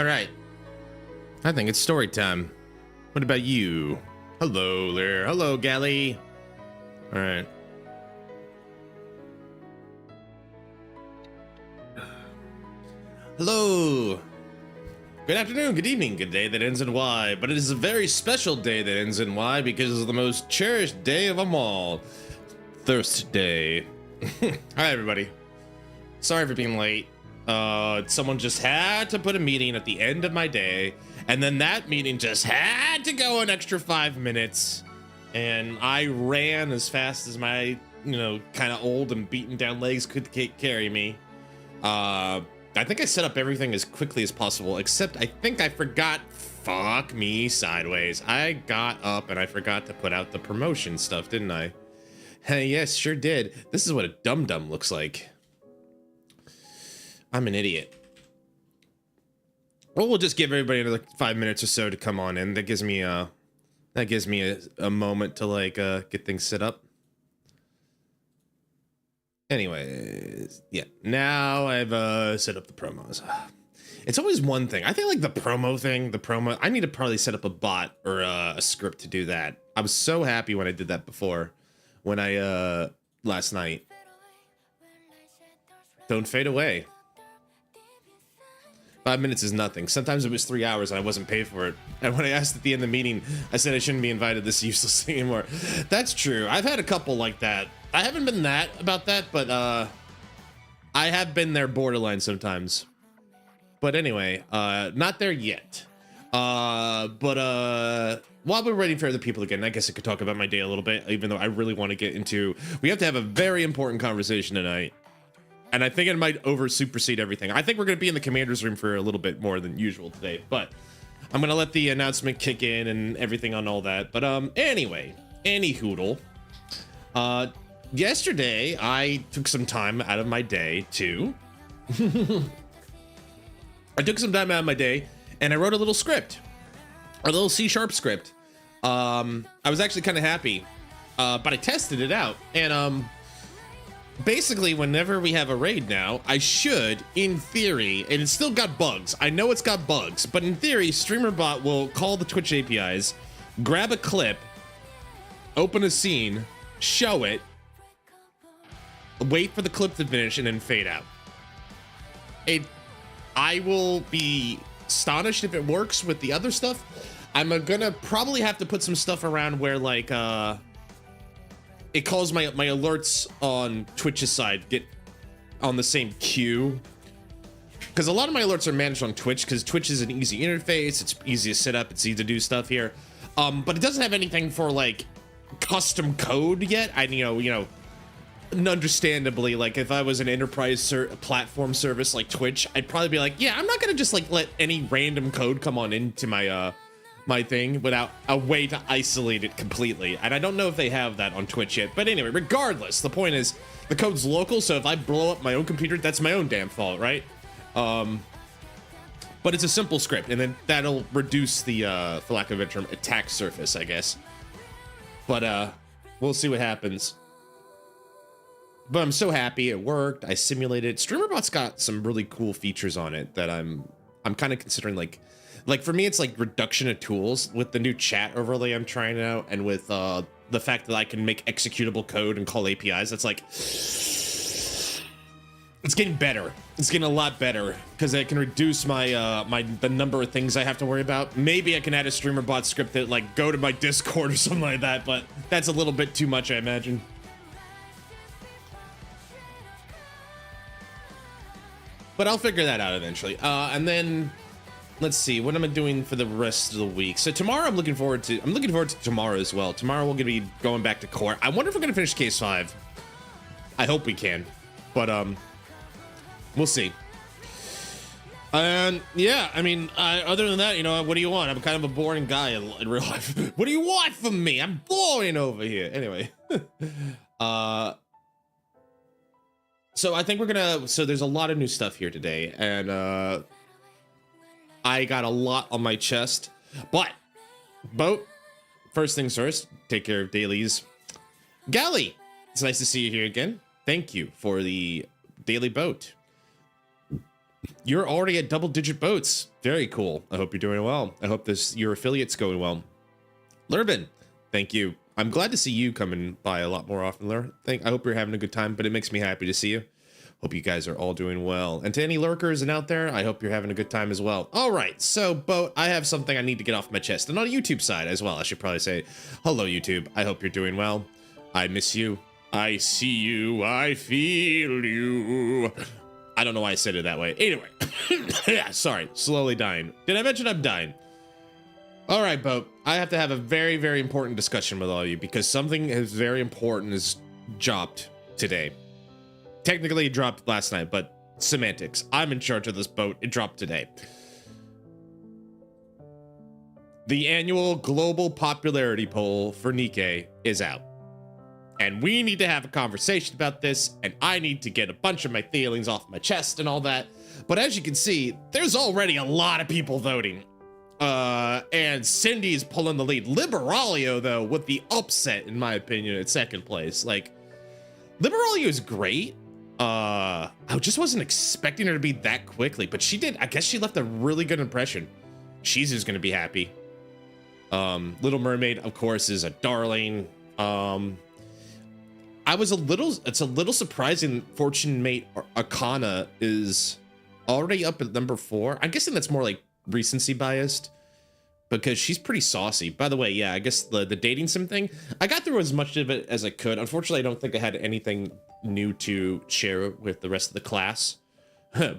All right. I think it's story time. What about you? Hello there. Hello, Gally. All right. Hello. Good afternoon, good evening, good day that ends in Y, but it is a very special day that ends in Y because it's the most cherished day of them all. Thirstday. Hi, everybody. Sorry for being late. Someone just had to put a meeting at the end of my day, and then that meeting just had to go an extra 5 minutes, and I ran as fast as my, kind of old and beaten down legs could carry me. I think I set up everything as quickly as possible, except I think I forgot. Fuck me sideways. I got up and I forgot to put out the promotion stuff, didn't I? Hey, yes, sure did. This is what a dum-dum looks like. I'm an idiot. Well, we'll just give everybody another 5 minutes or so to come on in. That gives me a moment to get things set up. Anyways, yeah. Now I've set up the promos. It's always one thing. I think like the promo. I need to probably set up a bot or a script to do that. I was so happy when I did that before. When I last night. Don't fade away. 5 minutes is nothing. Sometimes it was 3 hours and I wasn't paid for it. And when I asked at the end of the meeting, I said I shouldn't be invited this useless thing anymore. That's true. I've had a couple like that. I haven't been about that, but I have been there borderline sometimes. But anyway, not there yet. While we're waiting for other people again, I guess I could talk about my day a little bit, even though I really want to get into... We have to have a very important conversation tonight. And I think it might supersede everything. I think we're going to be in the commander's room for a little bit more than usual today, but I'm going to let the announcement kick in and everything on all that. But anyway, anyhoodle, yesterday I took some time out of my day to... I took some time out of my day and I wrote a little script, a little C# script. I was actually kind of happy, but I tested it out and basically, whenever we have a raid now, I should, in theory, and it's still got bugs. I know it's got bugs, but in theory, StreamerBot will call the Twitch APIs, grab a clip, open a scene, show it, wait for the clip to finish, and then fade out. I will be astonished if it works with the other stuff. I'm gonna probably have to put some stuff around where, it calls my alerts on Twitch's side get on the same queue, because a lot of my alerts are managed on Twitch because Twitch is an easy interface. It's easy to set up. It's easy to do stuff here, but it doesn't have anything for custom code yet. Understandably, if I was an enterprise platform service like Twitch, I'd probably be like, yeah, I'm not gonna just let any random code come on into my my thing without a way to isolate it completely. And I don't know if they have that on Twitch yet. But anyway, regardless, the point is the code's local. So if I blow up my own computer, that's my own damn fault, right? But it's a simple script, and then that'll reduce the, for lack of a term, attack surface, I guess. But we'll see what happens. But I'm so happy it worked. I simulated. StreamerBot's got some really cool features on it that I'm kind of considering for me, it's reduction of tools with the new chat overlay I'm trying out, and with the fact that I can make executable code and call APIs. That's it's getting better. It's getting a lot better because I can reduce my the number of things I have to worry about. Maybe I can add a StreamerBot script that go to my Discord or something like that, but that's a little bit too much, I imagine. But I'll figure that out eventually. And then. Let's see, what am I doing for the rest of the week? So tomorrow I'm looking forward to tomorrow as well. Tomorrow we're gonna be going back to core. I wonder if we're gonna finish case 5. I hope we can, but we'll see. And yeah, I mean, other than that, what do you want? I'm kind of a boring guy in real life. What do you want from me? I'm boring over here. Anyway, so I think so there's a lot of new stuff here today, and I got a lot on my chest, but Boat, first things first, take care of dailies. Gally, it's nice to see you here again. Thank you for the daily boat. You're already at double-digit votes. Very cool. I hope you're doing well. I hope your affiliate's going well. Lurban, thank you. I'm glad to see you coming by a lot more often, Lur. I hope you're having a good time, but it makes me happy to see you. Hope you guys are all doing well. And to any lurkers and out there, I hope you're having a good time as well. All right, so, Bo, I have something I need to get off my chest. And on a YouTube side as well, I should probably say, hello, YouTube. I hope you're doing well. I miss you. I see you. I feel you. I don't know why I said it that way. Anyway, yeah, sorry, slowly dying. Did I mention I'm dying? All right, Bo, I have to have a very, very important discussion with all of you because something is very important is dropped today. Technically, it dropped last night, but semantics. I'm in charge of this boat. It dropped today. The annual global popularity poll for NIKKE is out. And we need to have a conversation about this, and I need to get a bunch of my feelings off my chest and all that. But as you can see, there's already a lot of people voting. And Cindy's pulling the lead. Liberalio, though, with the upset, in my opinion, at second place. Like, Liberalio is great. I just wasn't expecting her to be that quickly, but she did. I guess she left a really good impression. She's just gonna be happy. Little Mermaid, of course, is a darling. It's a little surprising Fortune Mate Akana is already up at number 4. I'm guessing that's more like recency biased because she's pretty saucy. By the way, yeah, I guess the dating sim thing, I got through as much of it as I could. Unfortunately, I don't think I had anything new to share with the rest of the class.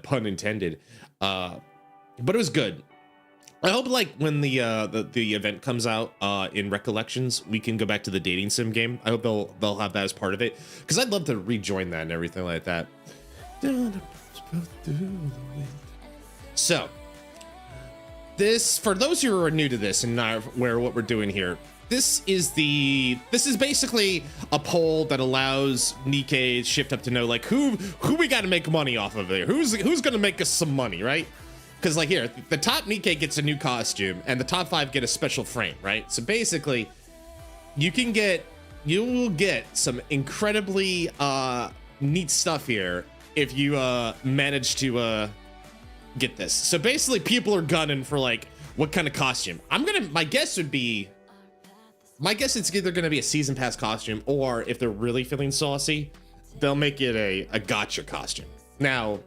Pun intended. But it was good. I hope like when the event comes out in Recollections, we can go back to the dating sim game. I hope they'll have that as part of it because I'd love to rejoin that and everything like that. So this, for those who are new to this and not aware of what we're doing here, this is basically a poll that allows NIKKE Shift Up to know like who we got to make money off of there. Who's gonna make us some money, right? Because like here, the top NIKKE gets a new costume and the top 5 get a special frame, right? So basically, you will get some incredibly neat stuff here if you manage to get this. So basically, people are gunning for like what kind of costume. My guess it's either gonna be a season pass costume, or if they're really feeling saucy, they'll make it a gotcha costume. Now,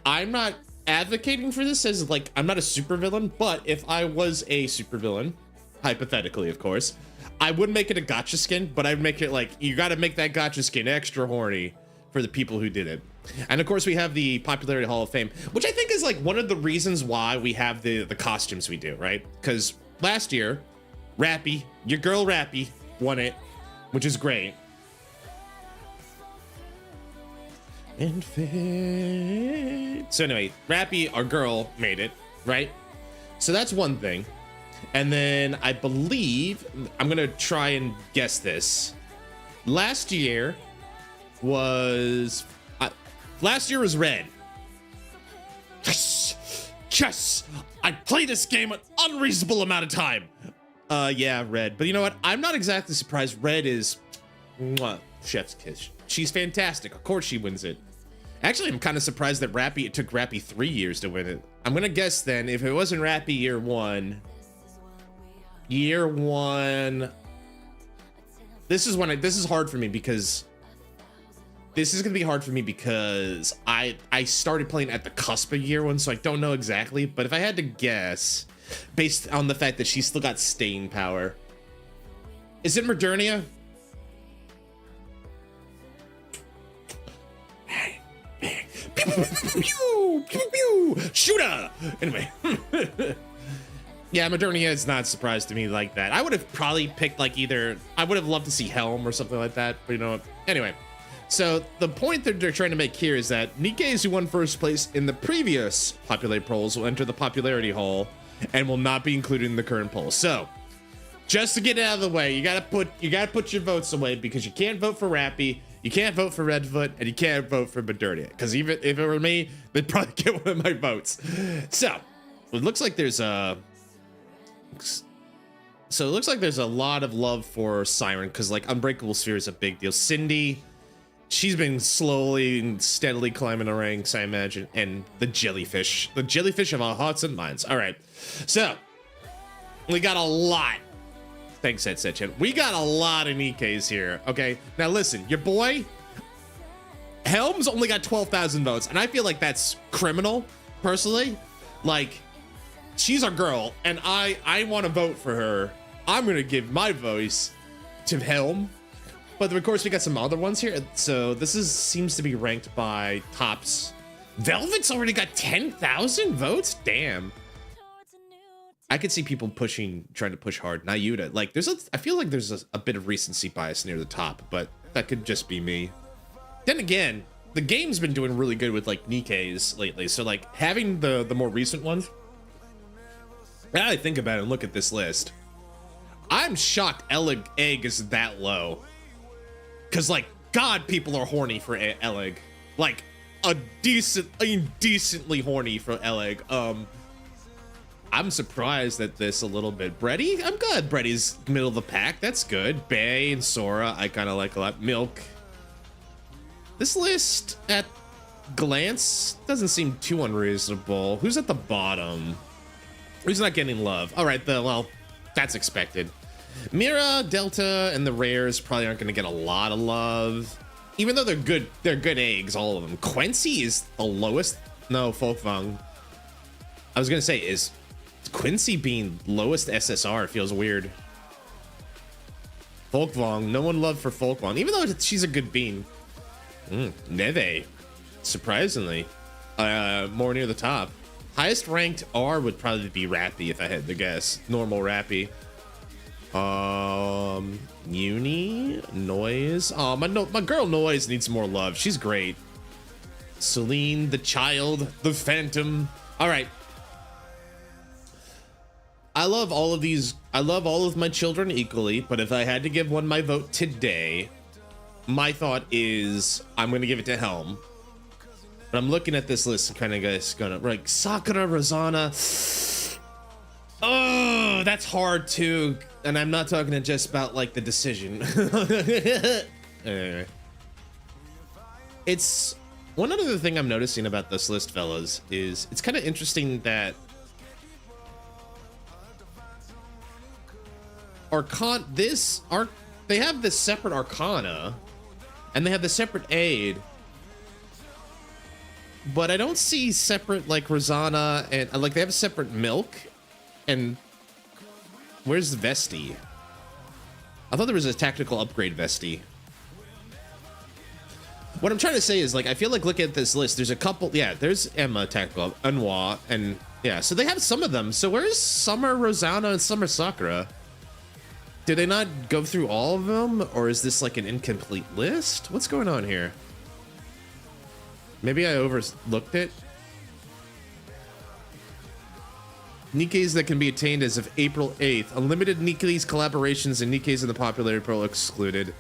I'm not advocating for this as like I'm not a supervillain, but if I was a supervillain, hypothetically of course, I would make it a gotcha skin, but I'd make it like you got to make that gotcha skin extra horny for the people who did it. And of course we have the Popularity Hall of Fame, which I think is like one of the reasons why we have the costumes we do, right? Because last year Rappy, your girl Rappy, won it, which is great. And fade. So anyway, Rappy, our girl, made it, right? So that's one thing. And then I believe, I'm gonna try and guess this. Last year was Red. Yes! I played this game an unreasonable amount of time. Yeah, Red. But you know what? I'm not exactly surprised. Red is chef's kiss. She's fantastic. Of course she wins it. Actually, I'm kind of surprised that it took Rappy 3 years to win it. I'm gonna guess then, if it wasn't Rappy year one, this is hard for me because this is gonna be hard for me because I started playing at the cusp of year one, so I don't know exactly. But if I had to guess, based on the fact that she's still got staying power, is it Modernia? Pew, pew, pew, shooter. Anyway, yeah, Modernia is not a surprise to me like that. I would have probably picked like I would have loved to see Helm or something like that, but you know what? Anyway, so the point that they're trying to make here is that NIKKE, who won first place in the previous popularity polls, will enter the popularity hall and will not be included in the current poll. So just to get it out of the way, you gotta put your votes away because you can't vote for Rappy. You can't vote for Redfoot, and you can't vote for Modernia, because even if it were me, they'd probably get one of my votes. So it looks like there's a lot of love for Siren, because like Unbreakable Sphere is a big deal. Cindy she's been slowly and steadily climbing the ranks, I imagine. And the jellyfish of our hearts and minds. All right, so we got a lot. Thanks, Setchin. We got a lot of Nikkes here. Okay, now listen, your boy Helm's only got 12,000 votes, and I feel like that's criminal, personally. Like, she's our girl, and I want to vote for her. I'm gonna give my voice to Helm. But of course, we got some other ones here. So this seems to be ranked by tops. Velvet's already got 10,000 votes? Damn. I could see people trying to push hard. Nayuta, like, I feel like there's a bit of recency bias near the top, but that could just be me. Then again, the game's been doing really good with like Nikkes lately. So like having the more recent ones, now I think about it and look at this list, I'm shocked Egg is that low. Cause like, God, people are horny for Eleg. Like indecently horny for Eleg. I'm surprised at this a little bit. Breddy, I'm glad Breddy's middle of the pack. That's good. Bay and Sora, I kind of like a lot. Milk. This list at glance doesn't seem too unreasonable. Who's at the bottom? Who's not getting love? All right, well, that's expected. Mira, Delta, and the rares probably aren't going to get a lot of love, even though they're good eggs, all of them. Quincy is the lowest. No, Folkvang. I was going to say, is Quincy being lowest SSR feels weird. Folkvang, no one loved for Folkvang, even though she's a good bean. Neve, surprisingly, more near the top. Highest ranked R would probably be Rappy if I had to guess. Normal Rappy. Uni, Noise. Oh, my girl Noise needs more love. She's great. Celine, the child, the phantom. All right. I love all of these. I love all of my children equally, but if I had to give one my vote today, my thought is I'm going to give it to Helm. But I'm looking at this list and kind of gonna like Sakura, Rosanna. Oh, that's hard too. And I'm not talking just about like the decision. Anyway. It's one other thing I'm noticing about this list, fellas, is it's kind of interesting that they have this separate Arcana and they have the separate aid, but I don't see separate like Rosanna and like they have a separate Milk. And where's the Vesti? I thought there was a tactical upgrade Vesti. What I'm trying to say is, like, I feel like looking at this list, there's a couple. Yeah, there's Emma tactical, Anwa, and yeah, so they have some of them. So where's Summer Rosanna and Summer Sakura? Did they not go through all of them, or is this like an incomplete list? What's going on here? Maybe I overlooked it. Nikkes that can be attained as of April 8th. Unlimited Nikkes collaborations and Nikkes in the popular pool excluded.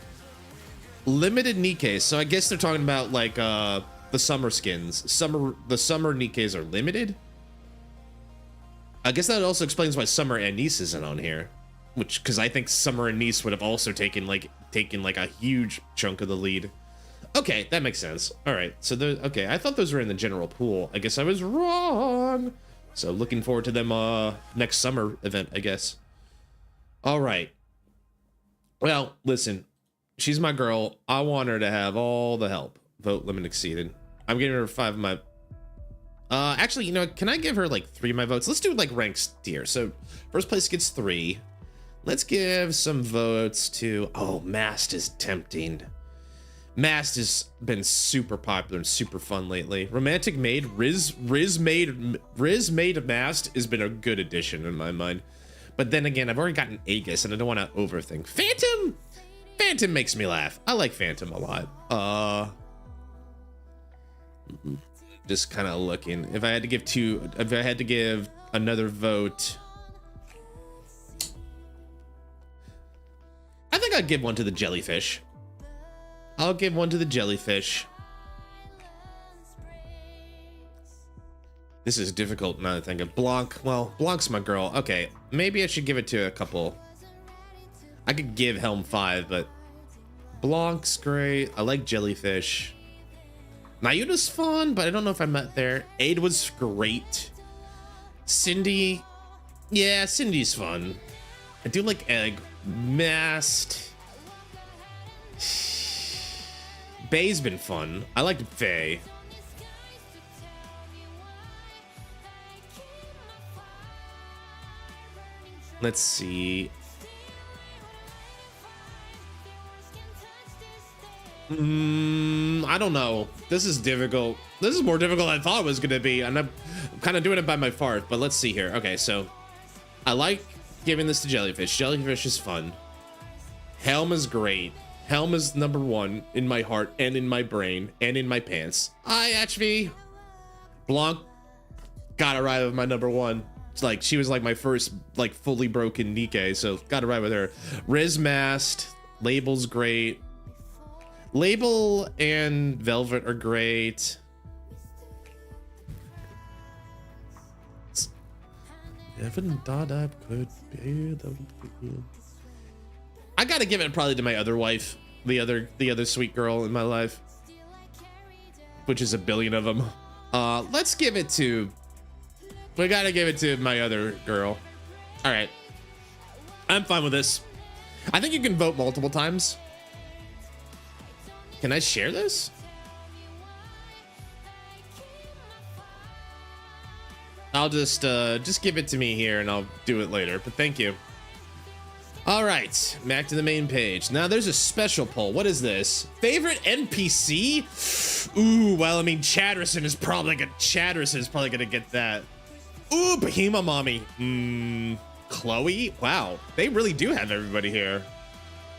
Limited Nikkes. So I guess they're talking about like the summer skins. The summer Nikkes are limited. I guess that also explains why Summer and Nice isn't on here. Which, because I think Summer and Nice would have also taken like a huge chunk of the lead. Okay, that makes sense. All right, so okay, I thought those were in the general pool. I guess I was wrong. So looking forward to them next summer event, I guess. All right. Well, listen, she's my girl. I want her to have all the help. Vote limit exceeded. I'm giving her 5 of my... actually, you know, can I give her like 3 of my votes? Let's do like ranks tier. So first place gets 3. Let's give some votes to... Oh, Mast is tempting. Mast has been super popular and super fun lately. Romantic Maid, Riz Maid Mast has been a good addition in my mind. But then again, I've already gotten Aegis and I don't want to overthink. Phantom makes me laugh. I like Phantom a lot. Just kind of looking. If I had to give another vote, I think I'd give one to the jellyfish. I'll give one to the jellyfish. This is difficult now that I think of Blanc. Well, Blanc's my girl. Okay, maybe I should give it to a couple. I could give Helm 5, but Blanc's great. I like Jellyfish. Nayuta's fun, but I don't know if I met there. Aid was great. Cindy. Yeah, Cindy's fun. I do like Egg. Mast. Bay's been fun. I liked Faye. Let's see. I don't know. This is difficult. This is more difficult than I thought it was gonna be, and I'm kind of doing it by my fart, but let's see here. Okay, so I like giving this to Jellyfish. Jellyfish is fun. Helm is great. Helm is #1 in my heart and in my brain and in my pants. IHV. Blanc gotta ride with my #1. It's like she was like my first like fully broken NIKKE, so gotta ride with her. Riz Mast. Label's great. Label and Velvet are great. Evan Dodab could be. I gotta give it probably to my other wife, the other sweet girl in my life, which is a billion of them. Let's give it to. We gotta give it to my other girl. All right, I'm fine with this. I think you can vote multiple times. Can I share this? I'll just give it to me here and I'll do it later, but thank you. All right, back to the main page. Now there's a special poll. What is this? Favorite NPC? Ooh, well, I mean, Chatterson is probably gonna get that. Ooh, Bahima Mommy. Chloe? Wow, they really do have everybody here.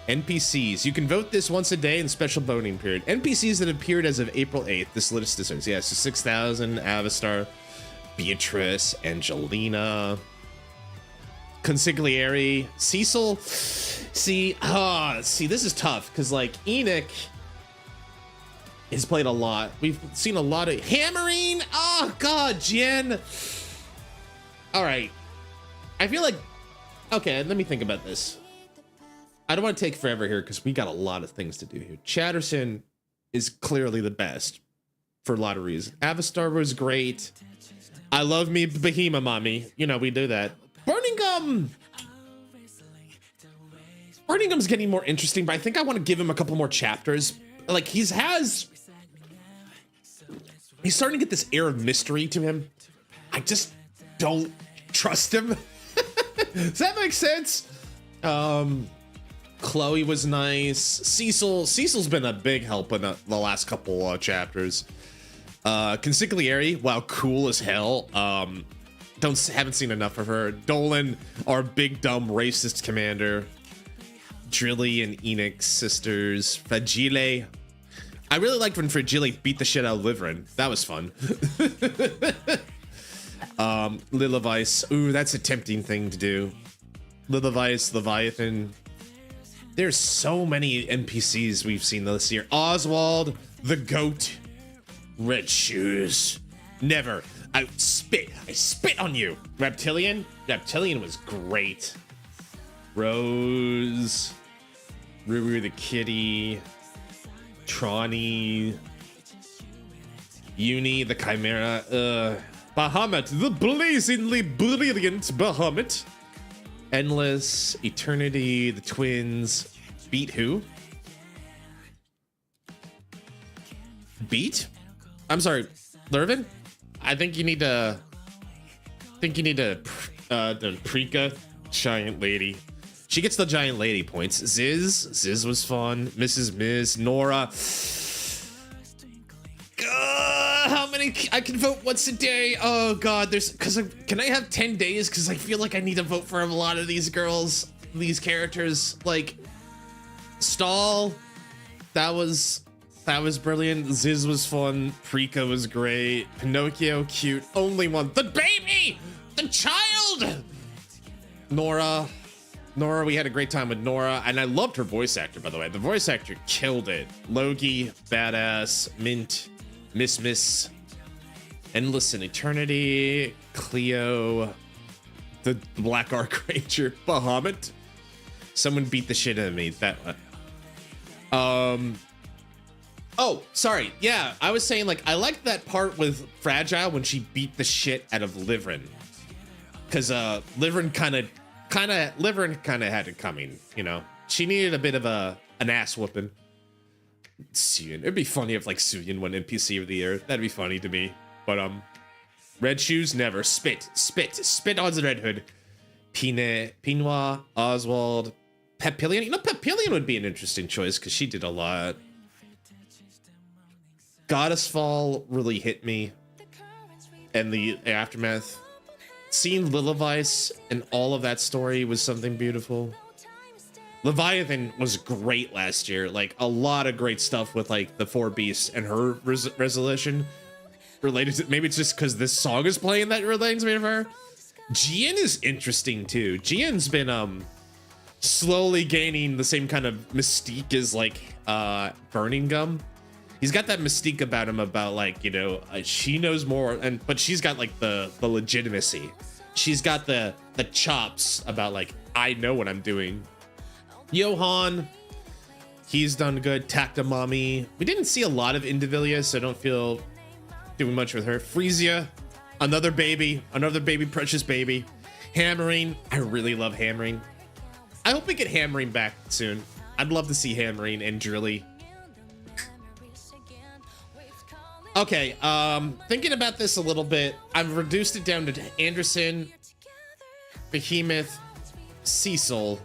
NPCs. You can vote this once a day in special voting period. NPCs that appeared as of April 8th. This list is, yeah, so 6,000, Avastar, Beatrice, Angelina, Consigliere, Cecil. See, this is tough because like Enoch has played a lot. We've seen a lot of hammering. Oh God, Jen. All right. I feel like, okay, let me think about this. I don't want to take forever here because we got a lot of things to do here. Chatterson is clearly the best for a lot of reasons. Avastar was great. I love me Bahima Mommy. You know, we do that. Burningham's getting more interesting, but I think I want to give him a couple more chapters. Like he's starting to get this air of mystery to him. I just don't trust him. Does that make sense? Chloe was nice. Cecil's been a big help in the last couple chapters. Consigliere, wow, cool as hell. Haven't seen enough of her. Dolan, our big dumb racist commander. Drilly and Enoch's sisters. Fragile. I really liked when Fragile beat the shit out of Liverin. That was fun. Lilevice. Ooh, that's a tempting thing to do. Lilevice, Leviathan. There's so many NPCs we've seen this year. Oswald, the goat. Red shoes. Never. I spit on you. Reptilian was great. Rose. Ruru the kitty. Tronny. Uni the chimera. Bahamut, the blazingly brilliant Bahamut. Endless, Eternity, the twins. Beat who? Beat? I'm sorry, Lurvin? I think you need to the Prika giant lady. She gets the giant lady points. Ziz was fun. Mrs. Miz, Nora. How many? I can vote once a day. Oh God, can I have 10 days? Because I feel like I need to vote for a lot of these girls, these characters. Like Stall, that was brilliant. Ziz was fun. Prika was great. Pinocchio, cute. Only one. The baby, the child. Nora, we had a great time with Nora, and I loved her voice actor, by the way. The voice actor killed it. Logie, badass. Mint, Miss, Endless and Eternity, Cleo, the Black Archranger, Bahamut. Someone beat the shit out of me. Oh, sorry. Yeah, I was saying, like, I liked that part with Fragile when she beat the shit out of Liverin. Because Liverin kind of had it coming, you know. She needed a bit of an ass whooping. Suyin. It'd be funny if, like, Suyin won NPC of the year. That'd be funny to me. But Red Shoes, never. Spit on the Red Hood. Pinois, Oswald, Papillion. You know, Papillion would be an interesting choice because she did a lot. Goddess Fall really hit me, and the aftermath. Seeing Lillivice and all of that story was something beautiful. Leviathan was great last year. Like, a lot of great stuff with, like, the four beasts and her resolution related to, maybe it's just because this song is playing that relates me to her. Jian is interesting too. Jian's been slowly gaining the same kind of mystique as, like, Burning Gum. He's got that mystique about him, about, like, you know, she knows more, but she's got, like, the legitimacy. She's got the chops about, like, I know what I'm doing. Johan, he's done good. Tactomami. We didn't see a lot of Indivilia, so I don't feel doing much with her. Frisia, another baby, precious baby. Hammering, I really love Hammering. I hope we get Hammering back soon. I'd love to see Hammering and Drilly. Okay, thinking about this a little bit, I've reduced it down to Anderson, Behemoth, Cecil,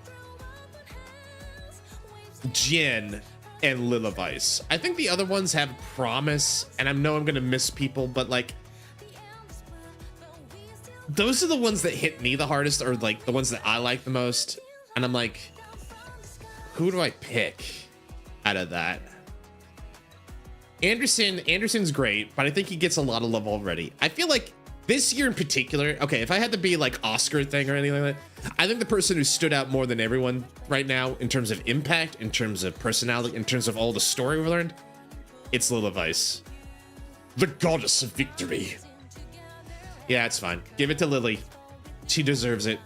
Jin, and Lillivice. I think the other ones have promise, and I know I'm gonna miss people, but, like, those are the ones that hit me the hardest, or, like, the ones that I like the most. And I'm like, who do I pick out of that? Anderson's great, but I think he gets a lot of love already. I feel like this year in particular, okay, if I had to be, like, Oscar thing or anything like that, I think the person who stood out more than everyone right now in terms of impact, in terms of personality, in terms of all the story we learned, it's Lillivice. The goddess of victory. Yeah, it's fine. Give it to Lily. She deserves it.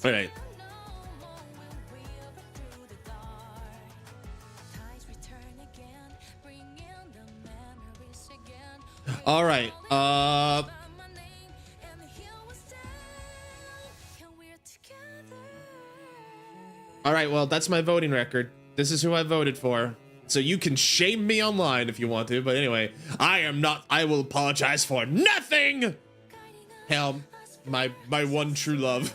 All right. All right. All right, well, that's my voting record. This is who I voted for. So you can shame me online if you want to, but anyway, I will apologize for nothing. Helm, my one true love.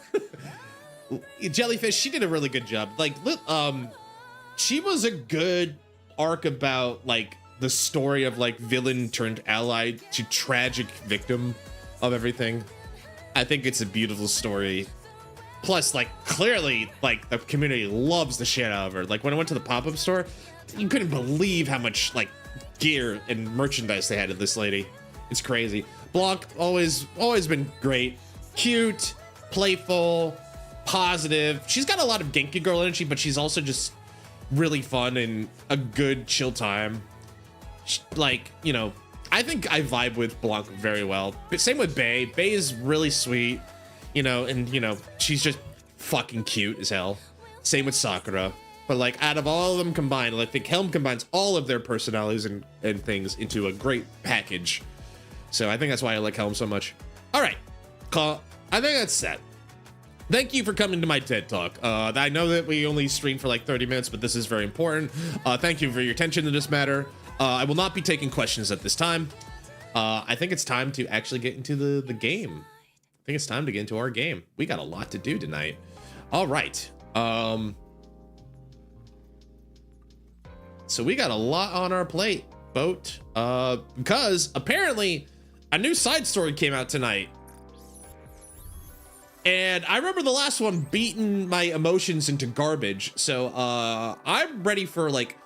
Jellyfish, she did a really good job. Like, she was a good arc about, like, the story of, like, villain turned ally to tragic victim of everything. I think it's a beautiful story. Plus, like, clearly, like, the community loves the shit out of her. Like, when I went to the pop-up store, you couldn't believe how much, like, gear and merchandise they had of this lady. It's crazy. Blanc, always been great. Cute, playful, positive. She's got a lot of Genki girl energy, but she's also just really fun and a good chill time. Like, you know, I think I vibe with Blanc very well. But same with Bae. Bae is really sweet, you know, and, you know, she's just fucking cute as hell. Same with Sakura. But, like, out of all of them combined, I think Helm combines all of their personalities and things into a great package. So I think that's why I like Helm so much. All right, I think that's set. Thank you for coming to my TED Talk. I know that we only streamed for like 30 minutes, but this is very important. Thank you for your attention to this matter. I will not be taking questions at this time. I think it's time to actually get into the game. I think it's time to get into our game. We got a lot to do tonight. All right. So we got a lot on our plate, Boat, because apparently a new side story came out tonight. And I remember the last one beating my emotions into garbage. So I'm ready for, like,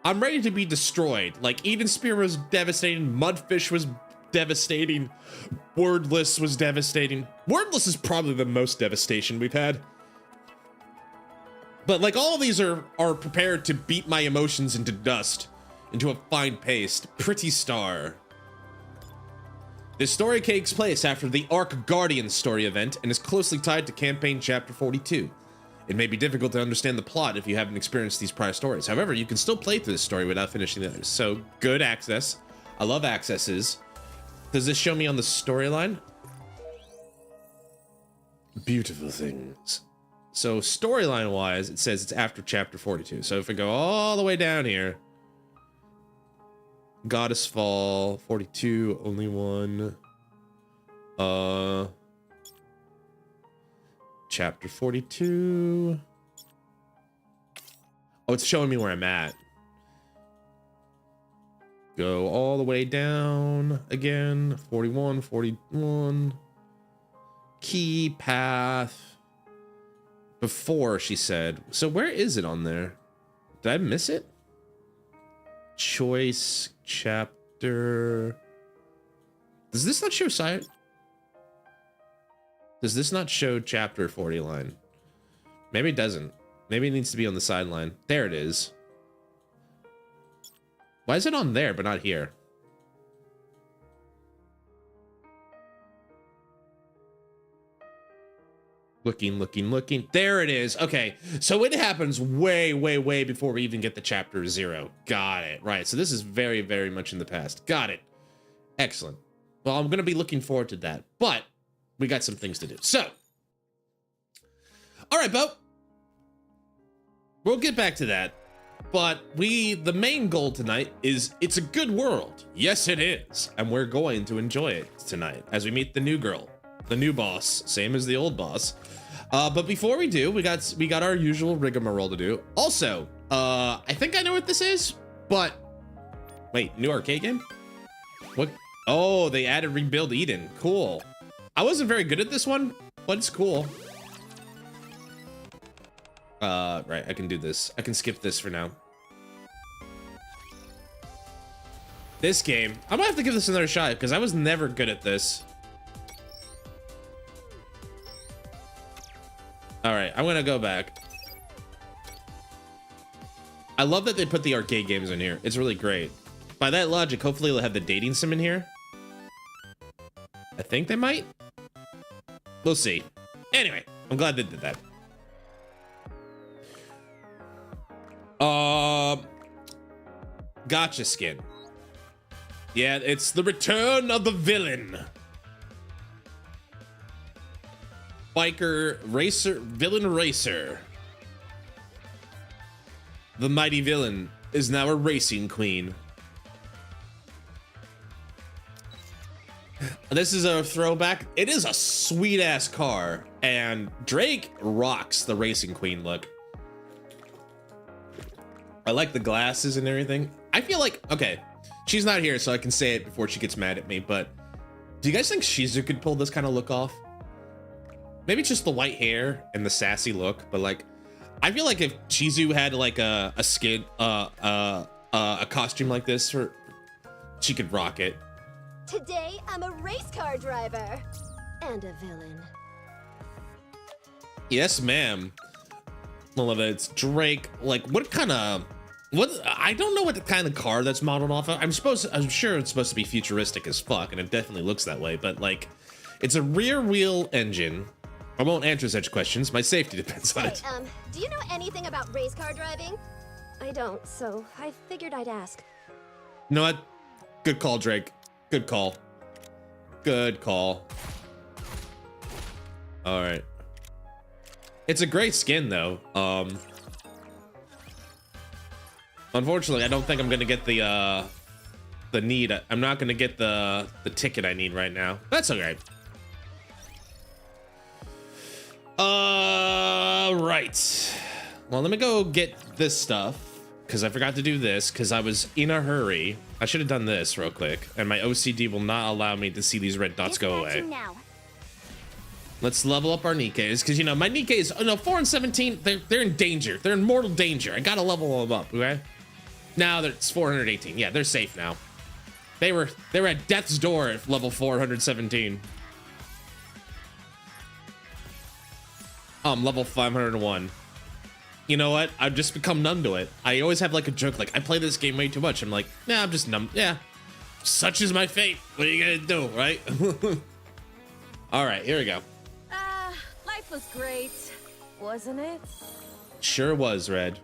I'm ready to be destroyed. Like, Eden Spear was devastating. Mudfish was devastating. Wordless was devastating. Wordless is probably the most devastation we've had. But, like, all of these are prepared to beat my emotions into dust, into a fine paste. Pretty Star. This story takes place after the Arc Guardian story event and is closely tied to campaign chapter 42. It may be difficult to understand the plot if you haven't experienced these prior stories. However, you can still play through this story without finishing the others. So, good access. I love accesses. Does this show me on the storyline? Beautiful things. So, storyline-wise, it says it's after chapter 42. So, if we go all the way down here, Goddess Fall, 42, only one. Chapter 42. Oh, it's showing me where I'm at. Go all the way down again. 41, 41. Key path. Before, she said. So where is it on there? Did I miss it? Choice chapter. Does this not show side? Does this not show chapter 40 line? Maybe it doesn't. Maybe it needs to be on the sideline. There it is. Why is it on there but not here? Looking. There it is. Okay, so it happens way before we even get to chapter 0. Got it. Right, so this is very, very much in the past. Got it. Excellent. Well, I'm going to be looking forward to that, but we got some things to do. So, all right, Bo. We'll get back to that, but the main goal tonight is it's a good world. Yes, it is, and we're going to enjoy it tonight as we meet the new girl, the new boss, same as the old boss. But before we do, we got our usual rigmarole to do. Also, I think I know what this is, but wait, new arcade game? What? Oh, they added Rebuild Eden. Cool. I wasn't very good at this one, but it's cool. Right, I can do this. I can skip this for now. This game, I might have to give this another shot because I was never good at this. All right, I'm gonna go back. I love that they put the arcade games in here. It's really great. By that logic, hopefully they'll have the dating sim in here. I think they might. We'll see. Anyway, I'm glad they did that. Gotcha skin. Yeah, it's the return of the villain. Biker racer, villain racer. The mighty villain is now a racing queen. This is a throwback. It is a sweet ass car, and Drake rocks the racing queen look. I like the glasses and everything. I feel like, okay, she's not here, so I can say it before she gets mad at me, but do you guys think Shizu could pull this kind of look off? Maybe it's just the white hair and the sassy look, but like, I feel like if Shizu had like a skin, a costume like this, she could rock it. Today, I'm a race car driver and a villain. Yes, ma'am. Well, it's Drake. Like, what kind of... What? I don't know what the kind of car that's modeled off of. I'm sure it's supposed to be futuristic as fuck, and it definitely looks that way, but like, it's a rear wheel engine. I won't answer such questions. My safety depends on it. Do you know anything about race car driving? I don't, so I figured I'd ask. You know what? Good call, Drake. Good call. Good call. All right. It's a great skin, though. Unfortunately, I don't think I'm gonna get the need. I'm not gonna get the ticket I need right now. That's all right. Right. Well, let me go get this stuff because I forgot to do this because I was in a hurry. I should have done this real quick, and my OCD will not allow me to see these red dots go away. Let's level up our NIKKEs because, you know, my NIKKEs, oh no, 4 and 17, they're in danger. They're in mortal danger. I gotta level them up, okay? Now it's 418. Yeah, they're safe now. They were at death's door at level 417. Level 501. You know what? I've just become numb to it. I always have like a joke, like I play this game way too much. I'm like, nah, I'm just numb. Yeah, such is my fate. What are you gonna do, right? All right, here we go. Life was great. wasn't it? Sure was, Red.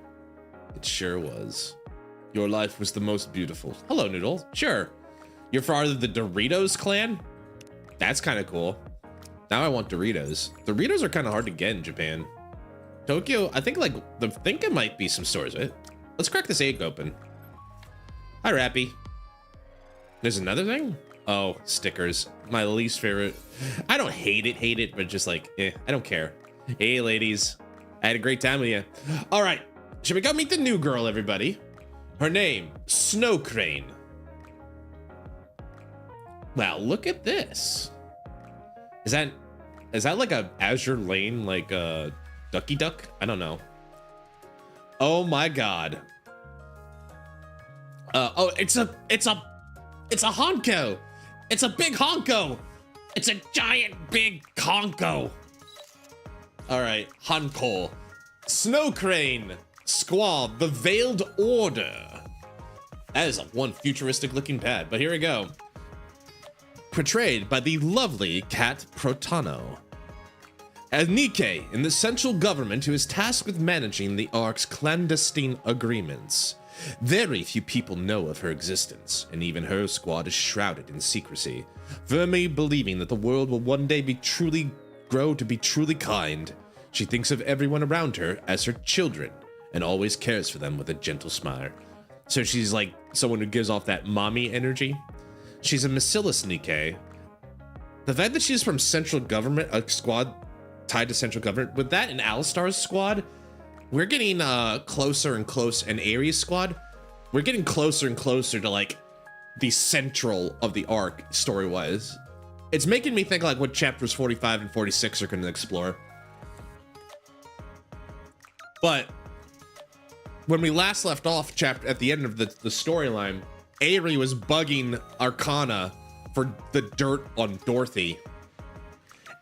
It sure was. Your life was the most beautiful. Hello, Noodle. Sure. You're part of the Doritos clan? That's kind of cool. Now I want Doritos. Doritos are kind of hard to get in Japan. Tokyo, I think it might be some stores, right? Let's crack this egg open. Hi, Rappy. There's another thing? Oh, stickers. My least favorite. I don't hate it, but just like, I don't care. Hey, ladies. I had a great time with you. All right. Should we go meet the new girl, everybody? Her name, Snow Crane. Wow, look at this. Is that like a Azure Lane, like a Ducky Duck? I don't know. Oh my God. Oh, it's a honko. It's a big honko. It's a giant big honko. All right, honko. Snow Crane Squad, the Veiled Order. That is one futuristic looking pad, but here we go. Portrayed by the lovely Kat Protano. As NIKKE in the central government who is tasked with managing the Ark's clandestine agreements. Very few people know of her existence, and even her squad is shrouded in secrecy, firmly believing that the world will one day grow to be truly kind. She thinks of everyone around her as her children, and always cares for them with a gentle smile. So she's like someone who gives off that mommy energy. She's a Bacillus NIKKE. The fact that she's from central government, a squad tied to central government, with that and Alistar's squad, we're getting closer and closer, and Ares squad, we're getting closer and closer to like the central of the arc story-wise. It's making me think like what chapters 45 and 46 are going to explore. But when we last left off at the end of the storyline, Aerie was bugging Arcana for the dirt on Dorothy.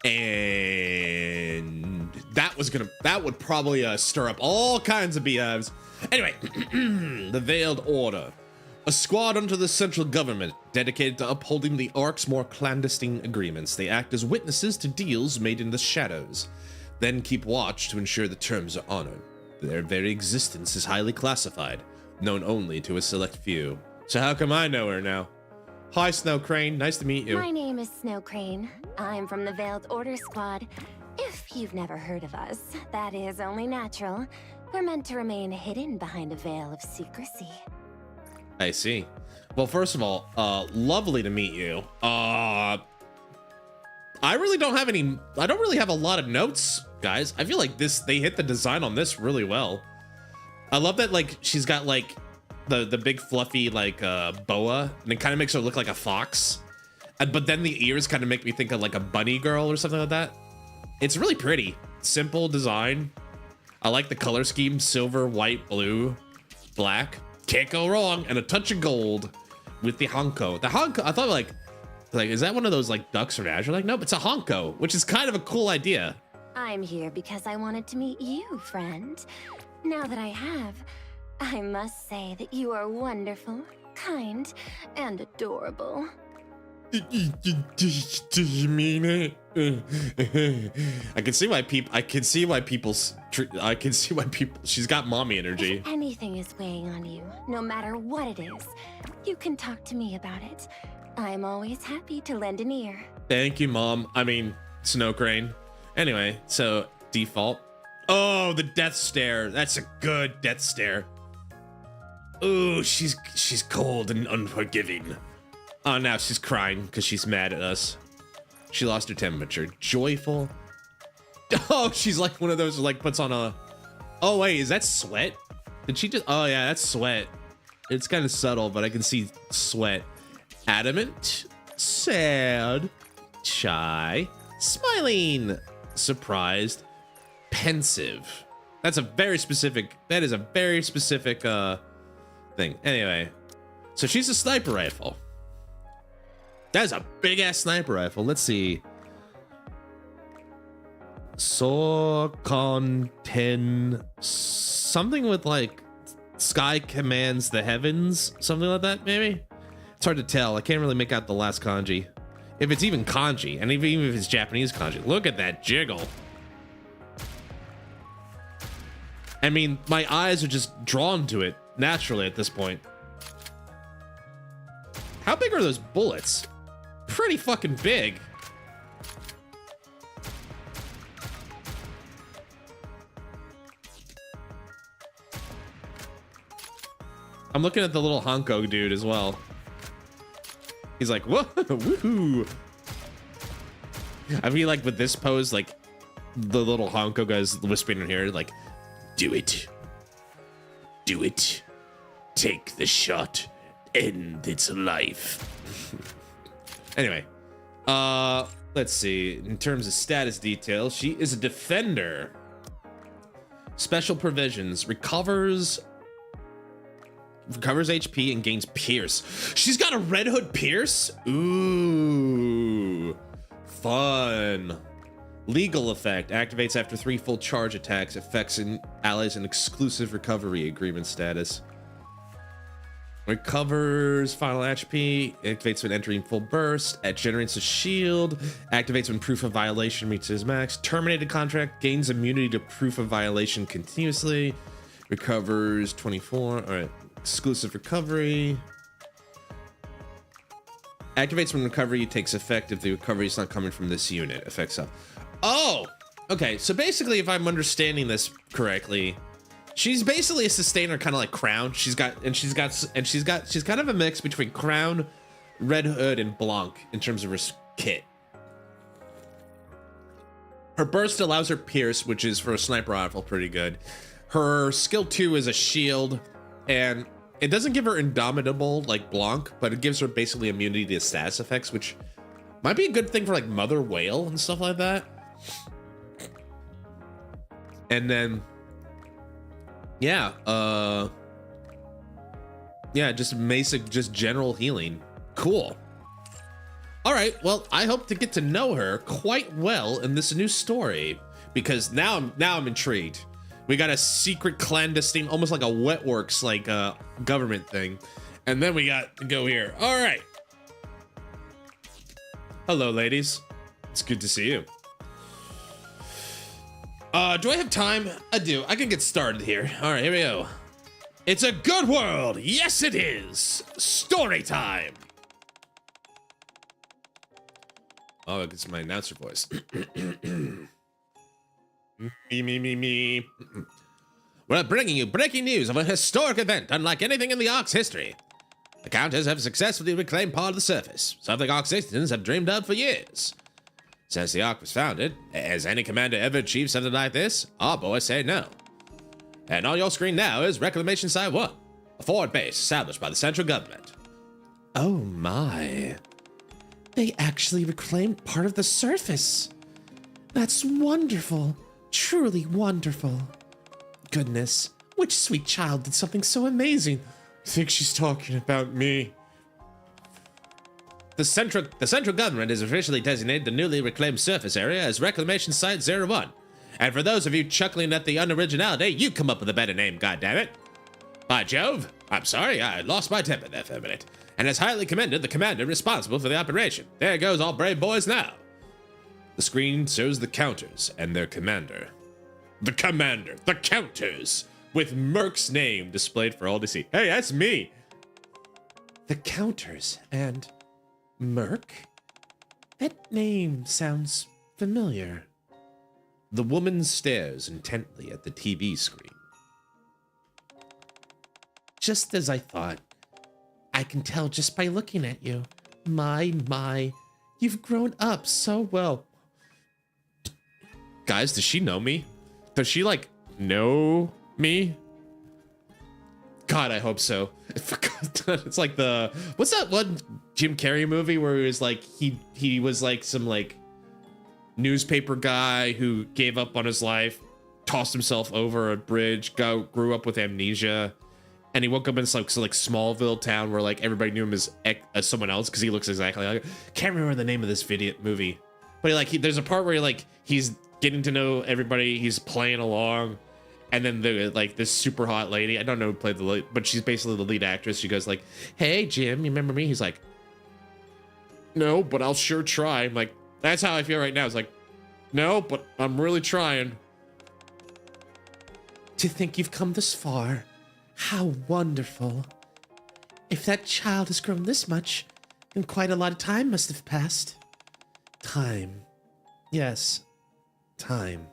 And that would probably stir up all kinds of beehives. Anyway, the Veiled Order, a squad under the central government dedicated to upholding the Ark's more clandestine agreements. They act as witnesses to deals made in the shadows, then keep watch to ensure the terms are honored. Their very existence is highly classified, known only to a select few. So how come I know her now? Hi, Snow Crane. Nice to meet you. My name is Snow Crane. I'm from the Veiled Order Squad. If you've never heard of us, that is only natural. We're meant to remain hidden behind a veil of secrecy. I see. Well, first of all, lovely to meet you. I don't really have a lot of notes, guys. I feel like they hit the design on this really well. I love that, like, she's got like the big fluffy like boa, and it kind of makes her look like a fox. But then the ears kind of make me think of like a bunny girl or something like that. It's really pretty. Simple design. I like the color scheme: silver, white, blue, black. Can't go wrong. And a touch of gold with the honko. The honko, I thought like is that one of those like ducks from Azure? Like, nope, it's a honko, which is kind of a cool idea. I'm here because I wanted to meet you, friend. Now that I have, I must say that you are wonderful, kind, and adorable. Do you mean it? I can see why people. She's got mommy energy. If anything is weighing on you, no matter what it is, you can talk to me about it. I'm always happy to lend an ear. Thank you, Mom. I mean, Snow Crane. Anyway, so default. Oh, the death stare. That's a good death stare. Ooh, she's cold and unforgiving. Oh, now she's crying because she's mad at us. She lost her temperature. Joyful. Oh, she's like one of those who like puts on a... Oh, wait, is that sweat? Did she just... Oh, yeah, that's sweat. It's kind of subtle, but I can see sweat. Adamant. Sad. Shy. Smiling. Surprised. Pensive. That is a very specific thing. Anyway, so she's a sniper rifle. That is a big ass sniper rifle. Let's see. Sorkonten, something with like sky commands the heavens, something like that. Maybe it's hard to tell. I can't really make out the last kanji, if it's even kanji, and even if it's Japanese kanji. Look at that jiggle. I mean, my eyes are just drawn to it naturally at this point. How big are those bullets? Pretty fucking big. I'm looking at the little Honko dude as well. He's like, whoa, woohoo. I mean, like with this pose, like the little Honko guy's whispering in here, like, do it. Do it. Take the shot. End its life. Anyway, let's see. In terms of status details, she is a defender. Special provisions. Recovers HP and gains Pierce. She's got a Red Hood Pierce? Ooh. Fun. Legal effect. Activates after 3 full charge attacks. Affects allies in exclusive recovery agreement status. Recovers final HP. Activates when entering full burst. It generates a shield. Activates when proof of violation reaches max. Terminated contract. Gains immunity to proof of violation continuously. Recovers 24. All right. Exclusive recovery. Activates when recovery takes effect if the recovery is not coming from this unit. Effects up. Oh, okay. So basically, if I'm understanding this correctly, she's basically a sustainer, kind of like Crown. She's kind of a mix between Crown, Red Hood, and Blanc in terms of her kit. Her burst allows her Pierce, which is for a sniper rifle pretty good. Her skill 2 is a shield, and it doesn't give her Indomitable like Blanc, but it gives her basically immunity to status effects, which might be a good thing for like Mother Whale and stuff like that. And then, yeah, just basic, just general healing. Cool. All right, well, I hope to get to know her quite well in this new story, because now I'm intrigued. We got a secret clandestine, almost like a wet works, like government thing. And then we got to go here. All right. Hello, ladies. It's good to see you. Do I have time? I do. I can get started here. All right, here we go. It's a good world. Yes, it is. Story time. Oh, it's my announcer voice. Me. We're bringing you breaking news of a historic event unlike anything in the Ark's history. The Counters have successfully reclaimed part of the surface, something Ark citizens have dreamed of for years. Since the Ark was founded, has any commander ever achieved something like this? Our boys say no. And on your screen now is Reclamation Site 1, a forward base established by the central government. Oh my. They actually reclaimed part of the surface. That's wonderful. Truly wonderful. Goodness, which sweet child did something so amazing? I think she's talking about me. The central government has officially designated the newly reclaimed surface area as Reclamation Site 01. And for those of you chuckling at the unoriginality, you come up with a better name, goddammit. By Jove, I'm sorry, I lost my temper there for a minute, and has highly commended the commander responsible for the operation. There goes all brave boys now. The screen shows the Counters and their commander. The commander, the Counters, with Merc's name displayed for all to see. Hey, that's me. The Counters and Merc? That name sounds familiar. The woman stares intently at the TV screen. Just as I thought. I can tell just by looking at you. My, you've grown up so well. Guys, does she know me? Does she, like, know me? God, I hope so. It's like the... What's that one Jim Carrey movie where he was like... He was like some, like, newspaper guy who gave up on his life, tossed himself over a bridge, grew up with amnesia, and he woke up in this, like Smallville town where, like, everybody knew him as someone else because he looks exactly like... Can't remember the name of this movie. But, there's a part where, he's getting to know everybody, he's playing along, and then this super hot lady, I don't know who played the lead, but she's basically the lead actress. She goes like, hey Jim, you remember me? He's like, no, but I'll sure try. I'm like, that's how I feel right now. It's like, no, but I'm really trying. To think you've come this far. How wonderful. If that child has grown this much, then quite a lot of time must have passed. Time. Yes, time.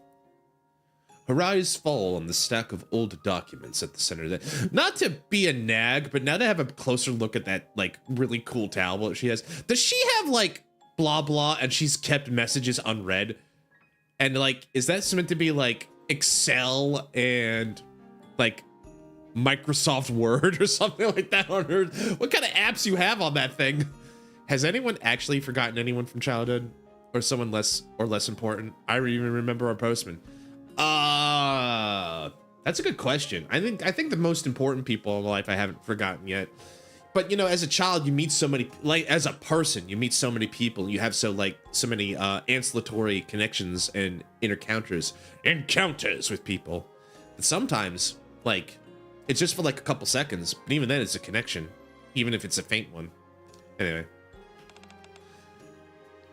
Her eyes fall on the stack of old documents at the center of that. Not to be a nag, but now to have a closer look at that, like, really cool tablet she has. Does she have, like, blah blah and she's kept messages unread? And, like, is that meant to be, like, Excel and, like, Microsoft Word or something like that on her? What kind of apps you have on that thing? Has anyone actually forgotten anyone from childhood? Or someone less important? I even remember our postman. That's a good question. I think the most important people in life I haven't forgotten yet. But you know, as a child, you meet so many, like as a person, you meet so many people. You have so many ancillary connections and encounters with people. And sometimes, like, it's just for like a couple seconds. But even then, it's a connection, even if it's a faint one. Anyway.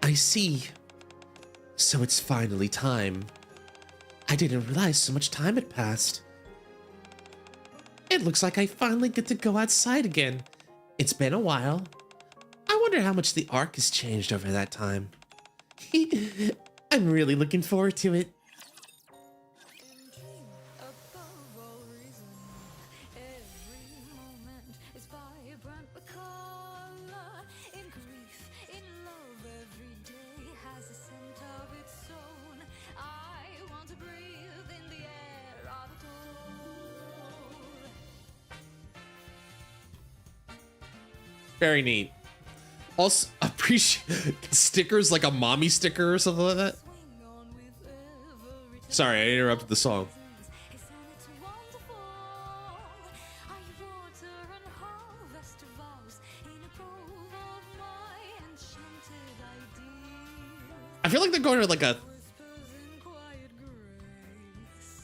I see. So it's finally time. I didn't realize so much time had passed. It looks like I finally get to go outside again. It's been a while. I wonder how much the arc has changed over that time. I'm really looking forward to it. Very neat. Also, appreciate stickers like a mommy sticker or something like that. Sorry, I interrupted the song. I feel like they're going to like a...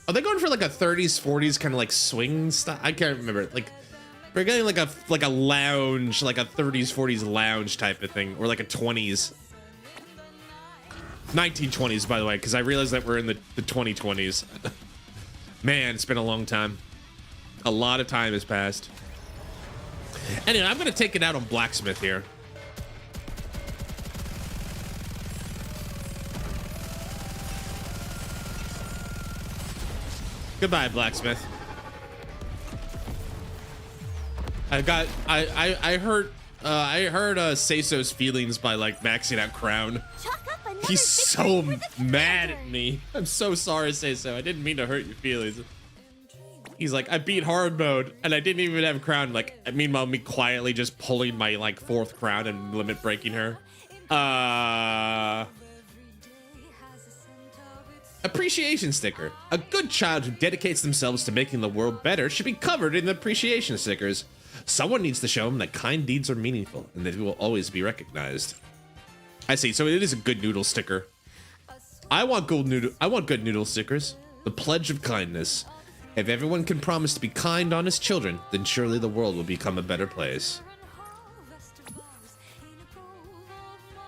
Are they going for like a 30s, 40s kind of like swing style? I can't remember. Like... We're getting like a lounge, like a 30s, 40s lounge type of thing, or like a 20s. 1920s, by the way, because I realized that we're in the 2020s. Man, it's been a long time. A lot of time has passed. Anyway, I'm going to take it out on Blacksmith here. Goodbye, Blacksmith. I hurt Seiso's feelings by like maxing out Crown. He's so mad at me. I'm so sorry, Seiso. I didn't mean to hurt your feelings. He's like, I beat hard mode and I didn't even have Crown. Like, meanwhile, me quietly just pulling my like 4th Crown and limit breaking her. Appreciation sticker. A good child who dedicates themselves to making the world better should be covered in the appreciation stickers. Someone needs to show them that kind deeds are meaningful and they will always be recognized. I see. So it is a good noodle sticker. I want good noodle stickers. The pledge of kindness. If everyone can promise to be kind, honest children, then surely the world will become a better place.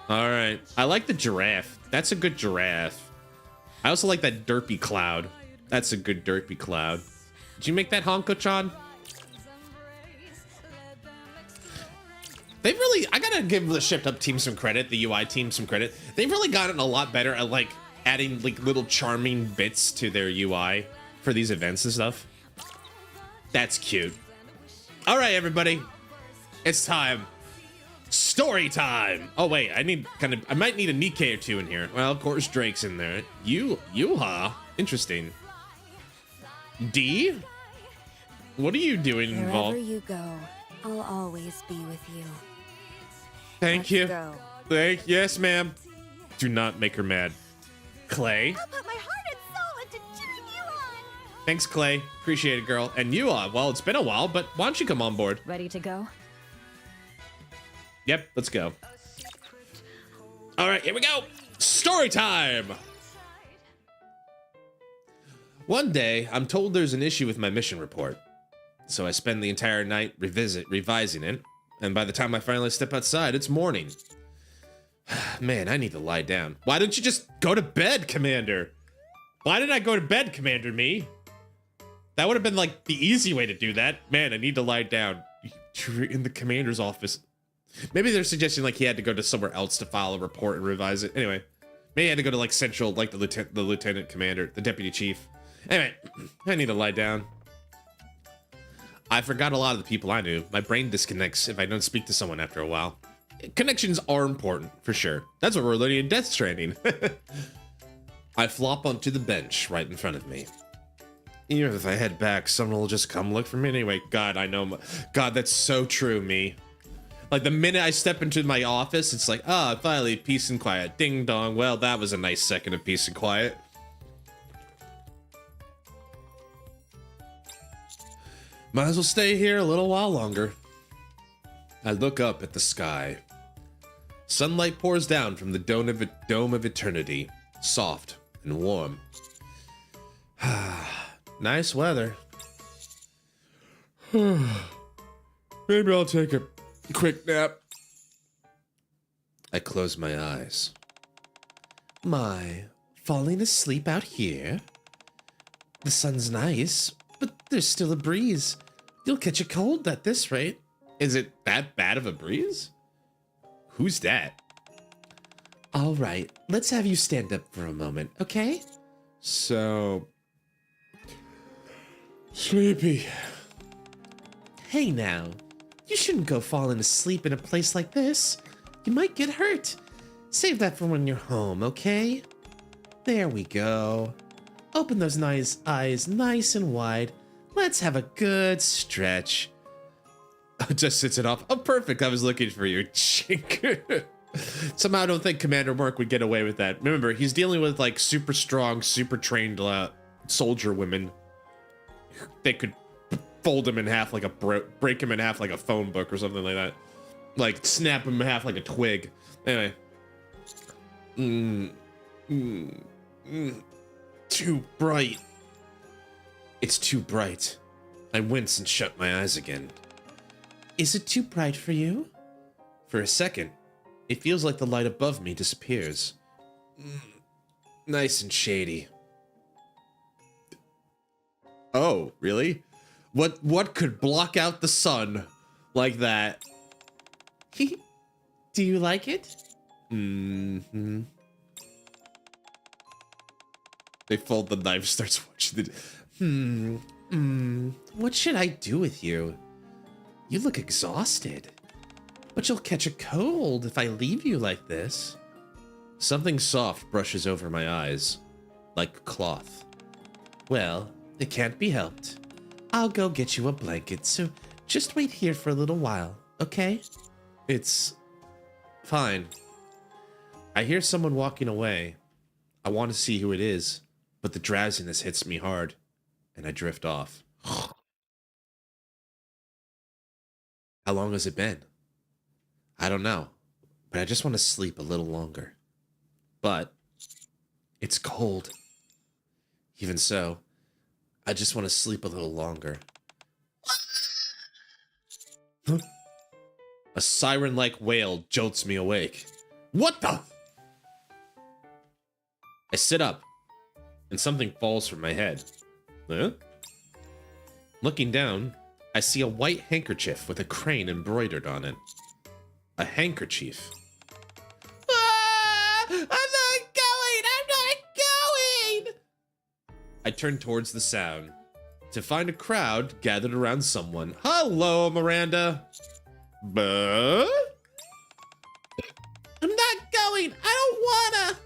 All right. I like the giraffe. That's a good giraffe. I also like that derpy cloud. That's a good derpy cloud. Did you make that Honko-chan? They've really, I gotta give the Shipped Up team some credit, the UI team some credit. They've really gotten a lot better at like adding like little charming bits to their UI for these events and stuff. That's cute. All right, everybody, it's time. Story time. Oh wait, I might need a NIKKE or two in here. Well, of course Drake's in there. Yuha, interesting. D, what are you doing involved? Wherever you go, I'll always be with you. Thank you. Yes, ma'am. Do not make her mad. Clay. I'll put my heart and soul into cheering you on. Thanks, Clay. Appreciate it, girl. And you, well, it's been a while, but why don't you come on board? Ready to go? Yep, let's go. All right, here we go. Story time. One day, I'm told there's an issue with my mission report. So I spend the entire night revising it. And by the time I finally step outside, it's morning. Man, I need to lie down. Why don't you just go to bed, Commander? Why did I go to bed, Commander Me? That would have been like the easy way to do that. Man, I need to lie down. You're in the commander's office. Maybe they're suggesting like he had to go to somewhere else to file a report and revise it. Anyway, maybe he had to go to like central, like the lieutenant commander, the deputy chief. Anyway, I need to lie down. I forgot a lot of the people I knew. My brain disconnects if I don't speak to someone after a while. Connections are important, for sure. That's what we're learning in Death Stranding. I flop onto the bench right in front of me. Even if I head back, someone will just come look for me anyway. God, I know. God, that's so true, me. Like, the minute I step into my office, it's like, ah, finally, peace and quiet. Ding dong. Well, that was a nice second of peace and quiet. Might as well stay here a little while longer. I look up at the sky. Sunlight pours down from the dome of eternity, soft and warm. Nice weather. Maybe I'll take a quick nap. I close my eyes. My, falling asleep out here? The sun's nice, but there's still a breeze. You'll catch a cold at this rate. Is it that bad of a breeze? Who's that? All right, let's have you stand up for a moment, okay? So... sleepy. Hey now, you shouldn't go falling asleep in a place like this. You might get hurt. Save that for when you're home, okay? There we go. Open those nice eyes nice and wide. Let's have a good stretch. Just sits it off. Oh, perfect. I was looking for you, chink. Somehow I don't think Commander Merc would get away with that. Remember, he's dealing with like super strong, super trained soldier women. They could fold him in half like break him in half like a phone book or something like that. Like snap him in half like a twig. Anyway. Too bright. It's too bright. I wince and shut my eyes again. Is it too bright for you? For a second, it feels like the light above me disappears. Nice and shady. Oh, really? What could block out the sun like that? Do you like it? Mm-hmm. They fold the knife, starts watching the... What should I do with you? You look exhausted. But you'll catch a cold if I leave you like this. Something soft brushes over my eyes, like cloth. Well, it can't be helped. I'll go get you a blanket, so just wait here for a little while, okay? It's fine. I hear someone walking away. I want to see who it is, but the drowsiness hits me hard, and I drift off. How long has it been? I don't know, but I just want to sleep a little longer. But it's cold. Even so, I just want to sleep a little longer. A siren-like wail jolts me awake. What the? I sit up, and something falls from my head. Huh? Looking down, I see a white handkerchief with a crane embroidered on it. A handkerchief. Ah! I'm not going! I'm not going! I turn towards the sound to find a crowd gathered around someone. Hello, Miranda. But I'm not going. I don't wanna.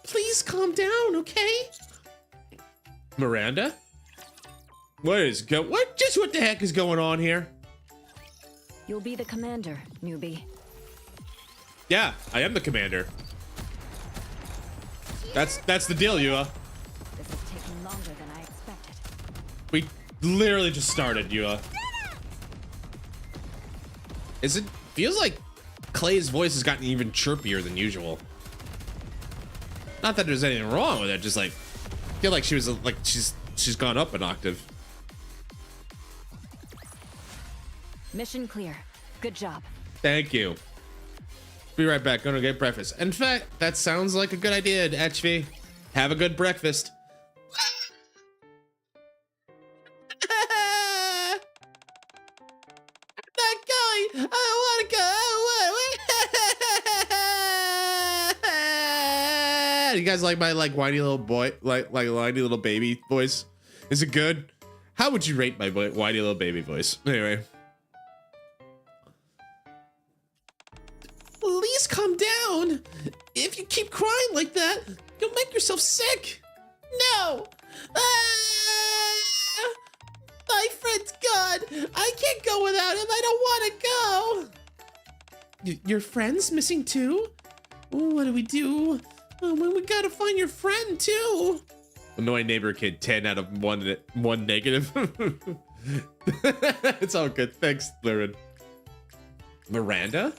Please calm down, okay? Miranda? What the heck is going on here? You'll be the commander, newbie. Yeah, I am the commander. That's the deal, Yua. This is taking longer than I expected. We literally just started, Yua. Feels like Clay's voice has gotten even chirpier than usual. Not that there's anything wrong with it, just like I feel like she's gone up an octave. Mission clear. Good job. Thank you. Be right back. Gonna get breakfast. In fact, that sounds like a good idea, HV. Have a good breakfast. bad. You guys like my whiny little boy, like whiny little baby voice? Is it good? How would you rate my whiny little baby voice? Anyway. Please calm down. If you keep crying like that, you'll make yourself sick. No. My friend's gone. I can't go without him. I don't want to go. Your friend's missing too? What do we do? Oh, well, we gotta find your friend too. Annoying neighbor kid, 10 out of 1 negative. It's all good. Thanks, Lyrin. Miranda?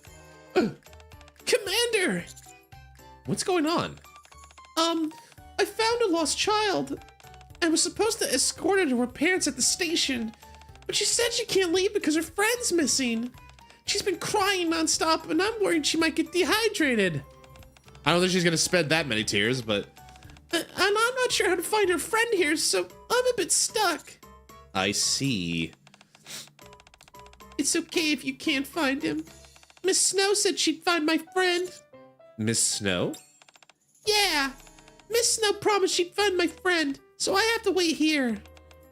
Commander! What's going on? I found a lost child. I was supposed to escort her to her parents at the station, but she said she can't leave because her friend's missing. She's been crying nonstop, and I'm worried she might get dehydrated. I don't think she's gonna spend that many tears, but... And I'm not sure how to find her friend here, so I'm a bit stuck. I see. It's okay if you can't find him. Miss Snow said she'd find my friend. Miss Snow? Yeah. Miss Snow promised she'd find my friend, so I have to wait here.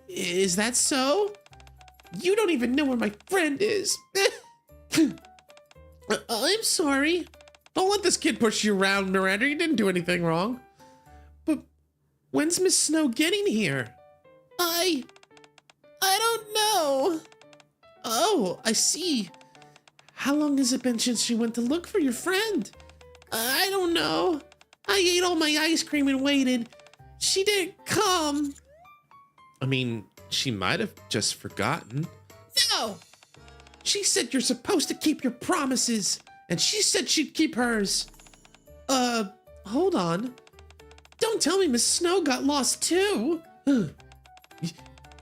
Is that so? You don't even know where my friend is. I'm sorry. Don't let this kid push you around, Miranda. You didn't do anything wrong. But when's Miss Snow getting here? I don't know. Oh, I see. How long has it been since she went to look for your friend? I don't know. I ate all my ice cream and waited. She didn't come. I mean, she might have just forgotten. No! She said you're supposed to keep your promises, and she said she'd keep hers. Hold on. Don't tell me Miss Snow got lost too. You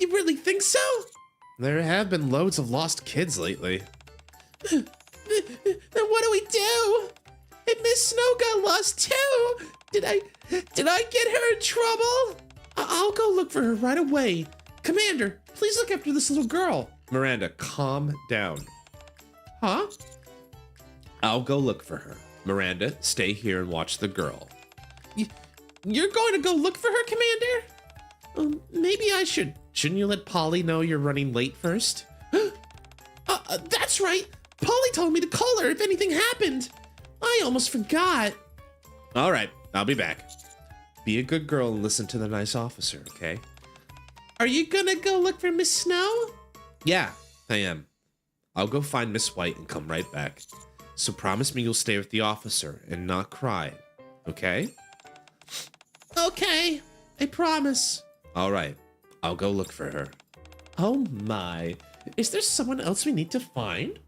really think so? There have been loads of lost kids lately. Then what do we do? If Miss Snow got lost too, did I get her in trouble? I'll go look for her right away. Commander, please look after this little girl. Miranda, calm down. Huh? I'll go look for her. Miranda, stay here and watch the girl. You're going to go look for her, Commander? Maybe I should. Shouldn't you let Polly know you're running late first? That's right. Polly told me to call her if anything happened. I almost forgot. All right, I'll be back. Be a good girl and listen to the nice officer, okay? Are you gonna go look for Miss Snow? Yeah, I am. I'll go find Miss White and come right back. So promise me you'll stay with the officer and not cry, okay? Okay, I promise. All right, I'll go look for her. Oh my, is there someone else we need to find?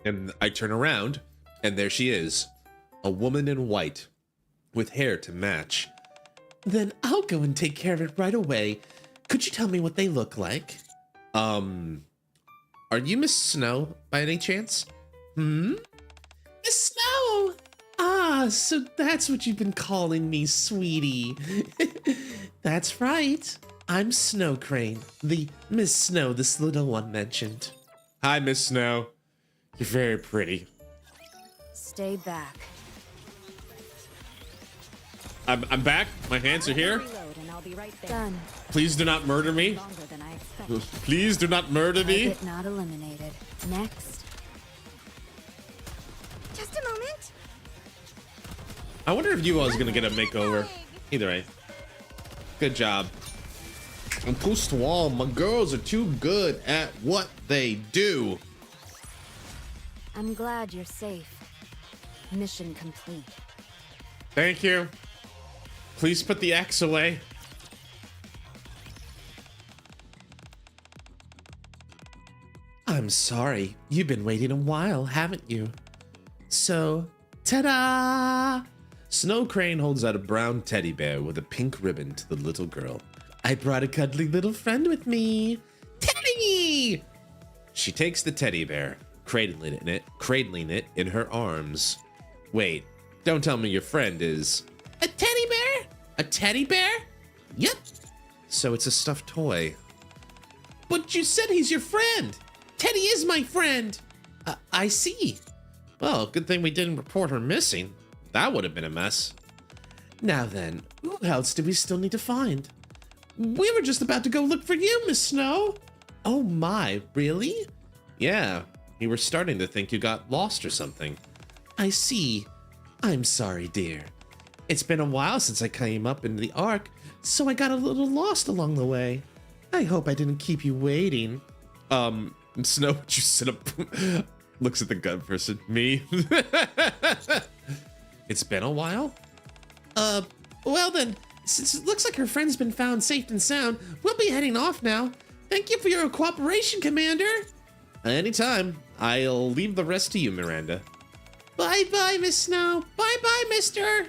And I turn around, and there she is. A woman in white, with hair to match. Then I'll go and take care of it right away. Could you tell me what they look like? Are you Miss Snow, by any chance? Miss Snow! Ah, so that's what you've been calling me, sweetie. That's right. I'm Snow Crane, the Miss Snow this little one mentioned. Hi, Miss Snow. You're very pretty. Stay back. I'm back. My hands are here. Reload and I'll be right there. Done. Please do not murder me. Longer than I expected. Please do not murder me. Target not eliminated. Next. Just a moment. I wonder if you all is gonna get a makeover. Either way. Good job. And plus to all, my girls are too good at what they do. I'm glad you're safe. Mission complete. Thank you. Please put the axe away. I'm sorry. You've been waiting a while, haven't you? So, ta-da! Snow Crane holds out a brown teddy bear with a pink ribbon to the little girl. I brought a cuddly little friend with me. Teddy! She takes the teddy bear, cradling it in her arms. Wait, don't tell me your friend is... A teddy bear? A teddy bear? Yep. So it's a stuffed toy. But you said he's your friend. Teddy is my friend. I see. Well, good thing we didn't report her missing. That would have been a mess. Now then, who else do we still need to find? We were just about to go look for you, Miss Snow. Oh my, really? Yeah, we were starting to think you got lost or something. I see. I'm sorry, dear. It's been a while since I came up into the Ark, so I got a little lost along the way. I hope I didn't keep you waiting. Snow, would you sit up? Looks at the gun person. Me? It's been a while? Well then, since it looks like her friend's been found safe and sound, we'll be heading off now. Thank you for your cooperation, Commander. Anytime. I'll leave the rest to you, Miranda. Bye-bye, Miss Snow. Bye-bye, mister.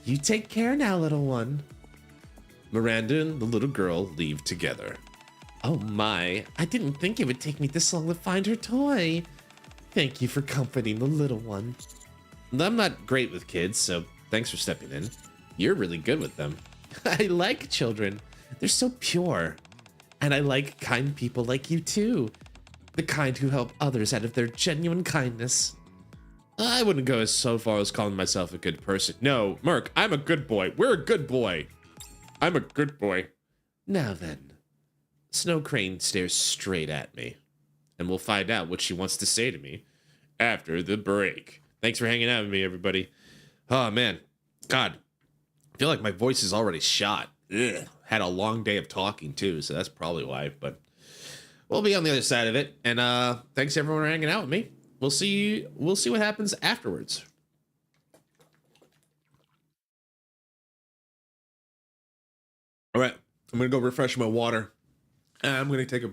You take care now, little one. Miranda and the little girl leave together. Oh my, I didn't think it would take me this long to find her toy. Thank you for comforting the little one. I'm not great with kids, so thanks for stepping in. You're really good with them. I like children. They're so pure. And I like kind people like you too. The kind who help others out of their genuine kindness. I wouldn't go so far as calling myself a good person. No, Merc, I'm a good boy. We're a good boy. I'm a good boy. Now then, Snow Crane stares straight at me. And we'll find out what she wants to say to me after the break. Thanks for hanging out with me, everybody. Oh, man. God, I feel like my voice is already shot. Ugh. Had a long day of talking, too, so that's probably why. But we'll be on the other side of it. And thanks, everyone, for hanging out with me. We'll see what happens afterwards. All right. I'm going to go refresh my water. And I'm going to take a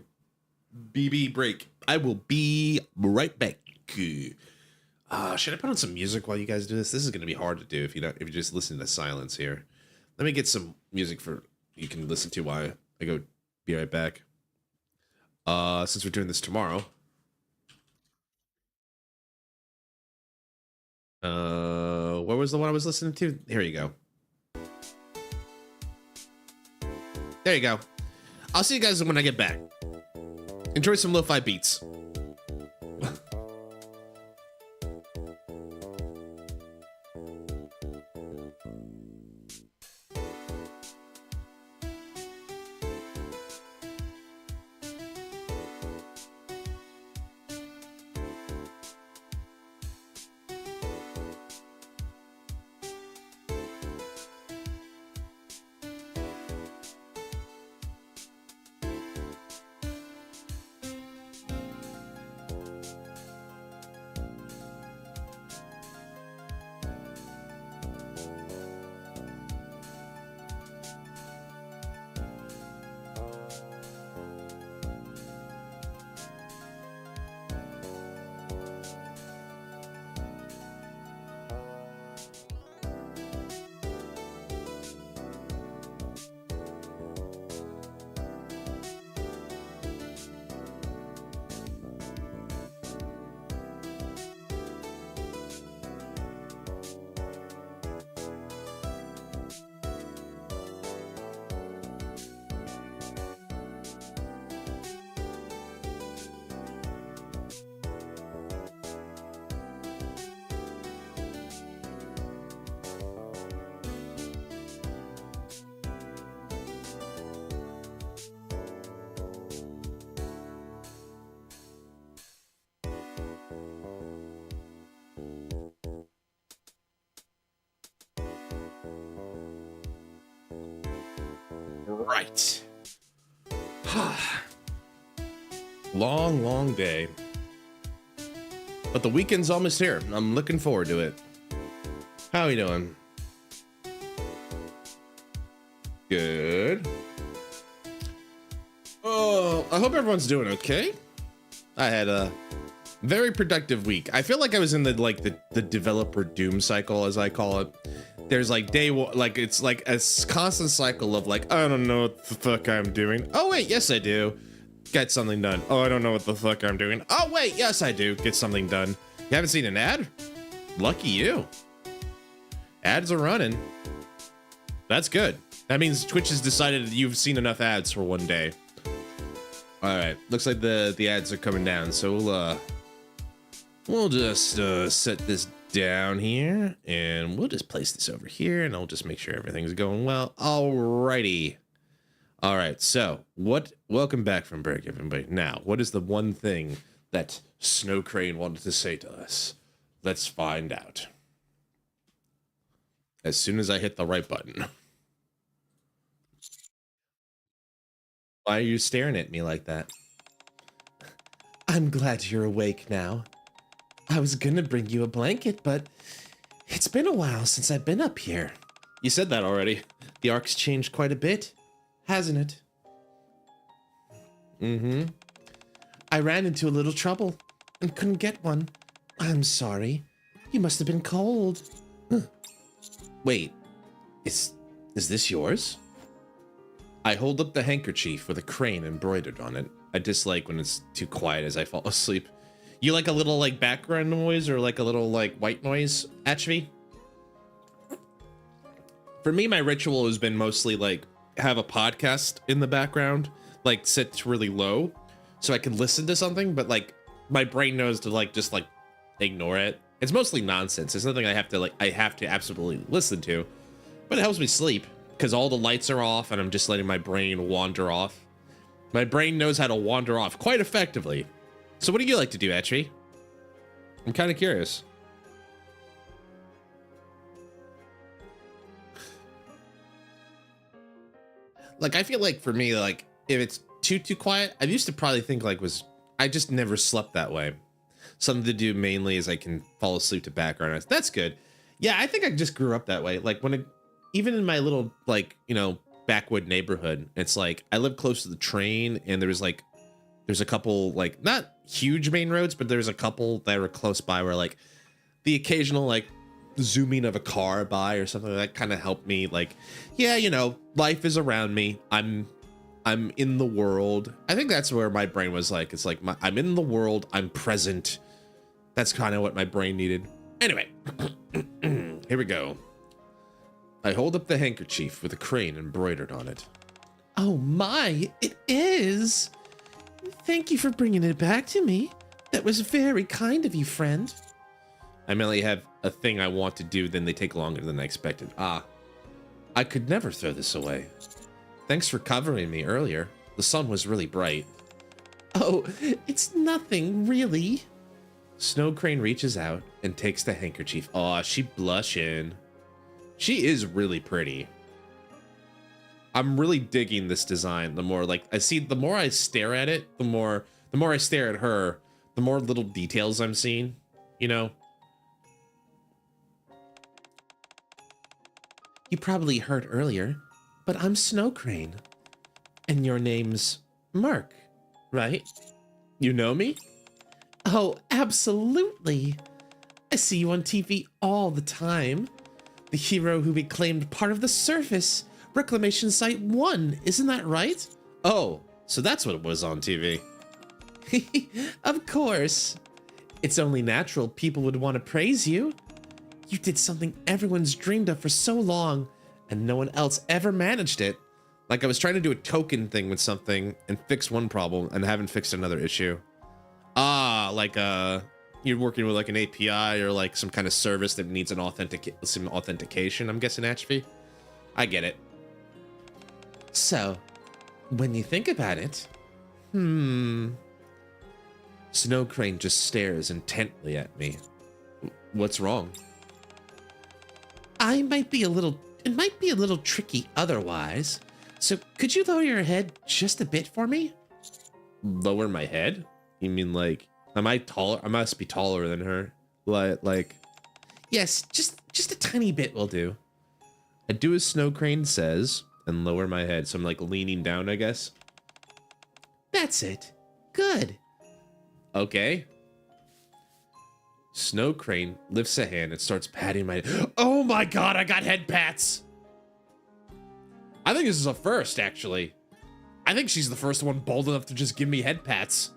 BB break. I will be right back. Should I put on some music while you guys do this? This is going to be hard to do if you just listen to silence here. Let me get some music for you can listen to while I go be right back. Since we're doing this tomorrow. Where was the one I was listening to? Here you go. There you go. I'll see you guys when I get back. Enjoy some lo-fi beats. Right. Long day. But the weekend's almost here. I'm looking forward to it. How are you doing? Good. Oh, I hope everyone's doing okay. I had a very productive week. I feel like I was in the developer doom cycle, as I call it. There's like day one, like it's like a constant cycle of like, I don't know what the fuck I'm doing. Oh wait, yes I do. Get something done. Oh, I don't know what the fuck I'm doing. Oh wait, yes I do. Get something done. You haven't seen an ad? Lucky you. Ads are running. That's good. That means Twitch has decided that you've seen enough ads for one day. All right, looks like the ads are coming down. So We'll just set this down here, and we'll just place this over here, and I'll just make sure everything's going well. Alrighty. All right, so welcome back from break, everybody. Now, what is the one thing that Snow Crane wanted to say to us? Let's find out. As soon as I hit the right button. Why are you staring at me like that? I'm glad you're awake now. I was gonna bring you a blanket, but it's been a while since I've been up here. You said that already. The ark's changed quite a bit, hasn't it? Mm-hmm. I ran into a little trouble and couldn't get one. I'm sorry. You must have been cold. Huh. Wait, is this yours? I hold up the handkerchief with a crane embroidered on it. I dislike when it's too quiet as I fall asleep. You like a little like background noise or like a little like white noise, Atchvi? For me, my ritual has been mostly like have a podcast in the background, like sit really low so I can listen to something, but like my brain knows to like just like ignore it. It's mostly nonsense. It's nothing I have to absolutely listen to, but it helps me sleep because all the lights are off and I'm just letting my brain wander off. My brain knows how to wander off quite effectively. So what do you like to do, Etri? I'm kind of curious. Like, I feel like for me, like, if it's too quiet, I used to probably think like I just never slept that way. Something to do mainly is I can fall asleep to background noise. That's good. Yeah, I think I just grew up that way. Like even in my little, like, you know, backwood neighborhood, it's like I live close to the train and there's a couple, like, not huge main roads, but there's a couple that are close by where like the occasional like zooming of a car by or something like that kind of helped me, like, yeah, you know, life is around me. I'm in the world. I think that's where my brain was like, it's like I'm in the world, I'm present. That's kind of what my brain needed. Anyway, here we go. I hold up the handkerchief with a crane embroidered on it. Oh my, it is. Thank you for bringing it back to me. That was very kind of you, friend. I merely have a thing I want to do, then they take longer than I expected. Ah, I could never throw this away. Thanks for covering me earlier. The sun was really bright. Oh, it's nothing, really. Snow Crane reaches out and takes the handkerchief. Aw, she blushing. She is really pretty. I'm really digging this design. The more like the more I stare at it, the more I stare at her, the more little details I'm seeing, you know? You probably heard earlier, but I'm Snow Crane. And your name's Merc, right? You know me? Oh, absolutely. I see you on TV all the time. The hero who reclaimed part of the surface. Reclamation Site 1, isn't that right? Oh, so that's what was on TV. Of course. It's only natural people would want to praise you. You did something everyone's dreamed of for so long, and no one else ever managed it. Like I was trying to do a token thing with something and fix one problem and haven't fixed another issue. Ah, like you're working with like an API or like some kind of service that needs some authentication, I'm guessing, Atchvi. I get it. So, when you think about it, Snow Crane just stares intently at me. What's wrong? It might be a little tricky otherwise. So could you lower your head just a bit for me? Lower my head? You mean like, am I taller? I must be taller than her. Like, yes, just a tiny bit will do. I do as Snow Crane says and lower my head. So I'm like leaning down, I guess. That's it. Good. Okay. Snow Crane lifts a hand and starts patting my... Oh my god, I got head pats! I think this is a first, actually. I think she's the first one bold enough to just give me head pats.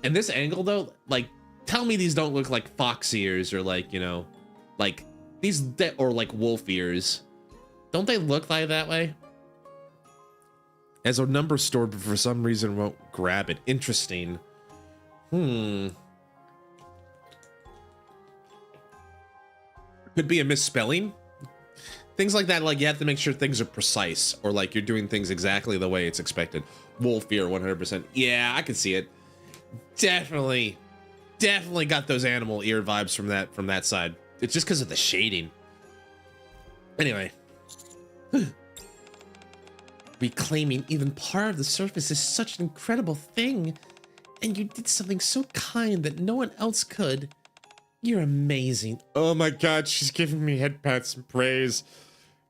And this angle, though, like, tell me these don't look like fox ears or like, you know, like, or like wolf ears. Don't they look like that way? As a number stored, but for some reason won't grab it. Interesting. Could be a misspelling. Things like that, like you have to make sure things are precise, or like you're doing things exactly the way it's expected. Wolf ear, 100%. Yeah, I can see it. Definitely got those animal ear vibes from that side. It's just because of the shading. Anyway. Reclaiming even part of the surface is such an incredible thing. And you did something so kind that no one else could. You're amazing. Oh my god, she's giving me head pats and praise.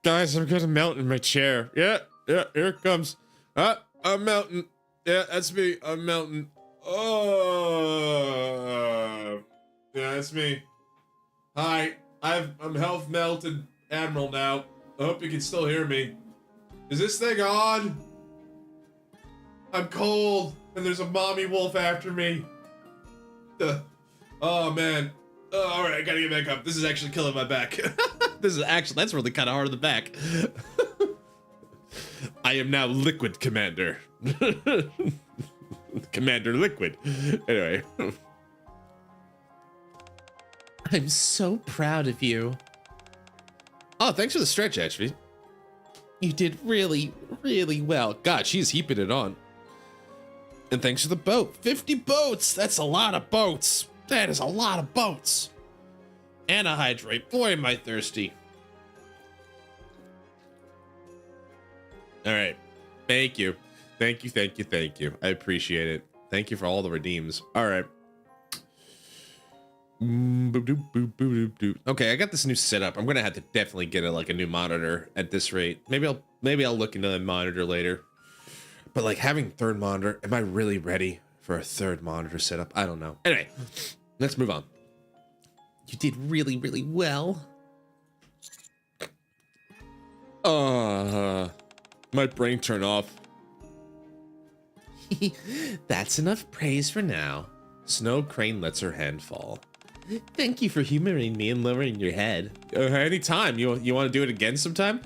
Guys, I'm gonna melt in my chair. Yeah, here it comes. I'm melting. Yeah, that's me. I'm melting. Oh, yeah, that's me. Hi, I'm health melted Admiral now. I hope you can still hear me. Is this thing on? I'm cold, and there's a mommy wolf after me. Oh man. All right, I gotta get back up. This is actually killing my back. That's really kind of hard on the back. I am now Liquid Commander. Commander Liquid. Anyway. I'm so proud of you. Oh, thanks for the stretch, actually. You did really, really well. God, she's heaping it on. And thanks for the boat. 50 boats. That's a lot of boats. That is a lot of boats. And a hydrate. Boy, am I thirsty. All right. Thank you. Thank you, thank you, thank you. I appreciate it. Thank you for all the redeems. All right. Okay, I got this new setup. I'm gonna have to definitely get a new monitor at this rate. Maybe I'll look into the monitor later. But like having third monitor, am I really ready for a third monitor setup? I don't know. Anyway, let's move on. You did really, really well. My brain turned off. That's enough praise for now. Snow Crane lets her hand fall. Thank you for humoring me and lowering your head. Anytime. You want to do it again sometime?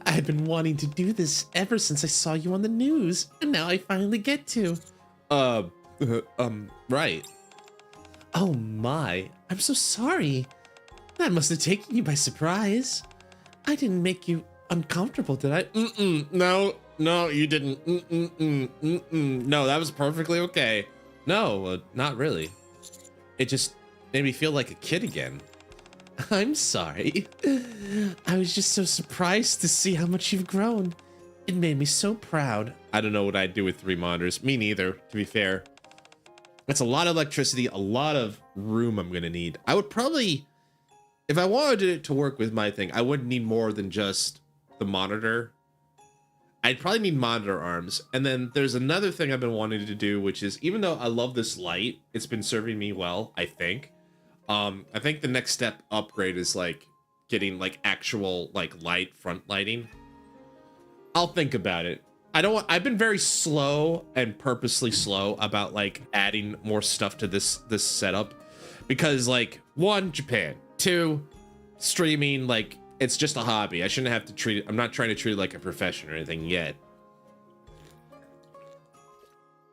I've been wanting to do this ever since I saw you on the news, and now I finally get to. Right. Oh my, I'm so sorry. That must have taken you by surprise. I didn't make you uncomfortable, did I? No, you didn't. No, that was perfectly okay. No, not really. It just made me feel like a kid again. I'm sorry. I was just so surprised to see how much you've grown. It made me so proud. I don't know what I'd do with 3 monitors. Me neither, to be fair. That's a lot of electricity, a lot of room I'm gonna need. I would probably, if I wanted it to work with my thing, I wouldn't need more than just the monitor. I'd probably need monitor arms. And then there's another thing I've been wanting to do, which is, even though I love this light, it's been serving me well, I think. I think the next step upgrade is like getting like actual like light front lighting. I'll think about it. I've been very slow and purposely slow about like adding more stuff to this setup because like 1, Japan, 2, streaming, like it's just a hobby. I shouldn't have to treat it. I'm not trying to treat it like a profession or anything yet.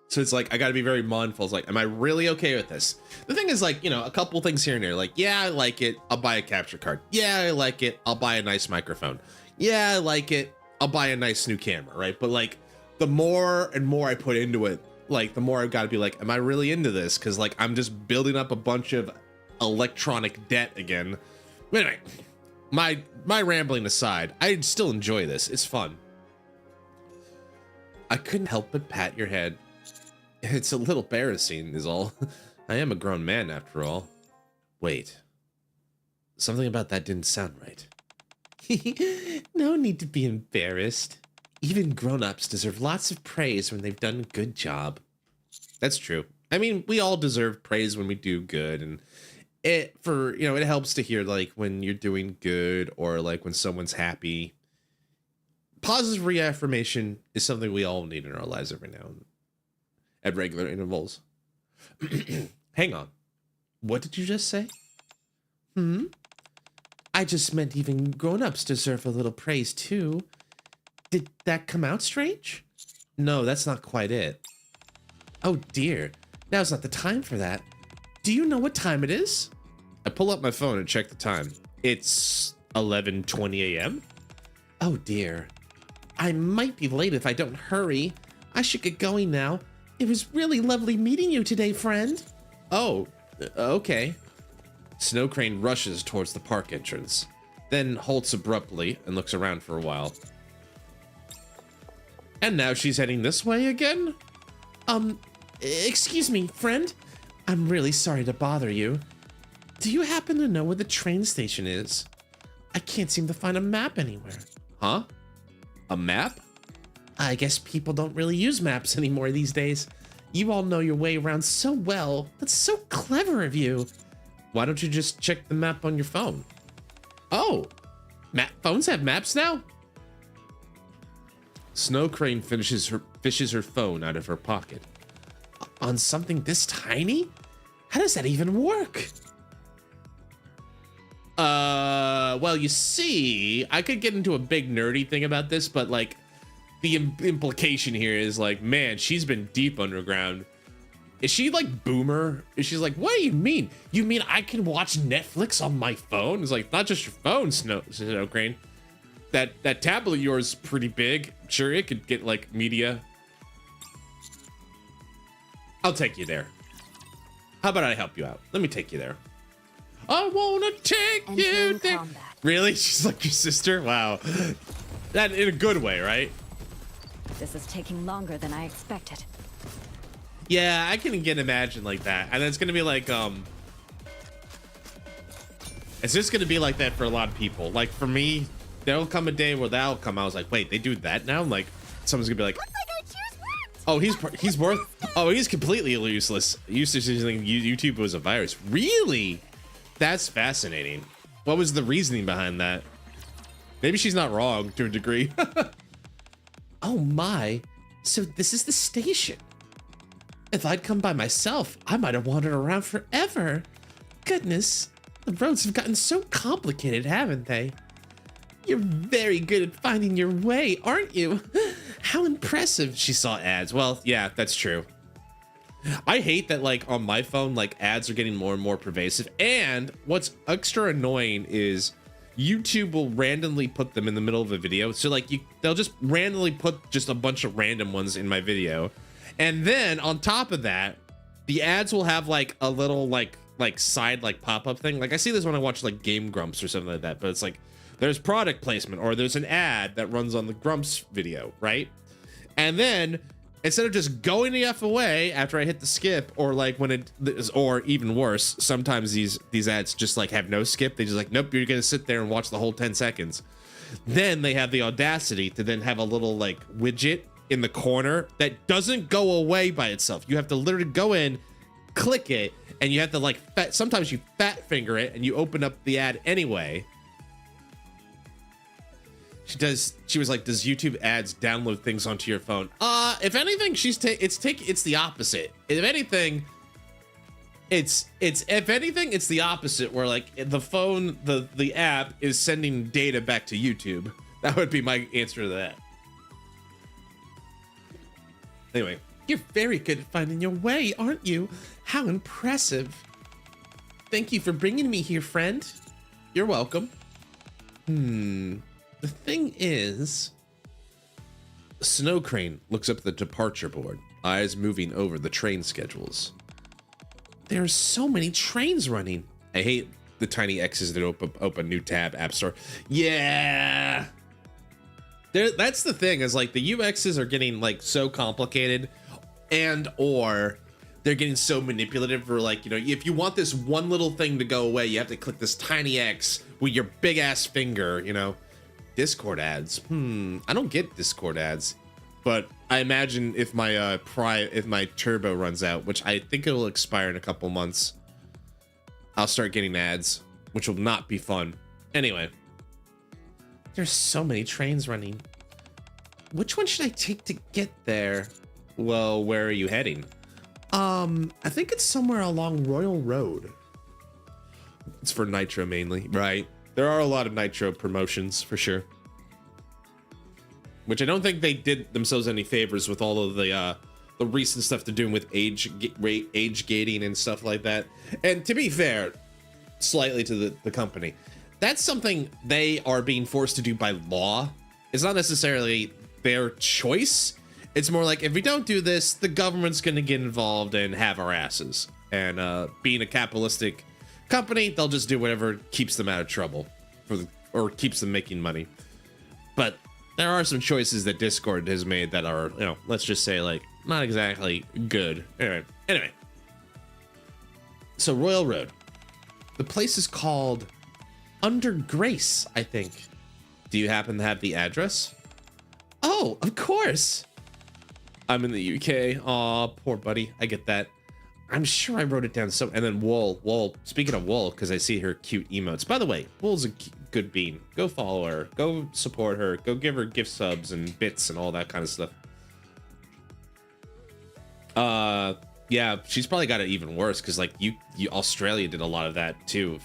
So it's like, I gotta be very mindful. It's like, am I really okay with this? The thing is like, you know, a couple things here and there, like, yeah, I like it. I'll buy a capture card. Yeah, I like it. I'll buy a nice microphone. Yeah, I like it. I'll buy a nice new camera, right? But like, the more and more I put into it, like, the more I've got to be like, am I really into this? Because like, I'm just building up a bunch of electronic debt again. But anyway, my rambling aside, I still enjoy this. It's fun. I couldn't help but pat your head. It's a little embarrassing is all. I am a grown man after all. Wait. Something about that didn't sound right. No need to be embarrassed. Even grown-ups deserve lots of praise when they've done a good job. That's true. I mean, we all deserve praise when we do good, and it helps to hear like when you're doing good or like when someone's happy. Positive reaffirmation is something we all need in our lives every now and then. At regular intervals. Hang on. What did you just say? I just meant even grown-ups deserve a little praise too. Did that come out strange? No, that's not quite it. Oh dear. Now's not the time for that. Do you know what time it is? I pull up my phone and check the time. It's 11:20 a.m. Oh dear. I might be late if I don't hurry. I should get going now. It was really lovely meeting you today, friend. Oh, okay. Snow Crane rushes towards the park entrance, then halts abruptly and looks around for a while. And now she's heading this way again? Excuse me, friend. I'm really sorry to bother you. Do you happen to know where the train station is? I can't seem to find a map anywhere. Huh? A map? I guess people don't really use maps anymore these days. You all know your way around so well. That's so clever of you. Why don't you just check the map on your phone? Oh, phones have maps now? Snow Crane fishes her phone out of her pocket. On something this tiny? How does that even work? Well, you see, I could get into a big nerdy thing about this, but like the implication here is like, man, she's been deep underground. Is she like boomer? Is she like, what do you mean? You mean I can watch Netflix on my phone? It's like, not just your phone, Snow Crane. That tablet of yours is pretty big. Sure, it could get like media. I'll take you there. How about I help you out? Let me take you there. I wanna take you there. Combat. Really? She's like your sister? Wow. That in a good way, right? This is taking longer than I expected. Yeah, I can imagine like that. And it's gonna be like, it's just gonna be like that for a lot of people. Like for me, there'll come a day where that'll come. I was like, wait, they do that now? Like, someone's gonna be like, oh, he's completely useless. Used to using YouTube was a virus. Really? That's fascinating. What was the reasoning behind that? Maybe she's not wrong to a degree. Oh my, so this is the station. If I'd come by myself, I might have wandered around forever. Goodness, the roads have gotten so complicated, haven't they? You're very good at finding your way, aren't you? How impressive. She saw ads. Well, yeah, that's true. I hate that like on my phone, like ads are getting more and more pervasive. And what's extra annoying is YouTube will randomly put them in the middle of a video. So like they'll just randomly put just a bunch of random ones in my video. And then on top of that, the ads will have like a little like side like pop-up thing. Like I see this when I watch like Game Grumps or something like that, but it's like there's product placement or there's an ad that runs on the Grumps video, right? And then instead of just going the F away after I hit the skip, or like when it is, or even worse, sometimes these ads just like have no skip. They just like, nope, you're gonna sit there and watch the whole 10 seconds. Then they have the audacity to then have a little like widget in the corner that doesn't go away by itself. You have to literally go in, click it, and you have to like sometimes you fat finger it and you open up the ad anyway. She was like, does YouTube ads download things onto your phone? If anything, it's the opposite. If anything, it's the opposite, where like the phone, the app is sending data back to YouTube. That would be my answer to that. Anyway, you're very good at finding your way, aren't you? How impressive. Thank you for bringing me here, friend. You're welcome. The thing is, Snow Crane looks up at the departure board, eyes moving over the train schedules. There are so many trains running. I hate the tiny X's that open new tab, App Store. Yeah. That's the thing, is like the UXs are getting like so complicated, and or they're getting so manipulative, for like, you know, if you want this one little thing to go away, you have to click this tiny X with your big ass finger, you know. Discord ads. I don't get Discord ads, but I imagine if my if my turbo runs out, which I think it will expire in a couple months, I'll start getting ads, which will not be fun. Anyway, there's so many trains running. Which one should I take to get there? Well, where are you heading? I think it's somewhere along Royal Road. It's for Nitro mainly, right? There are a lot of Nitro promotions for sure, which I don't think they did themselves any favors with all of the recent stuff they're doing with age gating and stuff like that. And to be fair, slightly to the company, that's something they are being forced to do by law. It's not necessarily their choice. It's more like, if we don't do this, the government's going to get involved and have our asses. And being a capitalistic company, they'll just do whatever keeps them out of trouble or keeps them making money. But there are some choices that Discord has made that are, you know, let's just say, like, not exactly good. Anyway. So Royal Road. The place is called Under Grace, I think. Do you happen to have the address? Oh, of course. I'm in the UK. Aw, poor buddy. I get that. I'm sure I wrote it down. So, and then Wool. Speaking of Wool, because I see her cute emotes. By the way, Wool's a good bean. Go follow her. Go support her. Go give her gift subs and bits and all that kind of stuff. Yeah, she's probably got it even worse because, like, you Australia did a lot of that too.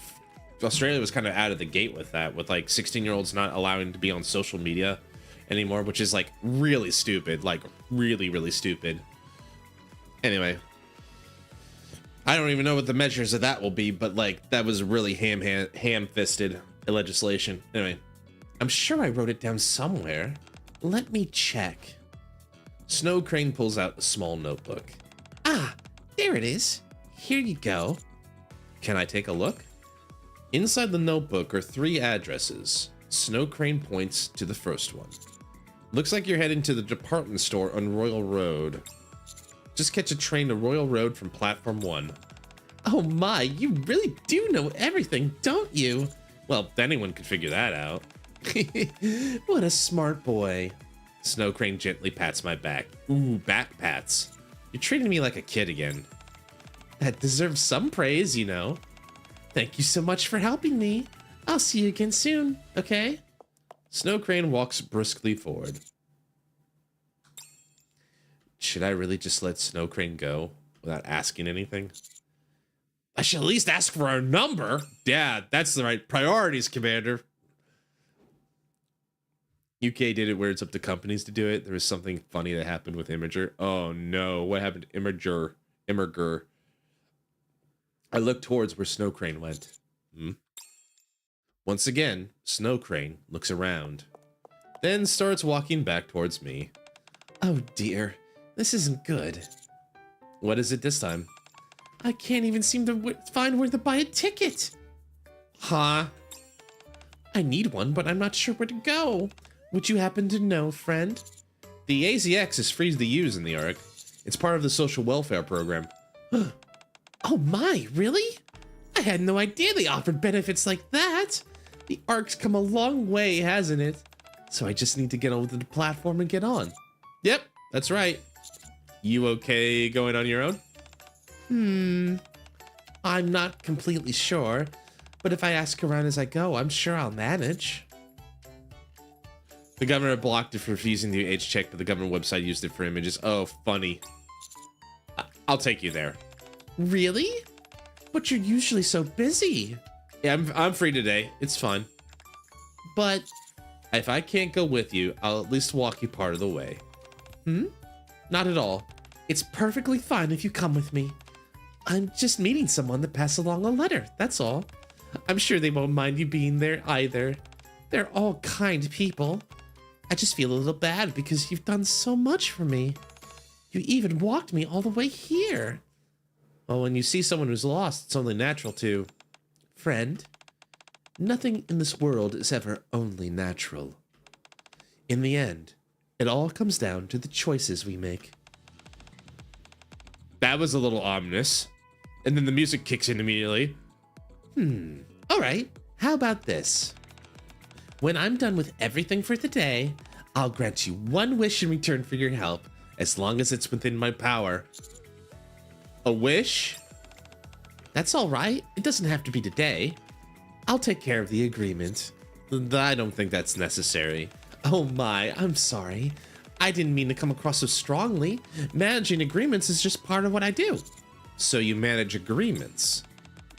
Australia was kind of out of the gate with that, with like 16-year-olds not allowing to be on social media anymore, which is like really stupid, like really stupid. Anyway, I don't even know what the measures of that will be, but like that was really ham-fisted legislation. Anyway, I'm sure I wrote it down somewhere. Let me check. Snow Crane pulls out a small notebook. Ah, there it is. Here you go. Can I take a look? Inside the notebook are 3 addresses. Snow Crane points to the first one. Looks like you're heading to the department store on Royal Road. Just catch a train to Royal Road from platform 1. Oh my, you really do know everything, don't you? Well, anyone could figure that out. What a smart boy. Snow Crane gently pats my back. Ooh, back pats. You're treating me like a kid again. That deserves some praise, you know. Thank you so much for helping me. I'll see you again soon, okay? Snow Crane walks briskly forward. Should I really just let Snow Crane go without asking anything? I should at least ask for our number. Yeah, that's the right priorities, Commander. UK did it where it's up to companies to do it. There was something funny that happened with Imager. Oh no, what happened to Imager? I looked towards where Snow Crane went. Once again, Snow Crane looks around, then starts walking back towards me. Oh dear, this isn't good. What is it this time? I can't even seem to find where to buy a ticket. Huh? I need one, but I'm not sure where to go. Would you happen to know, friend? The AZX is free to use in the ARC. It's part of the social welfare program. Oh my, really? I had no idea they offered benefits like that. The ARC's come a long way, hasn't it? So I just need to get over to the platform and get on. Yep, that's right. You okay going on your own? I'm not completely sure, but if I ask around as I go, I'm sure I'll manage. The governor blocked it for refusing the age check, but the government website used it for images. Oh, funny. I'll take you there. Really? But you're usually so busy. Yeah, I'm free today. It's fine. But if I can't go with you, I'll at least walk you part of the way. Not at all. It's perfectly fine if you come with me. I'm just meeting someone to pass along a letter, that's all. I'm sure they won't mind you being there either. They're all kind people. I just feel a little bad because you've done so much for me. You even walked me all the way here. Well, when you see someone who's lost, it's only natural to... Friend, nothing in this world is ever only natural. In the end, it all comes down to the choices we make. That was a little ominous. And then the music kicks in immediately. All right, how about this? When I'm done with everything for today, I'll grant you one wish in return for your help, as long as it's within my power. A wish? That's all right. It doesn't have to be today. I'll take care of the agreement. I don't think that's necessary. Oh my, I'm sorry. I didn't mean to come across so strongly. Managing agreements is just part of what I do. So you manage agreements.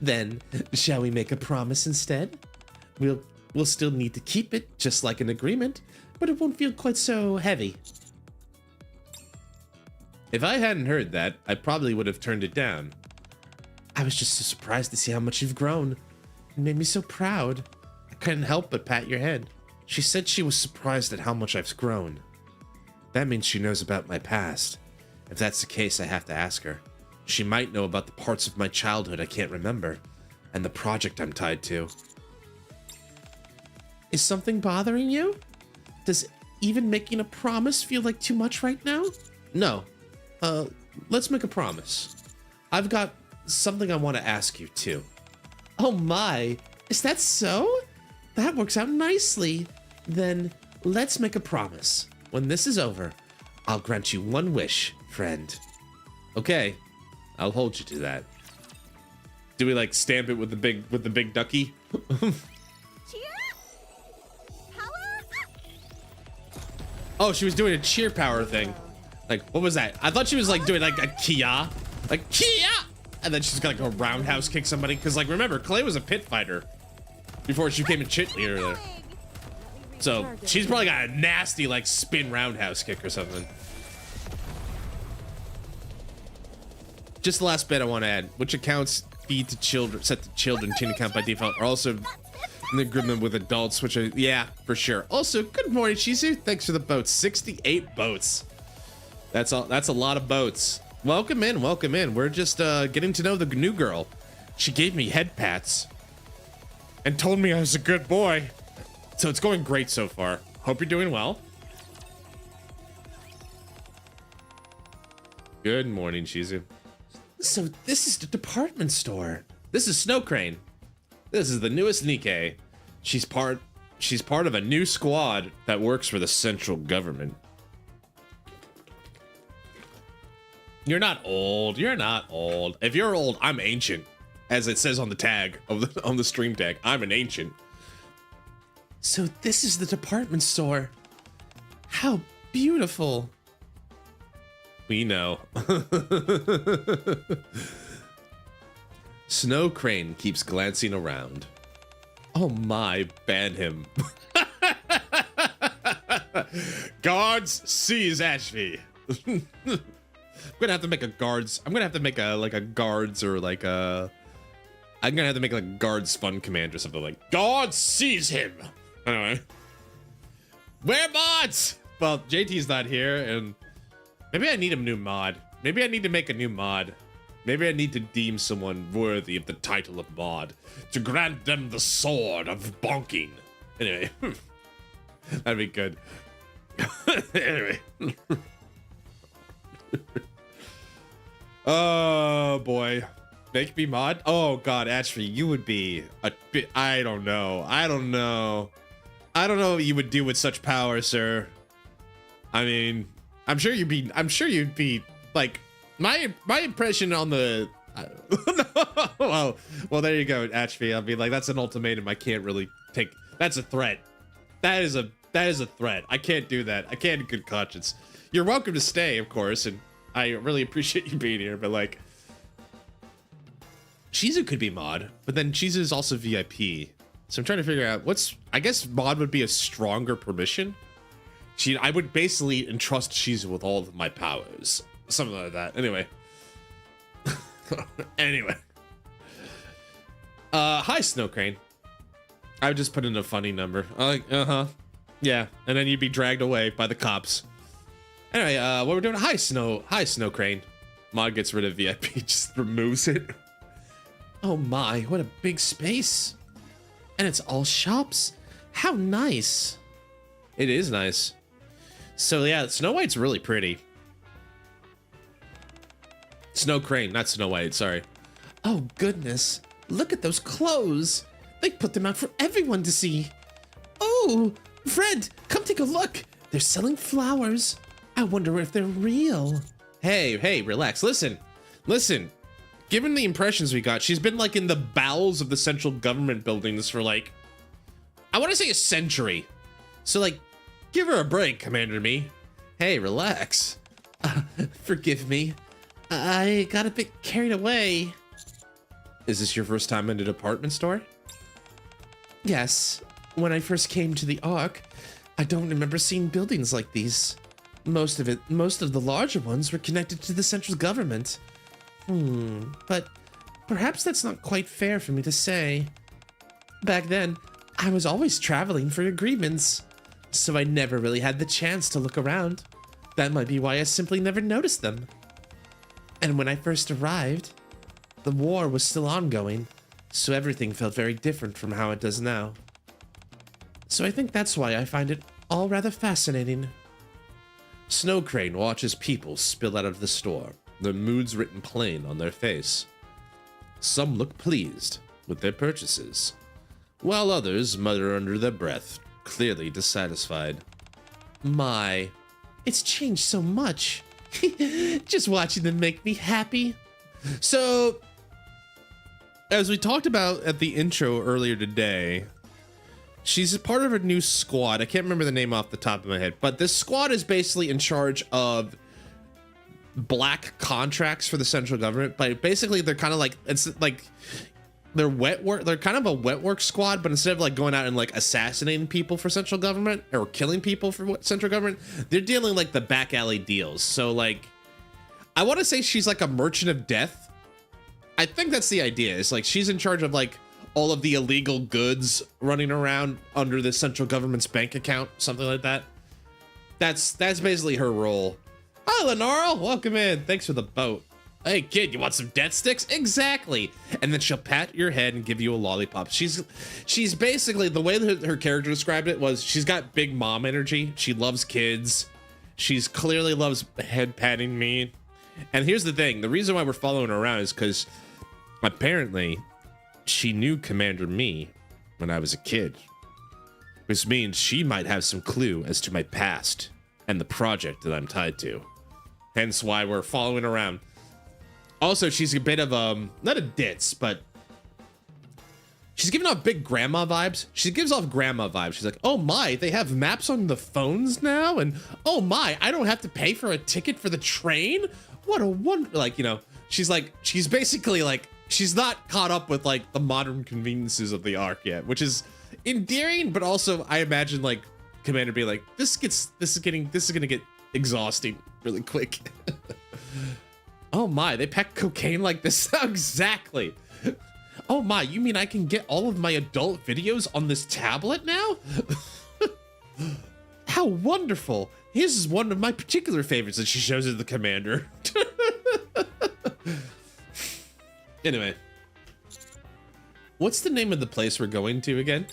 Then, shall we make a promise instead? We'll still need to keep it, just like an agreement, but it won't feel quite so heavy. If I hadn't heard that, I probably would have turned it down. I was just so surprised to see how much you've grown. It made me so proud. I couldn't help but pat your head. She said she was surprised at how much I've grown. That means she knows about my past. If that's the case, I have to ask her. She might know about the parts of my childhood I can't remember, and the project I'm tied to. Is something bothering you? Does even making a promise feel like too much right now? No. Let's make a promise. I've got something I want to ask you too. Oh my, is that so? That works out nicely. Then let's make a promise. When this is over, I'll grant you one wish, friend. Okay, I'll hold you to that. Do we like stamp it with the big ducky? Oh, she was doing a cheer power thing. Like, what was that? I thought she was like doing like a Kia. Like, Kia! And then she's gonna go roundhouse kick somebody. Cause like, remember, Clay was a pit fighter before she became a chit leader there. So she's probably got a nasty like spin roundhouse kick or something. Just the last bit I want to add. Which accounts feed to children, set to children teen account by default are also in agreement with adults, which are, yeah, for sure. Also, good morning, Shizu. Thanks for the boats. 68 boats. That's all. That's a lot of boats. Welcome in, welcome in. We're just getting to know the new girl. She gave me head pats and told me I was a good boy. So it's going great so far. Hope you're doing well. Good morning, Shizu. So this is the department store. This is Snow Crane. This is the newest NIKKE. She's part of a new squad that works for the central government. You're not old. You're not old. If you're old, I'm ancient, as it says on the tag of on the stream tag. I'm an ancient. So this is the department store. How beautiful. We know. Snow Crane keeps glancing around. Oh my, ban him. Guards, seize Ashby. I'm gonna have to make a guards. I'm gonna have to make a like a guards or like a. I'm gonna have to make like a guards fun command or something like guards seize him. Anyway, where mods? Well, JT's not here, and maybe I need a new mod. Maybe I need to make a new mod. Maybe I need to deem someone worthy of the title of mod to grant them the sword of bonking. Anyway, that'd be good. Anyway. Oh boy, make me mod. Oh god, actually, you would be a bit. I don't know what you would do with such power, sir. I mean, I'm sure you'd be like my impression on the. Well, there you go, Ashby. I'll be like, that's an ultimatum. I can't really take. That's a threat. That is a threat. I can't do that. I can't in good conscience. You're welcome to stay, of course, and I really appreciate you being here, but like, Shizu could be mod, but then Shizu is also VIP. So I'm trying to figure out I guess mod would be a stronger permission. I would basically entrust Shizu with all of my powers. Something like that. Anyway. Anyway. Hi, Snow Crane. I would just put in a funny number. Like, yeah. And then you'd be dragged away by the cops. Anyway, what we're doing? Hi, Snow Crane. Mod gets rid of VIP, just removes it. Oh my, what a big space. And it's all shops. How nice. It is nice. So yeah, Snow White's really pretty. Snow Crane, not Snow White, sorry. Oh goodness, look at those clothes. They put them out for everyone to see. Oh, Fred, come take a look. They're selling flowers. I wonder if they're real. Hey, relax. Listen. Given the impressions we got, she's been like in the bowels of the central government buildings for like, I want to say a century. So like, give her a break, Commander Me. Hey, relax. Forgive me. I got a bit carried away. Is this your first time in a department store? Yes. When I first came to the Ark, I don't remember seeing buildings like these. Most of the larger ones were connected to the central government. But perhaps that's not quite fair for me to say. Back then, I was always traveling for agreements, so I never really had the chance to look around. That might be why I simply never noticed them. And when I first arrived, the war was still ongoing, so everything felt very different from how it does now. So I think that's why I find it all rather fascinating. Snow Crane watches people spill out of the store, their moods written plain on their face. Some look pleased with their purchases, while others mutter under their breath, clearly dissatisfied. My, it's changed so much. Just watching them make me happy. So, as we talked about at the intro earlier today, she's a part of a new squad. I can't remember the name off the top of my head, but this squad is basically in charge of black contracts for the central government. But basically, they're kind of like, it's like they're wet work. They're kind of a wet work squad, but instead of like going out and like assassinating people for central government or killing people for central government, they're dealing like the back alley deals. So like, I want to say she's like a merchant of death. I think that's the idea. It's like she's in charge of like all of the illegal goods running around under the central government's bank account, something like that. That's basically her role. Hi, Lenara, welcome in. Thanks for the boat. Hey kid, you want some death sticks? Exactly. And then she'll pat your head and give you a lollipop. She's basically, the way that her character described it was, she's got big mom energy. She loves kids. She's clearly loves head patting me. And here's the thing, the reason why we're following her around is because apparently she knew Commander Me when I was a kid, which means she might have some clue as to my past and the project that I'm tied to. Hence why we're following around. Also, she's a bit of not a ditz, but she's giving off big grandma vibes. She gives off grandma vibes. She's like, oh my, they have maps on the phones now, and oh my, I don't have to pay for a ticket for the train. What a wonder! Like, you know, she's basically like, she's not caught up with like the modern conveniences of the arc yet, which is endearing, but also I imagine like Commander be like, this is gonna get exhausting really quick. Oh my, they pack cocaine like this? Exactly. Oh my, you mean I can get all of my adult videos on this tablet now? How wonderful. This is one of my particular favorites that she shows as the commander. Anyway. What's the name of the place we're going to again?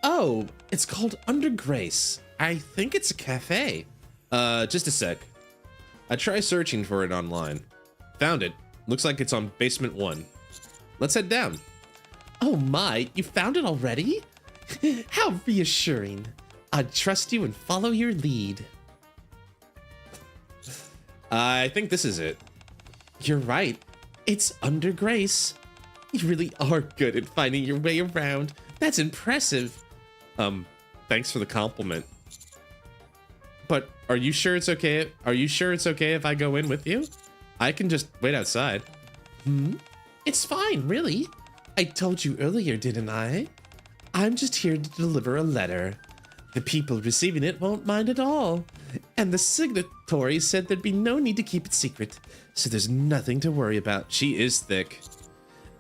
Oh, it's called Under Grace. I think it's a cafe. Just a sec. I try searching for it online. Found it. Looks like it's on basement 1. Let's head down. Oh my, you found it already? How reassuring. I'd trust you and follow your lead. I think this is it. You're right. It's Under Grace. You really are good at finding your way around. That's impressive. Thanks for the compliment. But are you sure it's okay? Are you sure it's okay if I go in with you? I can just wait outside. It's fine, really. I told you earlier, didn't I? I'm just here to deliver a letter. The people receiving it won't mind at all. And the signatory said there'd be no need to keep it secret, so there's nothing to worry about. She is thick.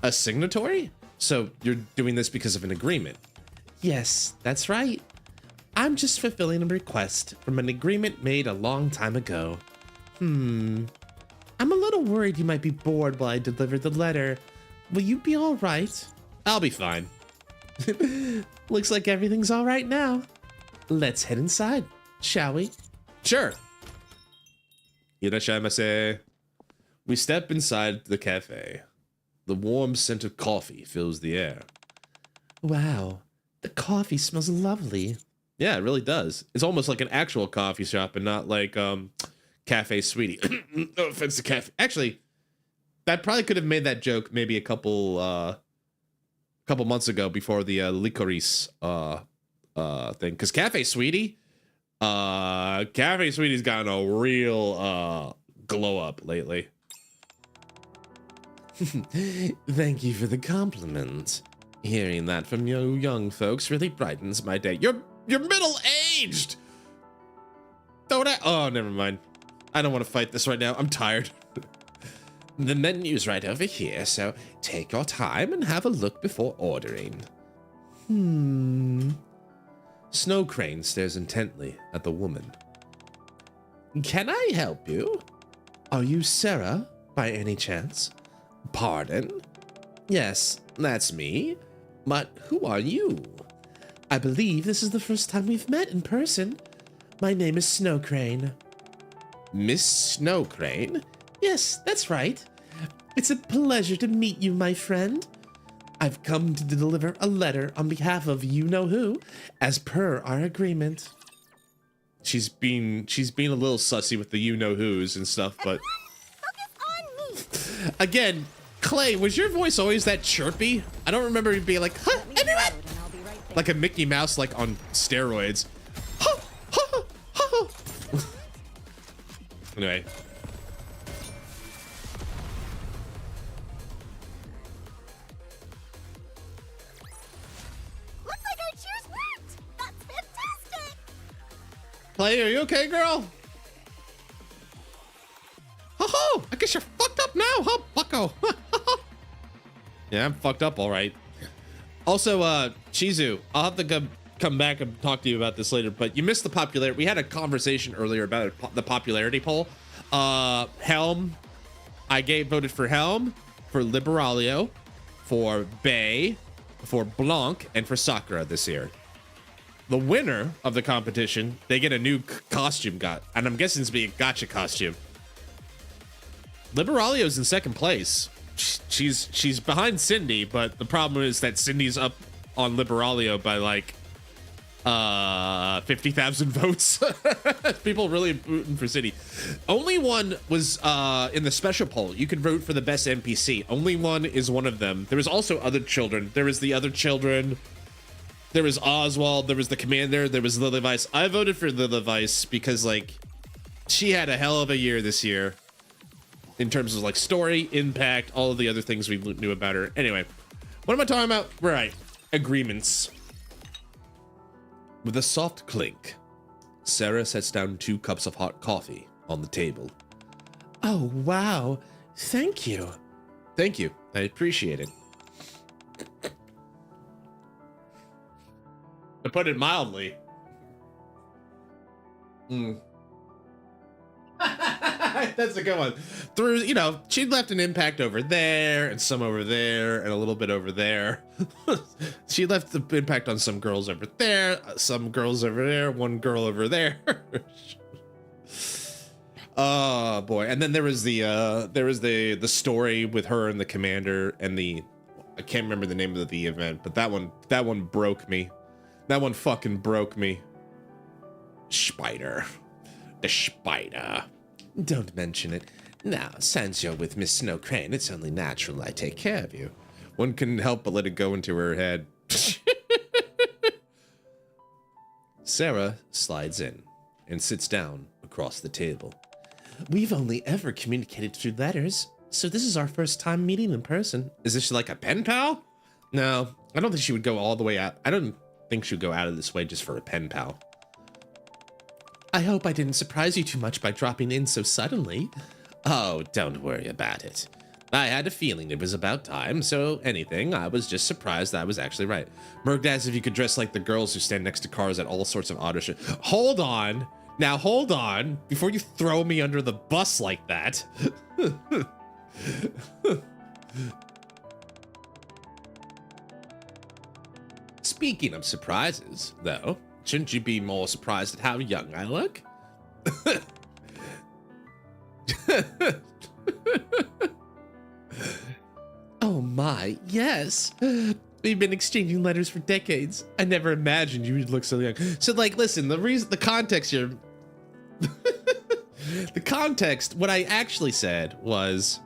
A signatory? So you're doing this because of an agreement? Yes, that's right. I'm just fulfilling a request from an agreement made a long time ago. I'm a little worried you might be bored while I deliver the letter. Will you be all right? I'll be fine. Looks like everything's all right now. Let's head inside, shall we? Sure. Irashaimase. We step inside the cafe. The warm scent of coffee fills the air. Wow, the coffee smells lovely. Yeah, it really does. It's almost like an actual coffee shop and not like Cafe Sweetie. No offense to Cafe. Actually, that probably could have made that joke maybe a couple months ago before the licorice thing. Because Cafe Sweetie's gotten a real glow up lately. Thank you for the compliment. Hearing that from you young folks really brightens my day. You're middle-aged! Don't I? Oh, never mind. I don't want to fight this right now. I'm tired. The menu's right over here, so take your time and have a look before ordering. Snow Crane stares intently at the woman. Can I help you? Are you Sarah, by any chance? Pardon? Yes, that's me. But who are you? I believe this is the first time we've met in person. My name is Snow Crane. Miss Snow Crane? Yes, that's right. It's a pleasure to meet you, my friend. I've come to deliver a letter on behalf of you-know-who, as per our agreement. She's being a little sussy with the you-know-whos and stuff, but... Focus on me! Again, Clay, was your voice always that chirpy? I don't remember you being like, huh, everyone! Like a Mickey Mouse, like on steroids. Huh, huh, huh, huh. Anyway. Looks like our cheers worked! That's fantastic! Clay, are you okay, girl? Ho-ho! I guess you're fucked up now, huh, bucko? Yeah, I'm fucked up, all right. Also, Chizu, I'll have to come back and talk to you about this later, but you missed the popularity. We had a conversation earlier about the popularity poll. Helm, I voted for Helm, for Liberalio, for Bay, for Blanc, and for Sakura this year. The winner of the competition, they get a new costume and I'm guessing it's be a gacha costume. Liberalio's in second place. She's behind Cindy, but the problem is that Cindy's up on Liberalio by like 50,000 votes. People really voting for Cindy. Only one was in the special poll. You could vote for the best NPC. Only one is one of them. There was also other children. There was the other children. There was Oswald. There was the commander. There was Lily Vice. I voted for Lily Vice because like she had a hell of a year this year. In terms of like story, impact, all of the other things we knew about her. Anyway, what am I talking about? Right, agreements. With a soft clink, Sarah sets down 2 cups of hot coffee on the table. Oh, wow. Thank you. Thank you. I appreciate it. To put it mildly. That's a good one. Through, you know, she left an impact over there and some over there and a little bit over there. She left the impact on some girls over there, some girls over there, one girl over there. Oh boy. And then there was the story with her and the commander and I can't remember the name of the event, but that one broke me. That one fucking broke me. Spider. The spider. Don't mention it. Now, since you're with Miss Snow Crane, it's only natural I take care of you. One couldn't help but let it go into her head. Sarah slides in and sits down across the table. We've only ever communicated through letters, so this is our first time meeting in person. Is this like a pen pal? No, I don't think she would go all the way out. I don't think she would go out of this way just for a pen pal. I hope I didn't surprise you too much by dropping in so suddenly. Oh, don't worry about it. I had a feeling it was about time, so anything, I was just surprised that I was actually right. Merc asked if you could dress like the girls who stand next to cars at all sorts of auto shows. Hold on. Now, hold on. Before you throw me under the bus like that. Speaking of surprises, though, shouldn't you be more surprised at how young I look? Oh my, yes. We've been exchanging letters for decades. I never imagined you would look so young. So like, listen, the context here, the context, what I actually said was,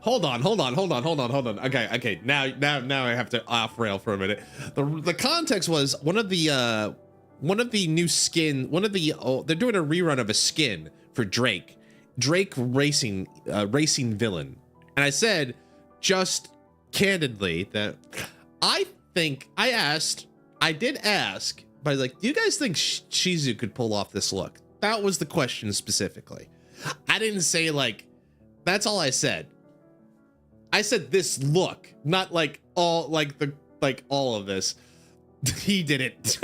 hold on. Okay. Now I have to off rail for a minute. The context was one of the new skin, they're doing a rerun of a skin for Drake racing villain. And I said, just candidly, that I did ask, but like, do you guys think Shizu could pull off this look? That was the question specifically. I didn't say like, that's all I said. I said this look, not like all like like all of this. He did it.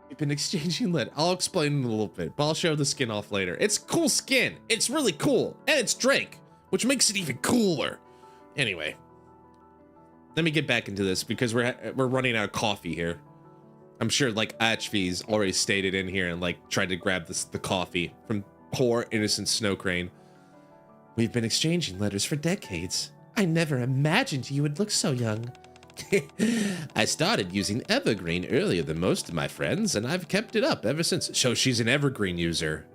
We've been exchanging lead. I'll explain in a little bit, but I'll show the skin off later. It's cool skin. It's really cool. And it's Drake, which makes it even cooler. Anyway, let me get back into this because we're running out of coffee here. I'm sure like Atchvi's already stated in here and like tried to grab the coffee from poor innocent Snow Crane. We've been exchanging letters for decades. I never imagined you would look so young. I started using Evergreen earlier than most of my friends, and I've kept it up ever since. So she's an Evergreen user.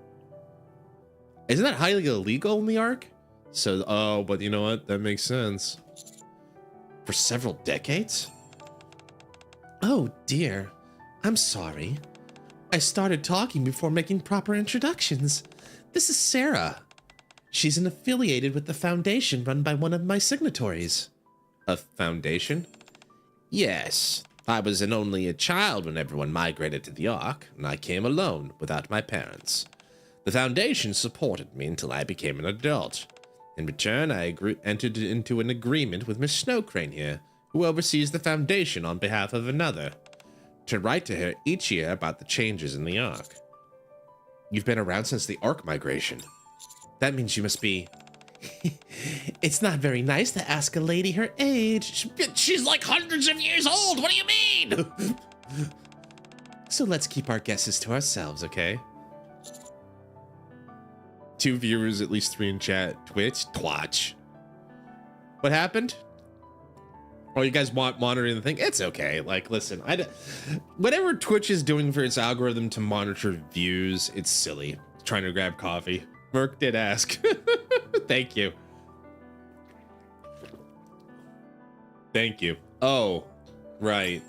Isn't that highly illegal in the Ark? So, oh, but you know what? That makes sense. For several decades? Oh dear. I'm sorry. I started talking before making proper introductions. This is Sarah. She's affiliated with the foundation run by one of my signatories. A foundation? Yes. I was only a child when everyone migrated to the Ark, and I came alone, without my parents. The foundation supported me until I became an adult. In return, I entered into an agreement with Miss Snow Crane here, who oversees the foundation on behalf of another, to write to her each year about the changes in the Ark. You've been around since the Ark migration. That means you must be... It's not very nice to ask a lady her age. She's like hundreds of years old. What do you mean? So let's keep our guesses to ourselves, okay? 2 viewers, at least 3 in chat. Twitch, twatch. What happened? Oh, you guys want monitoring the thing? It's okay. Like, listen, whatever Twitch is doing for its algorithm to monitor views, it's silly. Trying to grab coffee. Merc did ask. Thank you. Thank you. Oh, right.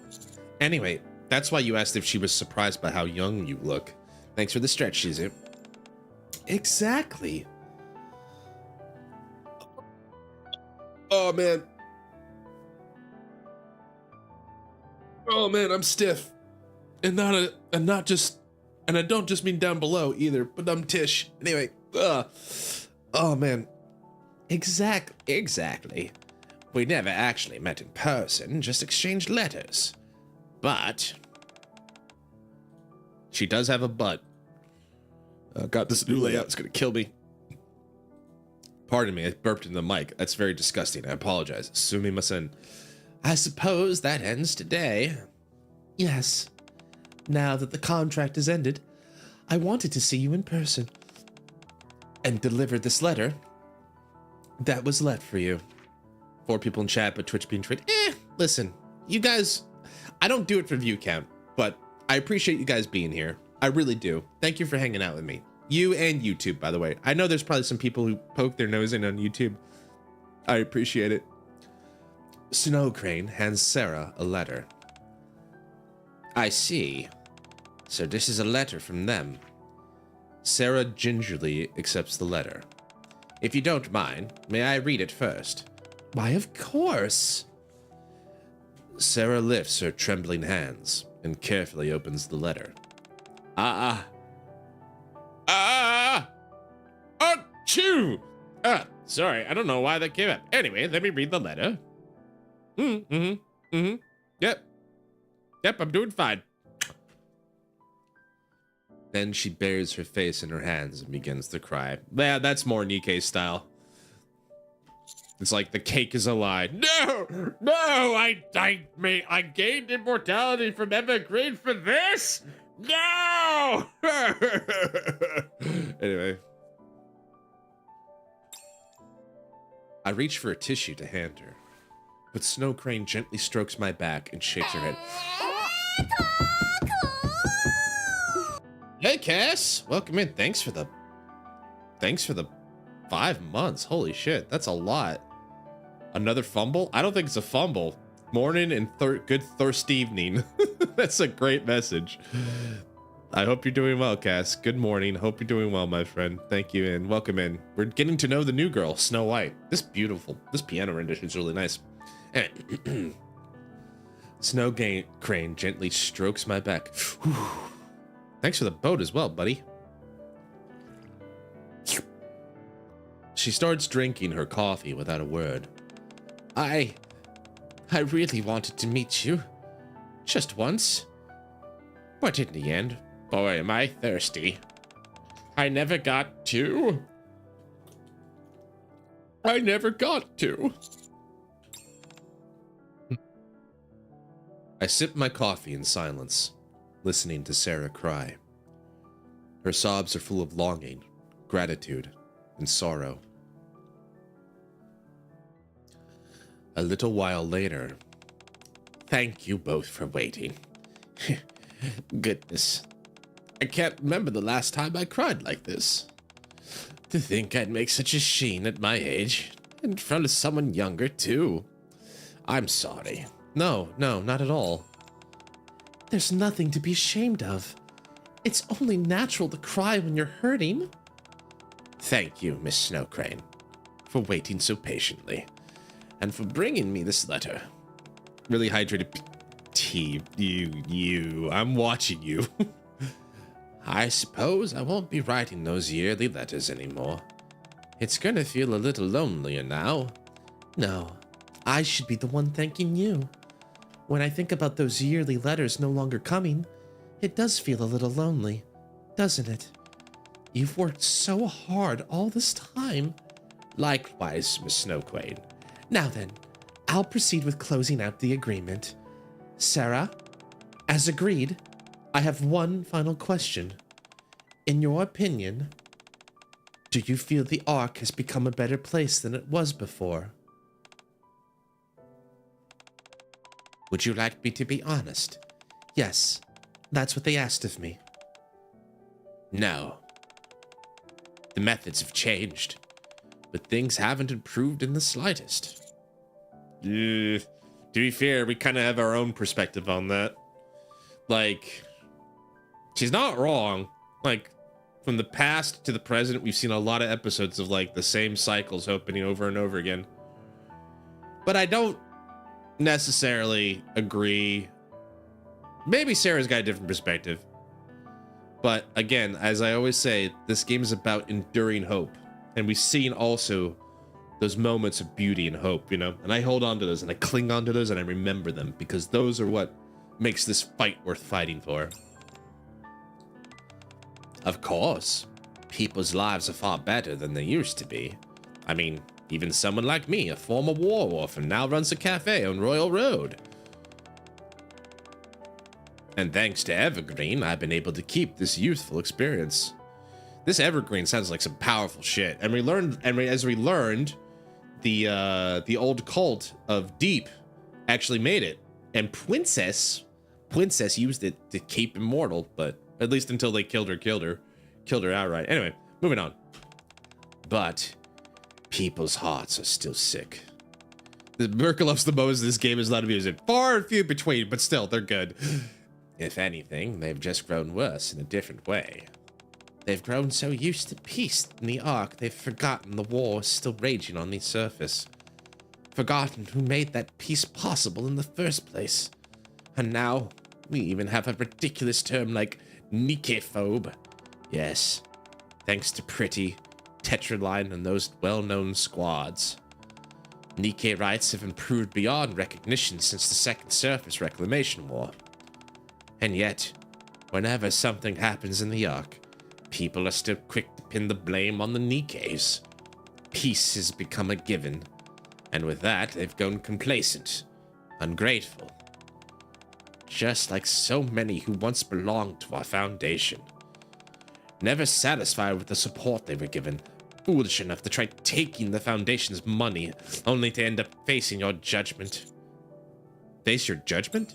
Anyway, that's why you asked if she was surprised by how young you look. Thanks for the stretch, Shizu. Exactly. Oh, man. Oh, man, I'm stiff. And I don't just mean down below either, but I'm Tish. Anyway, oh man. Exactly. We never actually met in person, just exchanged letters. But she does have a butt. Oh god, this new layout is gonna kill me. Pardon me, I burped in the mic. That's very disgusting. I apologize. Sumimasen. I suppose that ends today. Yes. Now that the contract has ended, I wanted to see you in person and deliver this letter that was left for you. 4 people in chat, but Twitch being trade. Listen, you guys, I don't do it for view count, but I appreciate you guys being here. I really do. Thank you for hanging out with me. You and YouTube, by the way. I know there's probably some people who poke their nose in on YouTube. I appreciate it. Snow Crane hands Sarah a letter. I see. So this is a letter from them. Sarah gingerly accepts the letter. If you don't mind, may I read it first? Why, of course. Sarah lifts her trembling hands and carefully opens the letter. Achoo! Sorry, I don't know why that came up. Anyway, let me read the letter. Yep, I'm doing fine. Then she buries her face in her hands and begins to cry. Yeah, that's more NIKKE style. It's like the cake is a lie. No, I gained immortality from Evergreen for this? No! Anyway. I reach for a tissue to hand her, but Snow Crane gently strokes my back and shakes her head. Hey, Cass! Welcome in. Thanks for the 5 months. Holy shit, that's a lot. Another fumble? I don't think it's a fumble. Morning and good thirst evening. That's a great message. I hope you're doing well, Cass. Good morning. Hope you're doing well, my friend. Thank you and welcome in. We're getting to know the new girl, Snow White. This piano rendition is really nice. Snow Crane gently strokes my back. Thanks for the boat as well, buddy. She starts drinking her coffee without a word. I really wanted to meet you. Just once. But in the end, boy, am I thirsty. I never got to. I sip my coffee in silence, listening to Sarah cry. Her sobs are full of longing, gratitude, and sorrow. A little while later, thank you both for waiting. Goodness, I can't remember the last time I cried like this. To think I'd make such a scene at my age, in front of someone younger too. I'm sorry. No, not at all. There's nothing to be ashamed of. It's only natural to cry when you're hurting. Thank you, Miss Snow Crane, for waiting so patiently, and for bringing me this letter. Really hydrated tea. You. I'm watching you. I suppose I won't be writing those yearly letters anymore. It's gonna feel a little lonelier now. No, I should be the one thanking you. When I think about those yearly letters no longer coming, it does feel a little lonely, doesn't it? You've worked so hard all this time. Likewise, Miss Snow Crane. Now then, I'll proceed with closing out the agreement. Sarah, as agreed, I have one final question. In your opinion, do you feel the Ark has become a better place than it was before? Would you like me to be honest? Yes, that's what they asked of me. No. The methods have changed, but things haven't improved in the slightest. To be fair, we kind of have our own perspective on that. Like, she's not wrong. Like, from the past to the present, we've seen a lot of episodes of, like, the same cycles opening over and over again. But I don't necessarily agree. Maybe Sarah's got a different perspective. But again, as I always say, this game is about enduring hope. And we've seen also those moments of beauty and hope, you know? And I hold on to those, and I cling on to those, and I remember them, because those are what makes this fight worth fighting for. Of course, people's lives are far better than they used to be. I mean, even someone like me, a former war orphan, now runs a cafe on Royal Road. And thanks to Evergreen, I've been able to keep this youthful experience. This Evergreen sounds like some powerful shit. And as we learned, the old cult of Deep actually made it. And Princess used it to keep immortal, but at least until they killed her outright. Anyway, moving on. But people's hearts are still sick. The Merc the most this game is not abused. Far and few between, but still, they're good. If anything, they've just grown worse in a different way. They've grown so used to peace in the Ark, they've forgotten the war is still raging on the surface. Forgotten who made that peace possible in the first place. And now, we even have a ridiculous term like NIKKE-phobe. Yes, thanks to Pretty, Tetraline, and those well-known squads. NIKKE rights have improved beyond recognition since the Second Surface Reclamation War. And yet, whenever something happens in the Ark, people are still quick to pin the blame on the NIKKEs. Peace has become a given, and with that, they've grown complacent, ungrateful. Just like so many who once belonged to our Foundation. Never satisfied with the support they were given, foolish enough to try taking the Foundation's money, only to end up facing your judgment. Face your judgment?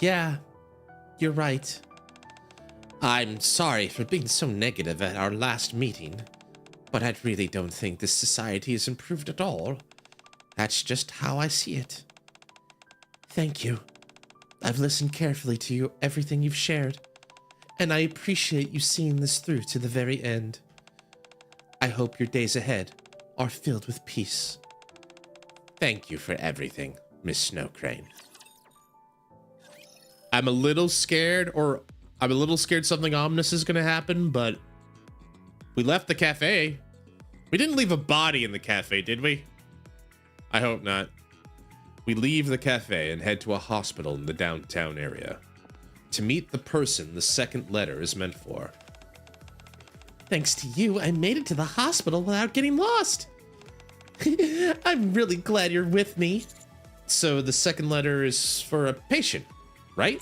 Yeah, you're right. I'm sorry for being so negative at our last meeting, but I really don't think this society has improved at all. That's just how I see it. Thank you. I've listened carefully to you, everything you've shared, and I appreciate you seeing this through to the very end. I hope your days ahead are filled with peace. Thank you for everything, Miss Snow Crane. I'm a little scared something ominous is going to happen, but We left the cafe. We didn't leave a body in the cafe, did we? I hope not. We leave the cafe and head to a hospital in the downtown area to meet the person the second letter is meant for. Thanks to you, I made it to the hospital without getting lost. I'm really glad you're with me. So the second letter is for a patient, right?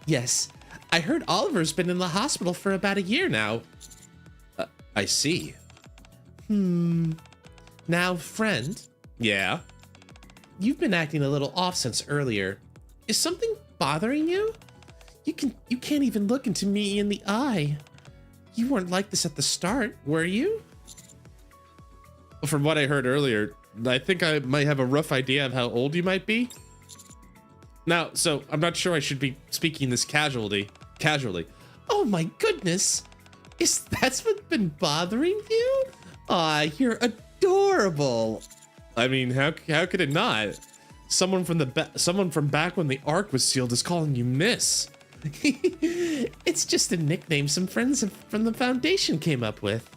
Yes. I heard Oliver's been in the hospital for about a year now. I see. Now, friend. Yeah? You've been acting a little off since earlier. Is something bothering you? You can't even look into me in the eye. You weren't like this at the start, were you? From what I heard earlier, I think I might have a rough idea of how old you might be. Now, so I'm not sure I should be speaking this casually. Oh my goodness. That's what's been bothering you? Aw, you're adorable. I mean, how could it not? Someone from back when the Ark was sealed is calling you Miss. It's just a nickname some friends from the Foundation came up with.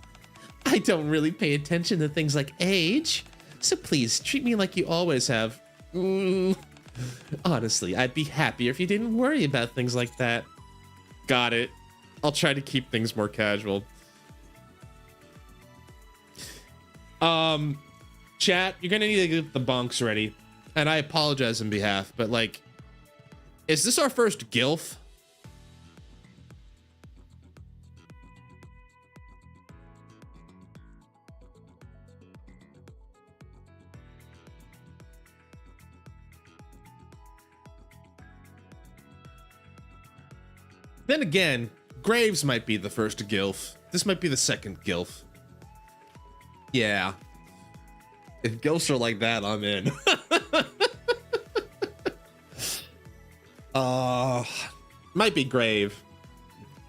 I don't really pay attention to things like age, so please treat me like you always have. Honestly, I'd be happier if you didn't worry about things like that. Got it. I'll try to keep things more casual. Chat, you're gonna need to get the bunks ready. And I apologize on behalf, but like, is this our first GILF? Then again, Graves might be the first GILF. This might be the second GILF. Yeah. If GILFs are like that, I'm in. Might be Grave.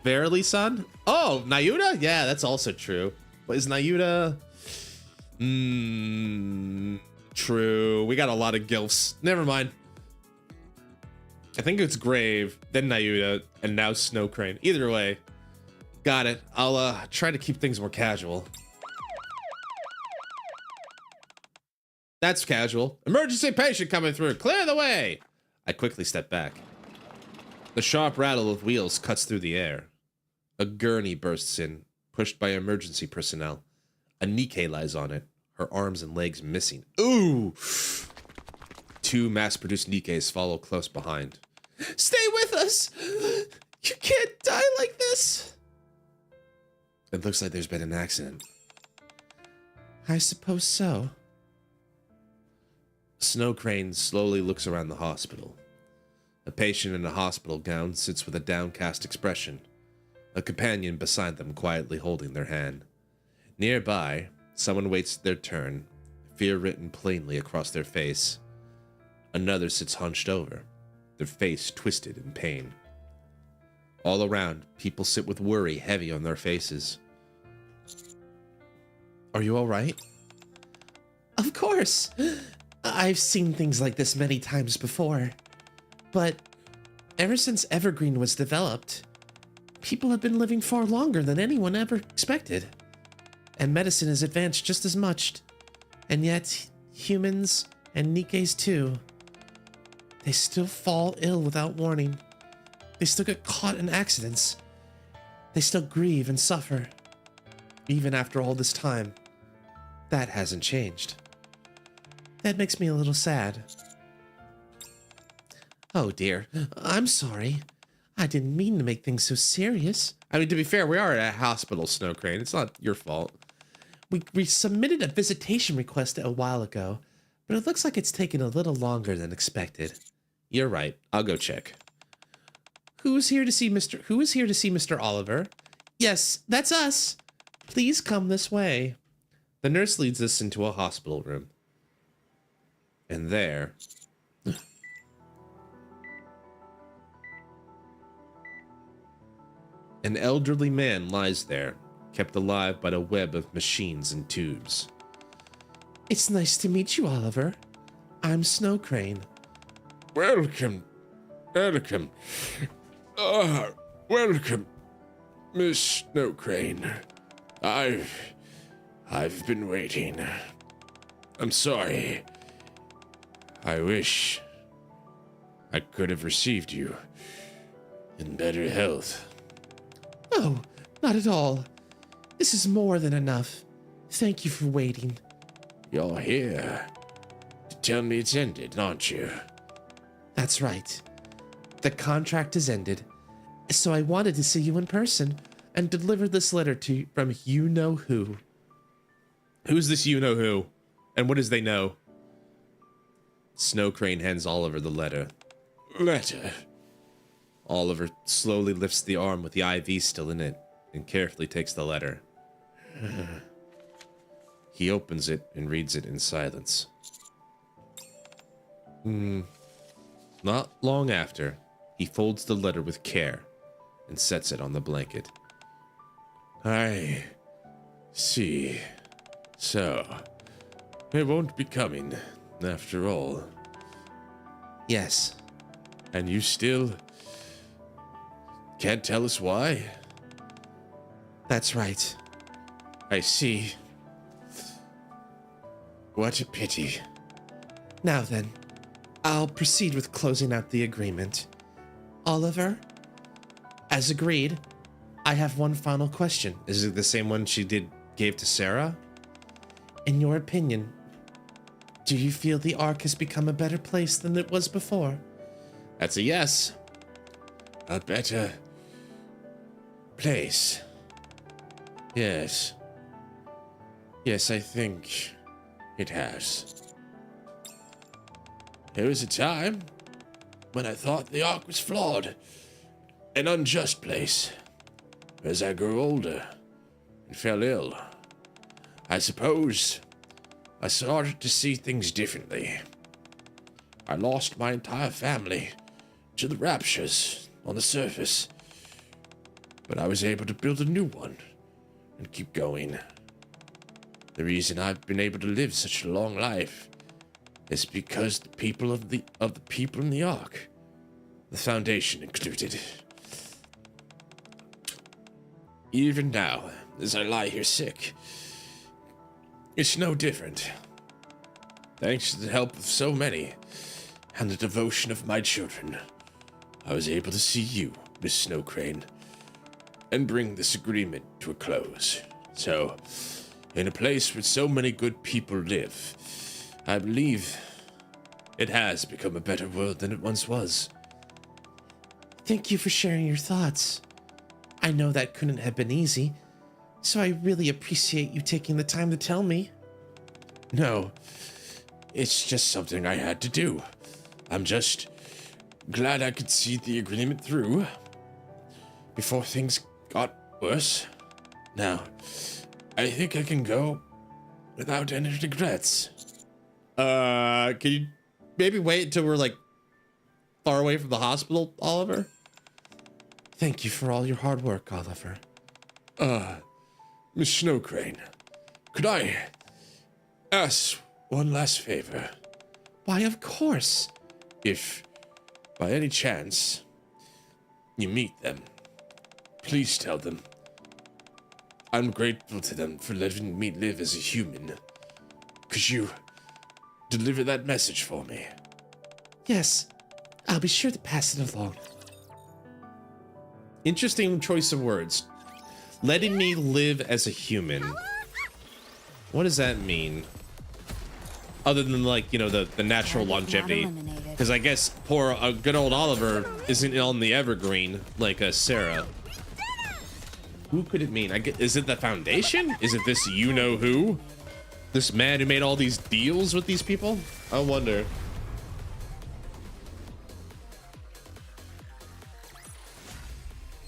Verily, son? Oh, Nayuta? Yeah, that's also true. But is Nayuta? True. We got a lot of GILFs. Never mind. I think it's Grave, then Nayuta, and now Snow Crane. Either way, got it. I'll try to keep things more casual. That's casual. Emergency patient coming through. Clear the way. I quickly step back. The sharp rattle of wheels cuts through the air. A gurney bursts in, pushed by emergency personnel. A NIKKE lies on it, her arms and legs missing. Ooh! Two mass-produced NIKKEs follow close behind. Stay with us! You can't die like this! It looks like there's been an accident. I suppose so. Snow Crane slowly looks around the hospital. A patient in a hospital gown sits with a downcast expression. A companion beside them quietly holding their hand. Nearby, someone waits their turn, fear written plainly across their face. Another sits hunched over, their face twisted in pain. All around, people sit with worry heavy on their faces. Are you all right? Of course! I've seen things like this many times before. But ever since Evergreen was developed, people have been living far longer than anyone ever expected. And medicine has advanced just as much. And yet, humans and NIKKEs too, they still fall ill without warning. They still get caught in accidents. They still grieve and suffer. Even after all this time, that hasn't changed. That makes me a little sad. Oh dear, I'm sorry. I didn't mean to make things so serious. I mean, to be fair, we are at a hospital, Snow Crane. It's not your fault. We submitted a visitation request a while ago, but it looks like it's taken a little longer than expected. You're right. I'll go check. Who is here to see Mr. Oliver? Yes, that's us. Please come this way. The nurse leads us into a hospital room. And there... an elderly man lies there, kept alive by a web of machines and tubes. It's nice to meet you, Oliver. I'm Snow Crane. Welcome. Welcome. Welcome, Miss Snow Crane. I've been waiting. I'm sorry. I wish I could have received you in better health. Oh, not at all. This is more than enough. Thank you for waiting. You're here to tell me it's ended, aren't you? That's right. The contract is ended, so I wanted to see you in person and deliver this letter to you from you-know-who. Who's this you-know-who? And what does they know? Snow Crane hands Oliver the letter. Letter? Oliver slowly lifts the arm with the IV still in it and carefully takes the letter. He opens it and reads it in silence. Not long after, he folds the letter with care and sets it on the blanket. I see. So, it won't be coming, after all. Yes. And you still can't tell us why? That's right. I see. What a pity. Now then, I'll proceed with closing out the agreement. Oliver, as agreed, I have one final question. Is it the same one she gave to Sarah? In your opinion, do you feel the Ark has become a better place than it was before? That's a yes. A better place. Yes. Yes, I think it has. There was a time when I thought the Ark was flawed, an unjust place. As I grew older and fell ill, I suppose I started to see things differently. I lost my entire family to the raptures on the surface, but I was able to build a new one and keep going. The reason I've been able to live such a long life is because the people of the people in the Ark, the Foundation included. Even now, as I lie here sick, it's no different. Thanks to the help of so many and the devotion of my children, I was able to see you, Miss Snow Crane, and bring this agreement to a close. So, in a place where so many good people live, I believe it has become a better world than it once was. Thank you for sharing your thoughts. I know that couldn't have been easy, so I really appreciate you taking the time to tell me. No, it's just something I had to do. I'm just glad I could see the agreement through before things got worse. Now, I think I can go without any regrets. Can you maybe wait until we're like far away from the hospital, Oliver? Thank you for all your hard work, Oliver. Miss Snow Crane, could I ask one last favor? Why, of course. If, by any chance, you meet them, please tell them I'm grateful to them for letting me live as a human. Could you deliver that message for me? Yes, I'll be sure to pass it along. Interesting choice of words. Letting me live as a human. What does that mean? Other than, like, you know, the natural longevity. Because I guess poor good old Oliver isn't on the evergreen like Sarah. Who could it mean? Is it the Foundation? Is it this you-know-who? This man who made all these deals with these people? I wonder.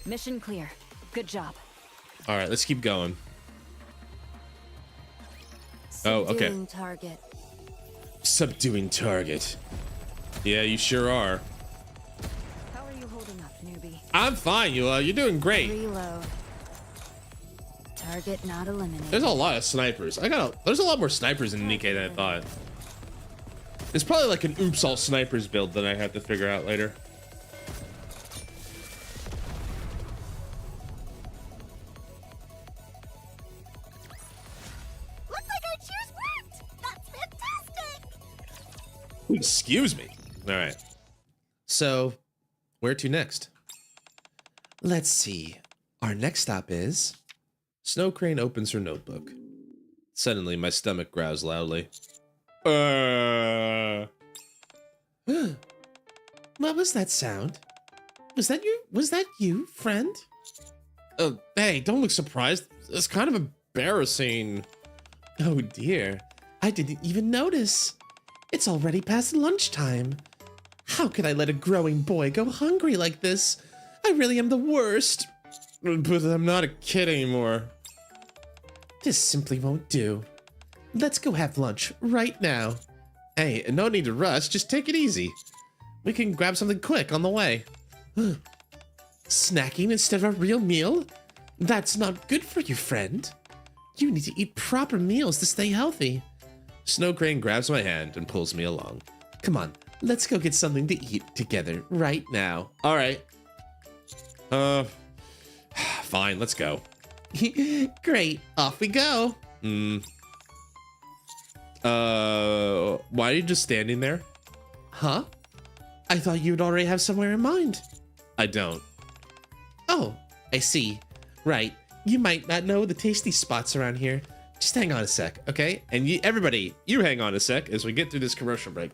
Mission clear. Good job. All right, let's keep going. Oh, okay. Subduing target. Subduing target. Yeah, you sure are. How are you holding up, newbie? I'm fine, you're doing great. Reload. Target not eliminated. There's a lot of snipers. There's a lot more snipers in NIKKE than I thought. It's probably like an oops all snipers build that I have to figure out later. Excuse me. All right. So, where to next? Let's see. Our next stop is... Snow Crane opens her notebook. Suddenly, my stomach growls loudly. What was that sound? Was that you? Was that you, friend? Hey, don't look surprised. It's kind of embarrassing. Oh dear. I didn't even notice. It's already past lunchtime. How could I let a growing boy go hungry like this? I really am the worst. But I'm not a kid anymore. This simply won't do. Let's go have lunch right now. Hey, no need to rush. Just take it easy. We can grab something quick on the way. Snacking instead of a real meal? That's not good for you, friend. You need to eat proper meals to stay healthy. Snow Crane grabs my hand and pulls me along. Come on, let's go get something to eat together right now. All right. Fine, let's go. Great, off we go. Why are you just standing there? Huh? I thought you'd already have somewhere in mind. I don't. Oh, I see. Right, you might not know the tasty spots around here. Just hang on a sec, okay? And everybody, you hang on a sec as we get through this commercial break.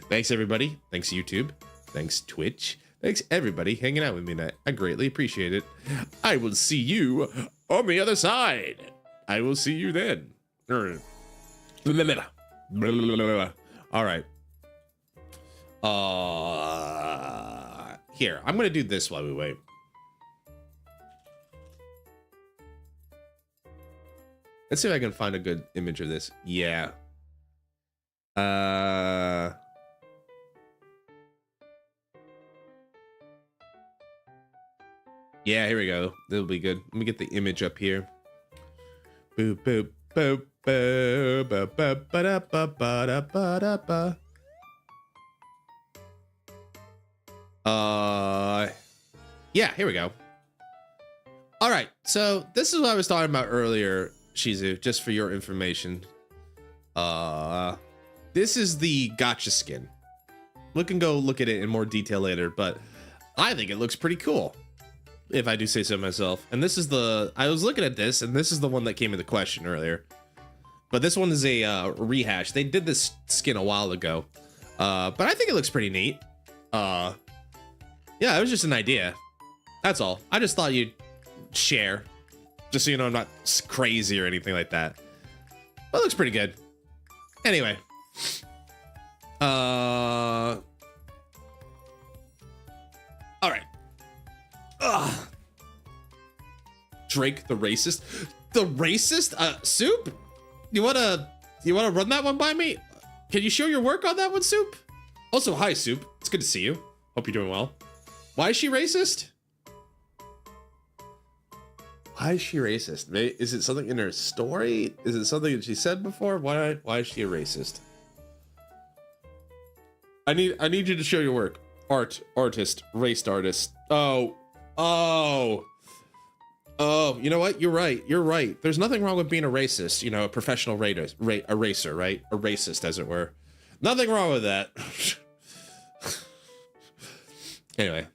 Thanks, everybody. Thanks, YouTube. Thanks, Twitch. Thanks, everybody, hanging out with me tonight. I greatly appreciate it. I will see you on the other side. I will see you then. All right. Here, I'm gonna do this while we wait. Let's see if I can find a good image of this. Yeah. Yeah, here we go. That'll be good. Let me get the image up here. Boop, boop, boop, boop, boop, boop, ba-da, ba, ba-da, ba-da, ba. Yeah, here we go. All right, so this is what I was talking about earlier, Shizu, just for your information. This is the gotcha skin. We can go look at it in more detail later, but I think it looks pretty cool, if I do say so myself. And this is I was looking at this, and this is the one that came in the question earlier. But this one is a rehash. They did this skin a while ago, but I think it looks pretty neat. Yeah, it was just an idea. That's all. I just thought you'd share, just so you know I'm not crazy or anything like that. But it looks pretty good. Anyway. All right. Drake the racist. The racist? Soup? You wanna run that one by me? Can you show your work on that one, Soup? Also, hi, Soup. It's good to see you. Hope you're doing well. Why is she racist? Why is she racist? Is it something in her story? Is it something that she said before? Why is she a racist? I need you to show your work. Artist, raced artist. Oh, you know what? You're right. You're right. There's nothing wrong with being a racist. You know, a professional racer, right? A racist, as it were. Nothing wrong with that. Anyway,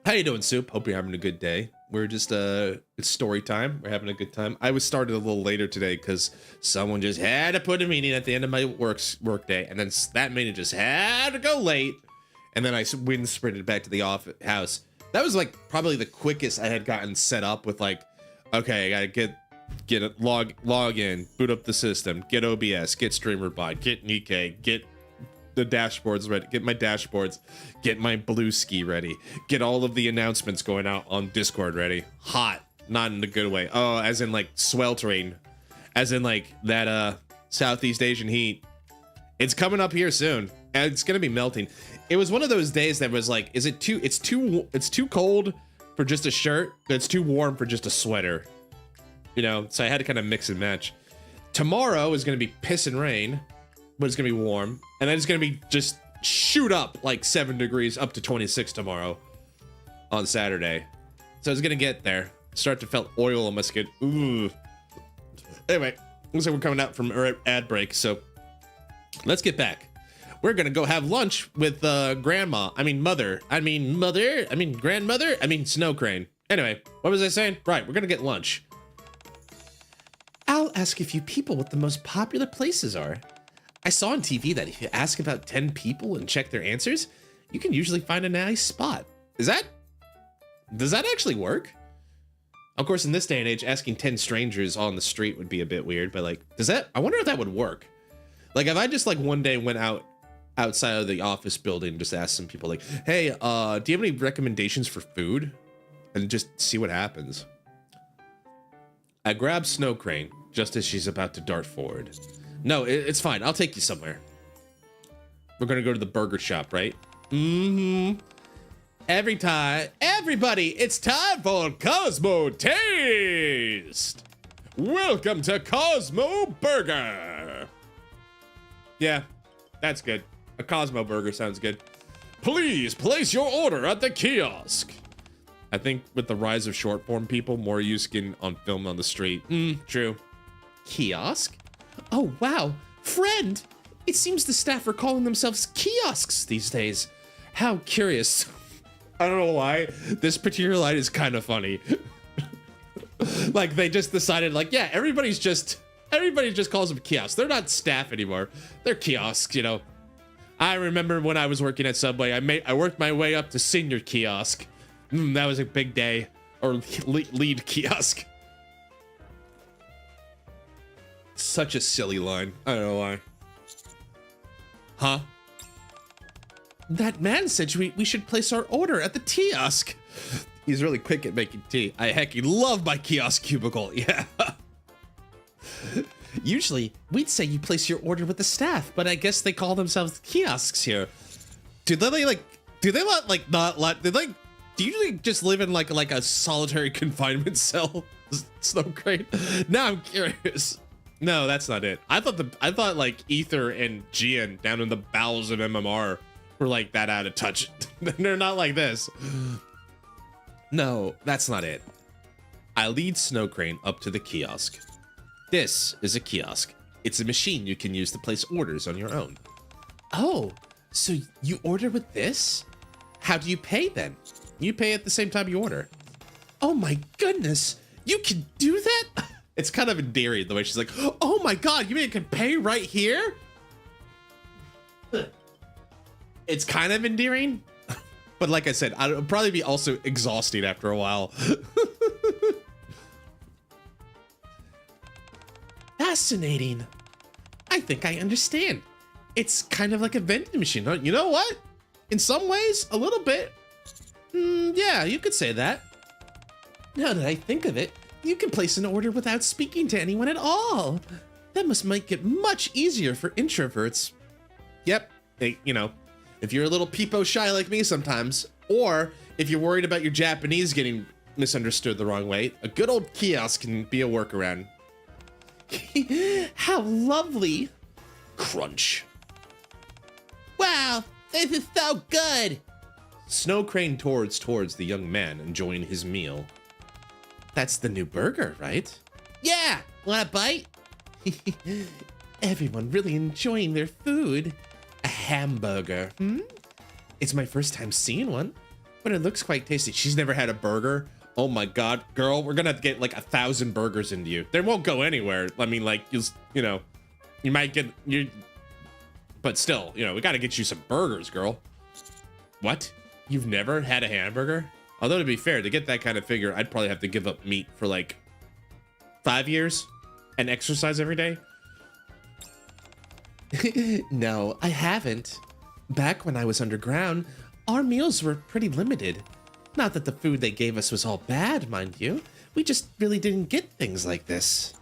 how you doing, Soup? Hope you're having a good day. We're just it's story time. We're having a good time. I was started a little later today because someone just had to put a meeting at the end of my work day, and then that meeting just had to go late, and then I wind sprinted back to the house. That was like probably the quickest I had gotten set up with, like, okay, I gotta get a log in, boot up the system, get OBS, get StreamerBot, get NIKKE, get the dashboards ready, get my dashboards, get my blue ski ready, get all of the announcements going out on Discord ready. Hot, not in a good way. Oh, as in like sweltering, as in like that Southeast Asian heat. It's coming up here soon, and it's gonna be melting. It was one of those days that was like, it's too cold for just a shirt, but it's too warm for just a sweater. You know, so I had to kind of mix and match. Tomorrow is gonna be piss and rain, but it's gonna be warm, and then it's gonna be just shoot up like 7 degrees up to 26 tomorrow on Saturday. So it's gonna get there. Start to feel oil on my skin. Ooh. Anyway, looks like we're coming out from our ad break, so let's get back. we're gonna go have lunch with grandma. I mean mother. I mean grandmother. I mean Snow Crane. Anyway, what was I saying? Right, we're gonna get lunch. I'll ask a few people what the most popular places are. I saw on TV that if you ask about 10 people and check their answers, you can usually find a nice spot. Does that actually work? Of course, in this day and age, asking 10 strangers on the street would be a bit weird, but like, I wonder if that would work. Like, if I just like one day went outside of the office building and just asked some people like, hey, do you have any recommendations for food? And just see what happens. I grab Snow Crane just as she's about to dart forward. No, it's fine. I'll take you somewhere. We're gonna go to the burger shop, right? Mm-hmm. Everybody, it's time for Cosmo Taste! Welcome to Cosmo Burger! Yeah, that's good. A Cosmo Burger sounds good. Please place your order at the kiosk. I think with the rise of short form people, more use can on film on the street. True. Kiosk? Oh, wow. Friend! It seems the staff are calling themselves kiosks these days. How curious. I don't know why. This particular line is kind of funny. Like they just decided like, yeah, everybody just calls them kiosks. They're not staff anymore. They're kiosks, you know. I remember when I was working at Subway, I worked my way up to senior kiosk. That was a big day. Or lead kiosk. Such a silly line. I don't know why. Huh? That man said we should place our order at the kiosk. He's really quick at making tea. I heckin' love my kiosk cubicle. Yeah. Usually, we'd say you place your order with the staff, but I guess they call themselves kiosks here. Do you just live in like a solitary confinement cell, Snow Crane? Now I'm curious. No, that's not it. I thought like Ether and Gian down in the bowels of MMR were like that out of touch. They're not like this. No, that's not it. I lead Snow Crane up to the kiosk. This is a kiosk. It's a machine you can use to place orders on your own. Oh, so you order with this? How do you pay then? You pay at the same time you order. Oh my goodness, you can do that? It's kind of endearing the way she's like, oh my god, you mean I can pay right here? It's kind of endearing, but like I said, it'll probably be also exhausting after a while. Fascinating. I think I understand. It's kind of like a vending machine. You know what? In some ways, a little bit. Yeah, you could say that. Now that I think of it, you can place an order without speaking to anyone at all. That must make it much easier for introverts. Yep. You know, if you're a little peepo shy like me sometimes, or if you're worried about your Japanese getting misunderstood the wrong way, a good old kiosk can be a workaround. How lovely. Crunch. Wow, this is so good. Snow Crane towards the young man enjoying his meal. That's the new burger, right? Yeah, want a bite? Everyone really enjoying their food. A hamburger, It's my first time seeing one, but it looks quite tasty. She's never had a burger? Oh my god, girl, we're gonna have to get like 1,000 burgers into you. They won't go anywhere. I mean, like, you know, you might get, but still, you know, we gotta get you some burgers, girl. What? You've never had a hamburger? Although to be fair, to get that kind of figure, I'd probably have to give up meat for like 5 years and exercise every day. No, I haven't. Back when I was underground, our meals were pretty limited. Not that the food they gave us was all bad, mind you. We just really didn't get things like this.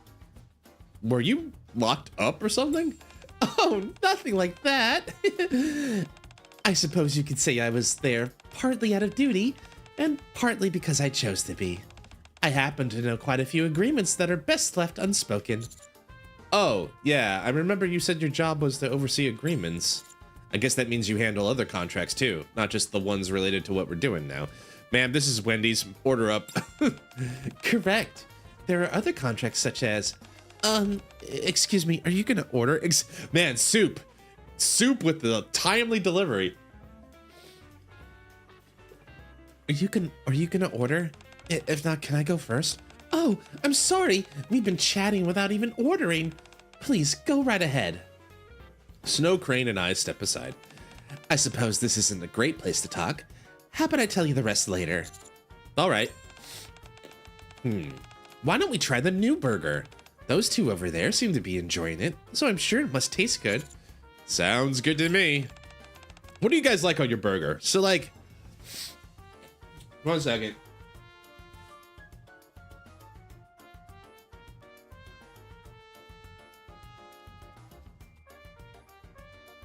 Were you locked up or something? Oh, nothing like that. I suppose you could say I was there partly out of duty and partly because I chose to be. I happen to know quite a few agreements that are best left unspoken. Oh, yeah, I remember you said your job was to oversee agreements. I guess that means you handle other contracts too, not just the ones related to what we're doing now. Ma'am, this is Wendy's. Order up. Correct. There are other contracts such as, excuse me, are you gonna order? Man, Soup, soup with the timely delivery. Are you gonna order? If not, can I go first? Oh, I'm sorry. We've been chatting without even ordering. Please, go right ahead. Snow Crane and I step aside. I suppose this isn't a great place to talk. How about I tell you the rest later? All right. Why don't we try the new burger? Those two over there seem to be enjoying it, so I'm sure it must taste good. Sounds good to me. What do you guys like on your burger? So like, 1 second.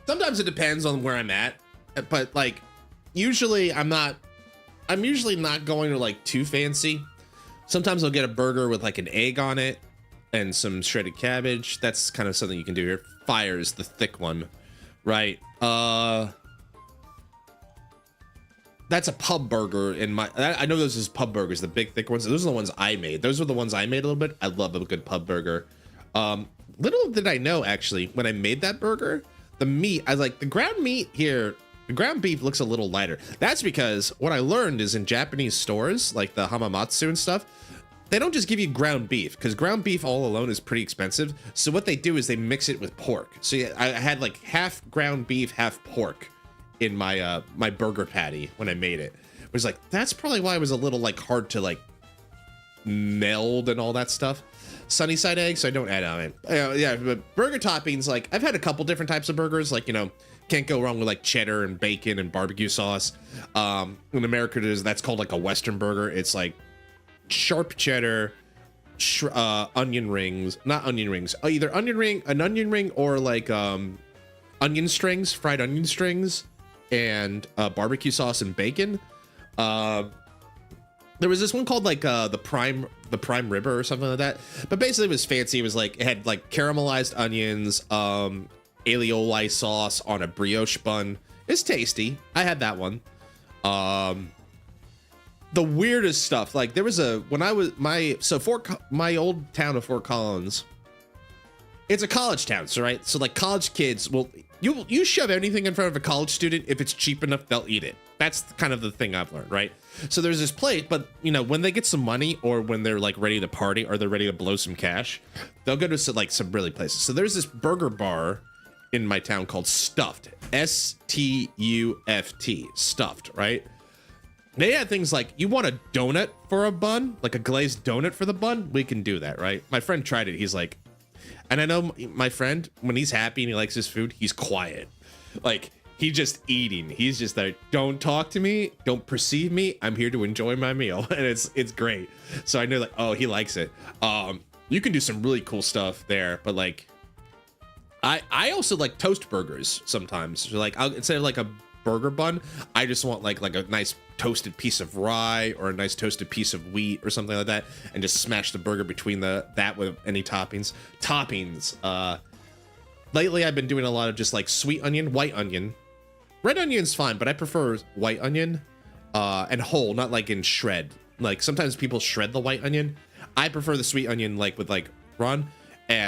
Sometimes it depends on where I'm at, but like, usually I'm usually not going to like too fancy. Sometimes I'll get a burger with like an egg on it and some shredded cabbage. That's kind of something you can do here. Fire is the thick one, right? That's a pub burger in my, I know those is pub burgers, the big thick ones. Those are the ones I made. Those are the ones I made a little bit. I love a good pub burger. Little did I know actually, when I made that burger, the meat, I like the ground meat here, the ground beef looks a little lighter. That's because what I learned is in Japanese stores, like the Hamamatsu and stuff, they don't just give you ground beef, because ground beef all alone is pretty expensive. So what they do is they mix it with pork. So yeah, I had like half ground beef, half pork in my my burger patty when I made it. It was like, that's probably why it was a little like hard to like meld and all that stuff. Sunny side egg, so I don't add on it. Yeah, but burger toppings, like I've had a couple different types of burgers, like, you know, can't go wrong with like cheddar and bacon and barbecue sauce. In America, that's called like a Western burger. It's like sharp cheddar, onion rings, not onion rings, either an onion ring or like onion strings, fried onion strings, and barbecue sauce and bacon. There was this one called like the prime ribber or something like that, but basically it was fancy. It was like, it had like caramelized onions, aioli sauce on a brioche bun. It's tasty. I had that one. The weirdest stuff, like there was when I was my old town of Fort Collins, it's a college town, so right, so like college kids will, you shove anything in front of a college student, if it's cheap enough, they'll eat it. That's kind of the thing I've learned, right? So there's this plate, but you know, when they get some money or when they're like ready to party or they're ready to blow some cash, they'll go to like some really places. So there's this burger bar in my town called Stuffed, S-T-U-F-T, Stuffed, right? They had things like, you want a donut for a bun, like a glazed donut for the bun? We can do that, right? My friend tried it. He's like, and I know my friend, when he's happy and he likes his food, he's quiet. Like, he's just eating. He's just like, don't talk to me. Don't perceive me. I'm here to enjoy my meal. And it's great. So I know like, oh, he likes it. You can do some really cool stuff there. But like, I also like toast burgers sometimes. So like, instead of like a burger bun, I just want like a nice toasted piece of rye or a nice toasted piece of wheat or something like that, and just smash the burger between that with any toppings. Lately I've been doing a lot of just like sweet onion, white onion. Red onion's fine, but I prefer white onion and whole, not like in shred. Like sometimes people shred the white onion. I prefer the sweet onion, like with like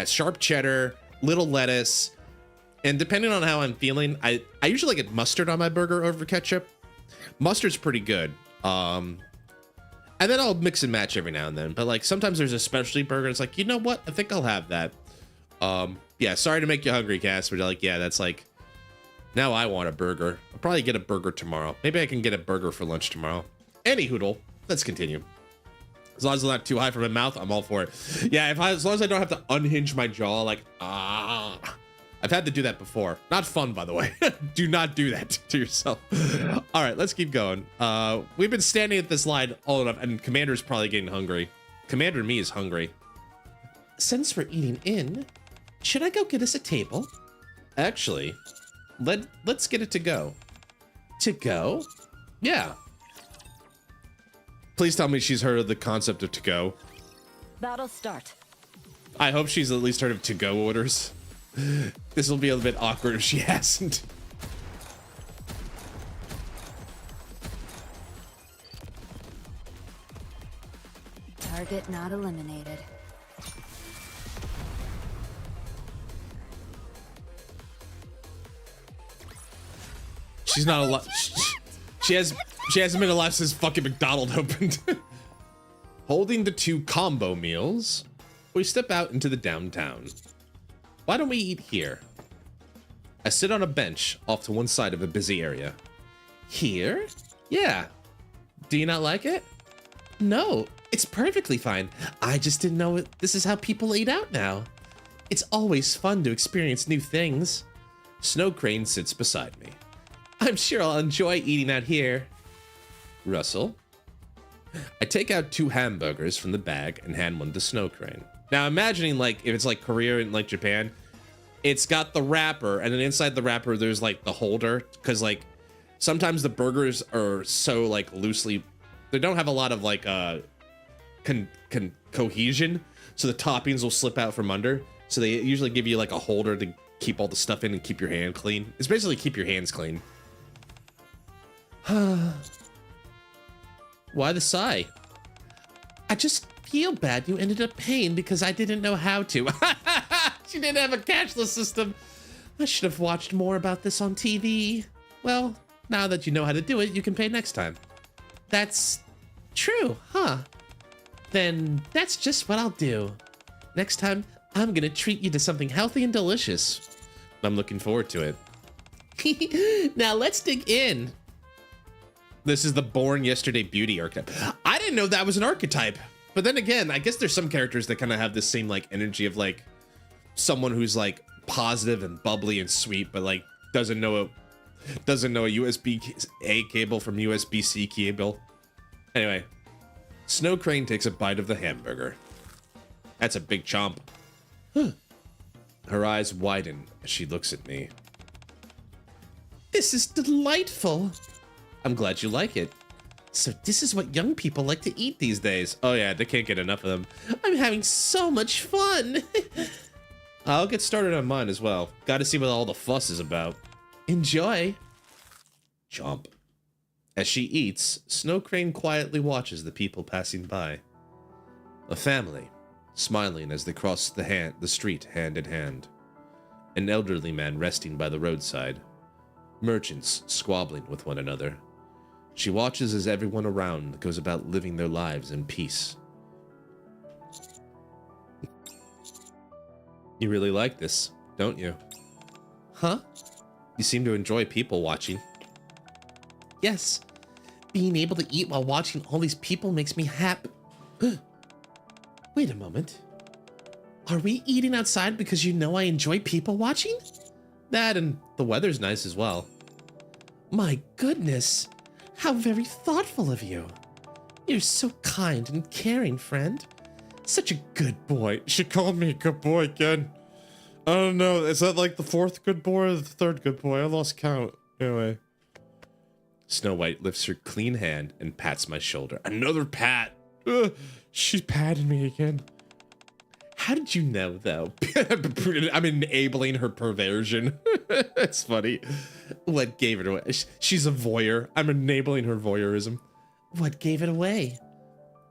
sharp cheddar, little lettuce, and depending on how I'm feeling, I usually get mustard on my burger over ketchup. Mustard's pretty good. And then I'll mix and match every now and then. But like sometimes there's a specialty burger. It's like, you know what? I think I'll have that. Yeah, sorry to make you hungry, Cass, but like, yeah, that's like, now I want a burger. I'll probably get a burger tomorrow. Maybe I can get a burger for lunch tomorrow. Any hoodle. Let's continue. As long as it's not too high for my mouth, I'm all for it. Yeah, as long as I don't have to unhinge my jaw, like, I've had to do that before. Not fun, by the way. Do not do that to yourself. All right, let's keep going. We've been standing at this line all enough, and Commander's probably getting hungry. Commander and me is hungry. Since we're eating in, should I go get us a table? Actually, let's get it to go. To go? Yeah. Please tell me she's heard of the concept of to go. Battle start. I hope she's at least heard of to go orders. This will be a little bit awkward if she hasn't. Target not eliminated. She's not alive. She hasn't been alive since fucking McDonald's opened. Holding the 2 combo meals, we step out into the downtown. Why don't we eat here? I sit on a bench off to one side of a busy area. Here? Yeah. Do you not like it? No, it's perfectly fine. I just didn't know this is how people eat out now. It's always fun to experience new things. Snow Crane sits beside me. I'm sure I'll enjoy eating out here. Russell. I take out 2 hamburgers from the bag and hand one to Snow Crane. Now imagining like if it's like Korea and like Japan, it's got the wrapper and then inside the wrapper there's like the holder, because like sometimes the burgers are so like loosely, they don't have a lot of like cohesion, so the toppings will slip out from under. So they usually give you like a holder to keep all the stuff in and keep your hand clean. It's basically keep your hands clean. Why the sigh? I just feel bad you ended up paying because I didn't know how to. She didn't have a cashless system. I should have watched more about this on TV. Well, now that you know how to do it, you can pay next time. That's true, huh? Then that's just what I'll do. Next time, I'm gonna treat you to something healthy and delicious. I'm looking forward to it. Now let's dig in. This is the Born Yesterday beauty archetype. I didn't know that was an archetype. But then again, I guess there's some characters that kind of have this same like energy of like someone who's like positive and bubbly and sweet, but like doesn't know a USB-A cable from USB-C cable. Anyway, Snow Crane takes a bite of the hamburger. That's a big chomp. Her eyes widen as she looks at me. This is delightful. I'm glad you like it. So this is what young people like to eat these days. Oh yeah, they can't get enough of them. I'm having so much fun. I'll get started on mine as well. Got to see what all the fuss is about. Enjoy. Chomp. As she eats, Snow Crane quietly watches the people passing by. A family, smiling as they cross the street hand in hand. An elderly man resting by the roadside. Merchants squabbling with one another. She watches as everyone around goes about living their lives in peace. You really like this, don't you? Huh? You seem to enjoy people watching. Yes. Being able to eat while watching all these people makes me happy. Wait a moment. Are we eating outside because you know I enjoy people watching? That and the weather's nice as well. My goodness. How very thoughtful of you. You're so kind and caring, friend. Such a good boy. She called me a good boy again. I don't know. Is that like the 4th good boy or the 3rd good boy? I lost count. Anyway. Snow White lifts her clean hand and pats my shoulder. Another pat. She's patting me again. How did you know, though? I'm enabling her perversion. It's funny. What gave it away? She's a voyeur. I'm enabling her voyeurism. What gave it away?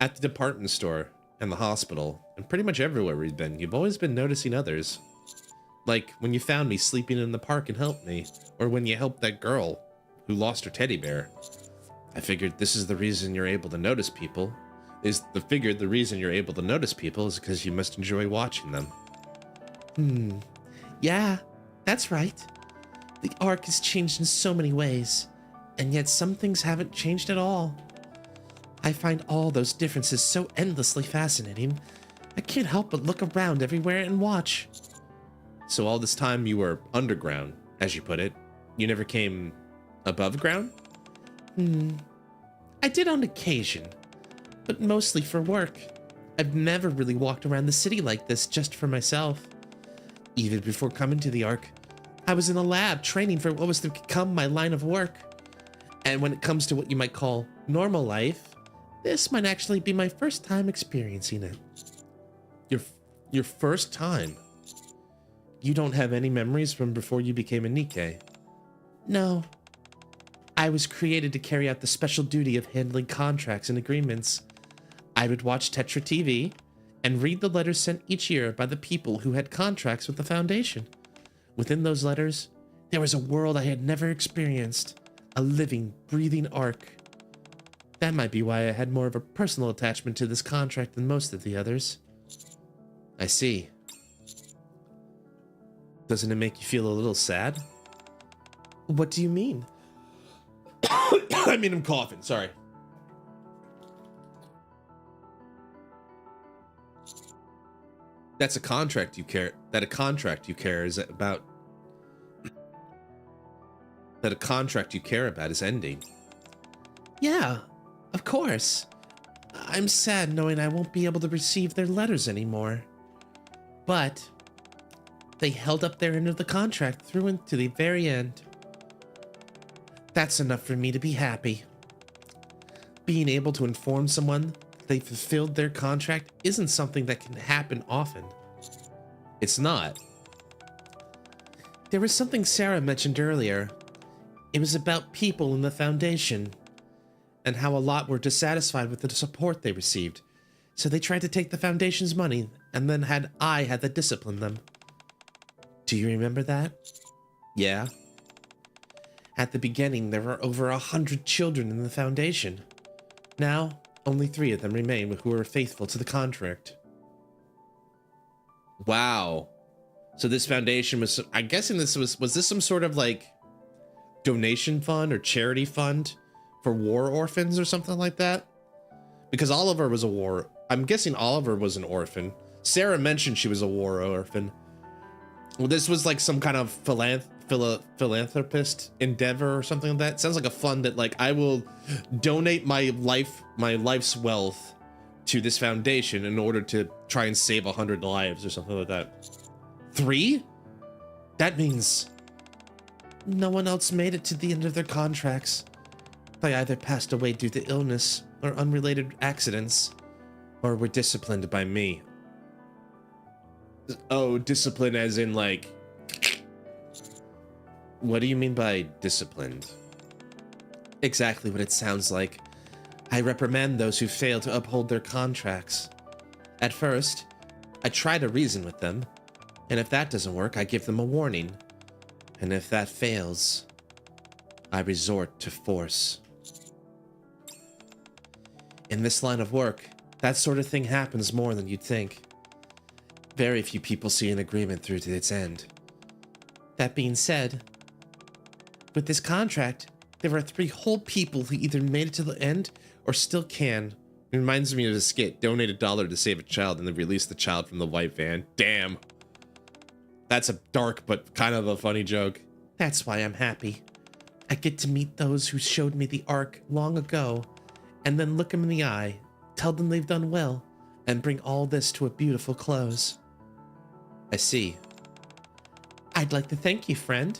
At the department store and the hospital and pretty much everywhere we've been, you've always been noticing others. Like when you found me sleeping in the park and helped me, or when you helped that girl who lost her teddy bear. I figured this is the reason you're able to notice people. The reason you're able to notice people is because you must enjoy watching them. Yeah, that's right. The arc has changed in so many ways, and yet some things haven't changed at all. I find all those differences so endlessly fascinating. I can't help but look around everywhere and watch. So all this time you were underground, as you put it. You never came above ground? I did on occasion, but mostly for work. I've never really walked around the city like this just for myself. Even before coming to the Ark, I was in a lab training for what was to become my line of work. And when it comes to what you might call normal life, this might actually be my first time experiencing it. Your first time? You don't have any memories from before you became a NIKKE? No. I was created to carry out the special duty of handling contracts and agreements. I would watch Tetra TV and read the letters sent each year by the people who had contracts with the Foundation. Within those letters, there was a world I had never experienced, A living, breathing ark. That might be why I had more of a personal attachment to this contract than most of the others. I see. Doesn't it make you feel a little sad? What do you mean? I mean, I'm coughing, sorry. That's a contract you care, that a contract you care is about, that a contract you care about is ending. Yeah, of course. I'm sad knowing I won't be able to receive their letters anymore. But they held up their end of the contract through and to the very end. That's enough for me to be happy. Being able to inform someone they fulfilled their contract isn't something that can happen often. It's not. There was something Sarah mentioned earlier. It was about people in the Foundation, and how a lot were dissatisfied with the support they received, so they tried to take the Foundation's money, and then I had to discipline them. Do you remember that? Yeah. At the beginning, there were over 100 children in the Foundation. Now, only 3 of them remain who are faithful to the contract. Wow. So this foundation was, I'm guessing this was this some sort of like donation fund or charity fund for war orphans or something like that? Because Oliver was I'm guessing Oliver was an orphan. Sarah mentioned she was a war orphan. Well, this was like some kind of philanthropist endeavor or something like that. Sounds like a fund that like I will donate my life's wealth to this foundation in order to try and save 100 lives or something like that. 3? That means No one else made it to the end of their contracts. They either passed away due to illness or unrelated accidents, or were disciplined by me. Oh, discipline as in like... What do you mean by disciplined? Exactly what it sounds like. I reprimand those who fail to uphold their contracts. At first, I try to reason with them, and if that doesn't work, I give them a warning. And if that fails, I resort to force. In this line of work, that sort of thing happens more than you'd think. Very few people see an agreement through to its end. That being said, with this contract, there are 3 whole people who either made it to the end or still can. It reminds me of a skit. Donate $1 to save a child and then release the child from the white van. Damn. That's a dark but kind of a funny joke. That's why I'm happy. I get to meet those who showed me the arc long ago, and then look them in the eye, tell them they've done well, and bring all this to a beautiful close. I see. I'd like to thank you, friend,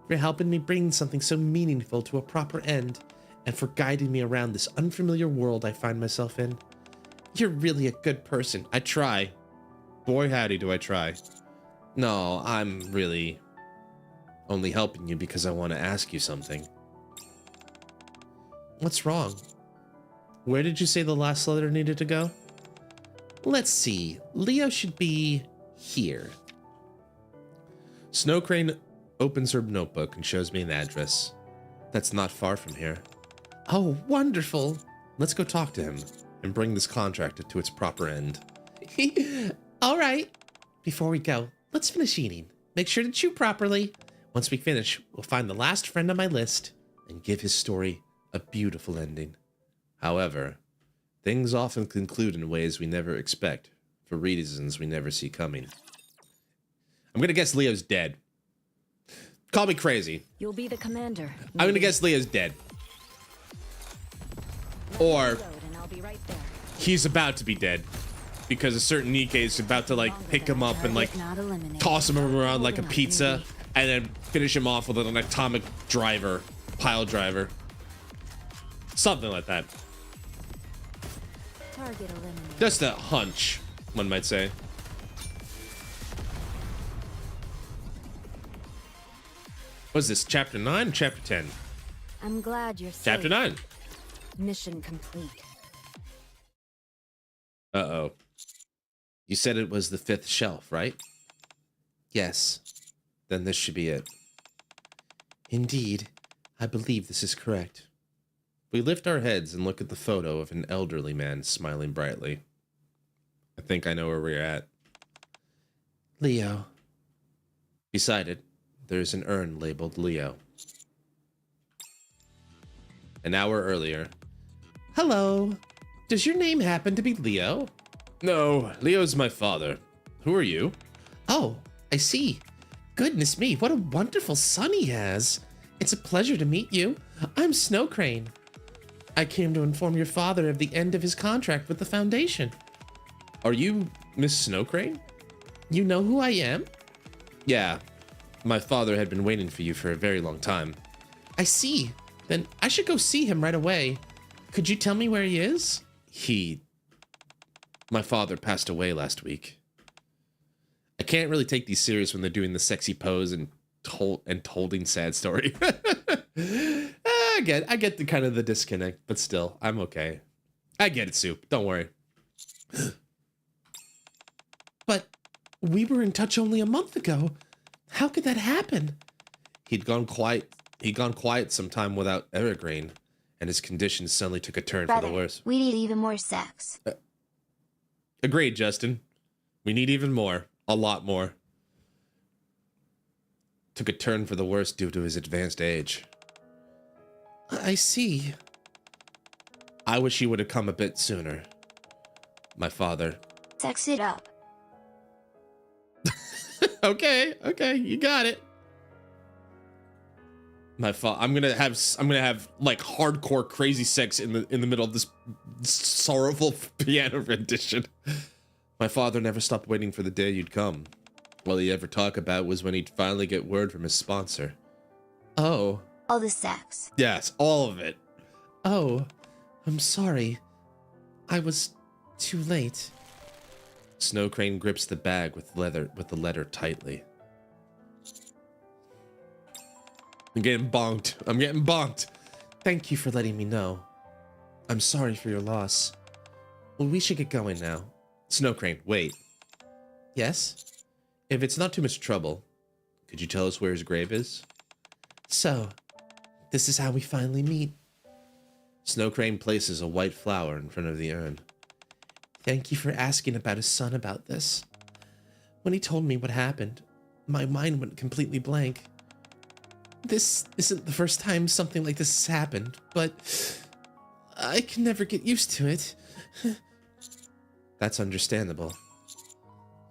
for helping me bring something so meaningful to a proper end, and for guiding me around this unfamiliar world I find myself in. You're really a good person. I try. Boy howdy do I try. No, I'm really only helping you because I want to ask you something. What's wrong? Where did you say the last letter needed to go? Let's see. Leo should be here. Snow Crane opens her notebook and shows me an address. That's not far from here. Oh, wonderful. Let's go talk to him and bring this contract to its proper end. All right. Before we go, let's finish eating. Make sure to chew properly. Once we finish, we'll find the last friend on my list and give his story a beautiful ending. However, things often conclude in ways we never expect, for reasons we never see coming. I'm gonna guess Leo's dead. Call me crazy. You'll be the commander. I'm gonna guess Leo's dead. Or he's about to be dead. Because a certain NIKKE is about to like pick him up and like toss him around like a pizza and then finish him off with an atomic driver, pile driver. Something like that. Just a hunch, one might say. What is this, chapter 9 or chapter 10? I'm glad you're safe. Chapter 9. Mission complete. Uh-oh. You said it was the 5th shelf, right? Yes. Then this should be it. Indeed. I believe this is correct. We lift our heads and look at the photo of an elderly man smiling brightly. I think I know where we're at. Leo. Beside it, there's an urn labeled Leo. An hour earlier. Hello. Does your name happen to be Leo? No, Leo's my father. Who are you? Oh, I see. Goodness me, what a wonderful son he has. It's a pleasure to meet you. I'm Snow Crane. I came to inform your father of the end of his contract with the Foundation. Are you Miss Snow Crane? You know who I am? Yeah. My father had been waiting for you for a very long time. I see. Then I should go see him right away. Could you tell me where he is? My father passed away last week. I can't really take these serious when they're doing the sexy pose and holding sad story. I get the kind of the disconnect, but still, I'm okay. I get it, Soup. Don't worry. But we were in touch only a month ago. How could that happen? He'd gone quiet some time without Evergreen, and his condition suddenly took a turn for the worse. We need even more sex. Agreed, Justin. We need even more. A lot more. Took a turn for the worse due to his advanced age. I see. I wish he would have come a bit sooner. My father. Sex it up. Okay, you got it. I'm gonna have like hardcore crazy sex in the middle of this sorrowful piano rendition. My father never stopped waiting for the day you'd come. All he ever talked about was when he'd finally get word from his sponsor. Oh. All the sex. Yes, all of it. Oh, I'm sorry. I was too late. Snow Crane grips the bag with the letter tightly. I'm getting bonked. Thank you for letting me know. I'm sorry for your loss. Well, we should get going now. Snow Crane, wait. Yes? If it's not too much trouble, could you tell us where his grave is? So, this is how we finally meet. Snow Crane places a white flower in front of the urn. Thank you for asking about his son about this. When he told me what happened, my mind went completely blank. This isn't the first time something like this has happened, but I can never get used to it. That's understandable.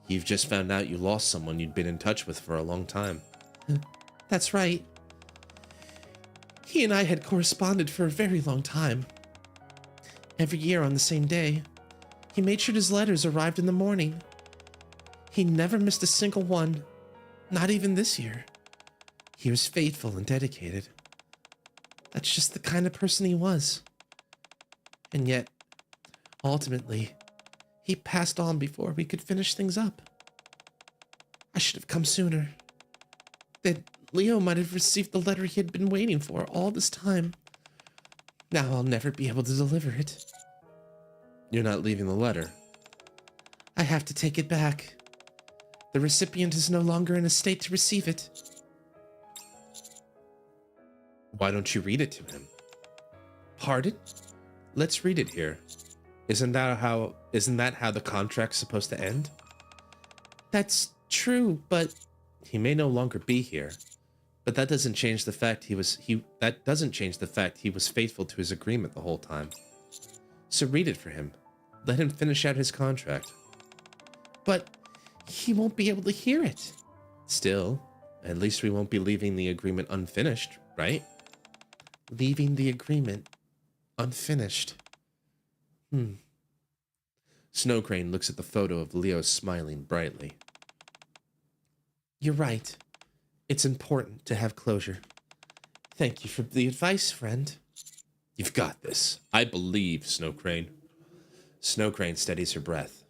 You've just found out you lost someone you'd been in touch with for a long time. That's right. He and I had corresponded for a very long time. Every year on the same day, he made sure his letters arrived in the morning. He never missed a single one, not even this year. He was faithful and dedicated. That's just the kind of person he was. And yet, ultimately, he passed on before we could finish things up. I should have come sooner. Then Leo might have received the letter he had been waiting for all this time. Now I'll never be able to deliver it. You're not leaving the letter. I have to take it back. The recipient is no longer in a state to receive it. Why don't you read it to him? Pardon? Let's read it here. Isn't that how the contract's supposed to end? That's true, but he may no longer be here. But that doesn't change the fact he was faithful to his agreement the whole time. So read it for him. Let him finish out his contract. But he won't be able to hear it. Still, at least we won't be leaving the agreement unfinished, right? Leaving the agreement unfinished. Snow Crane looks at the photo of Leo smiling brightly. You're right. It's important to have closure. Thank you for the advice, friend. You've got this. I believe, Snow Crane. Snow Crane steadies her breath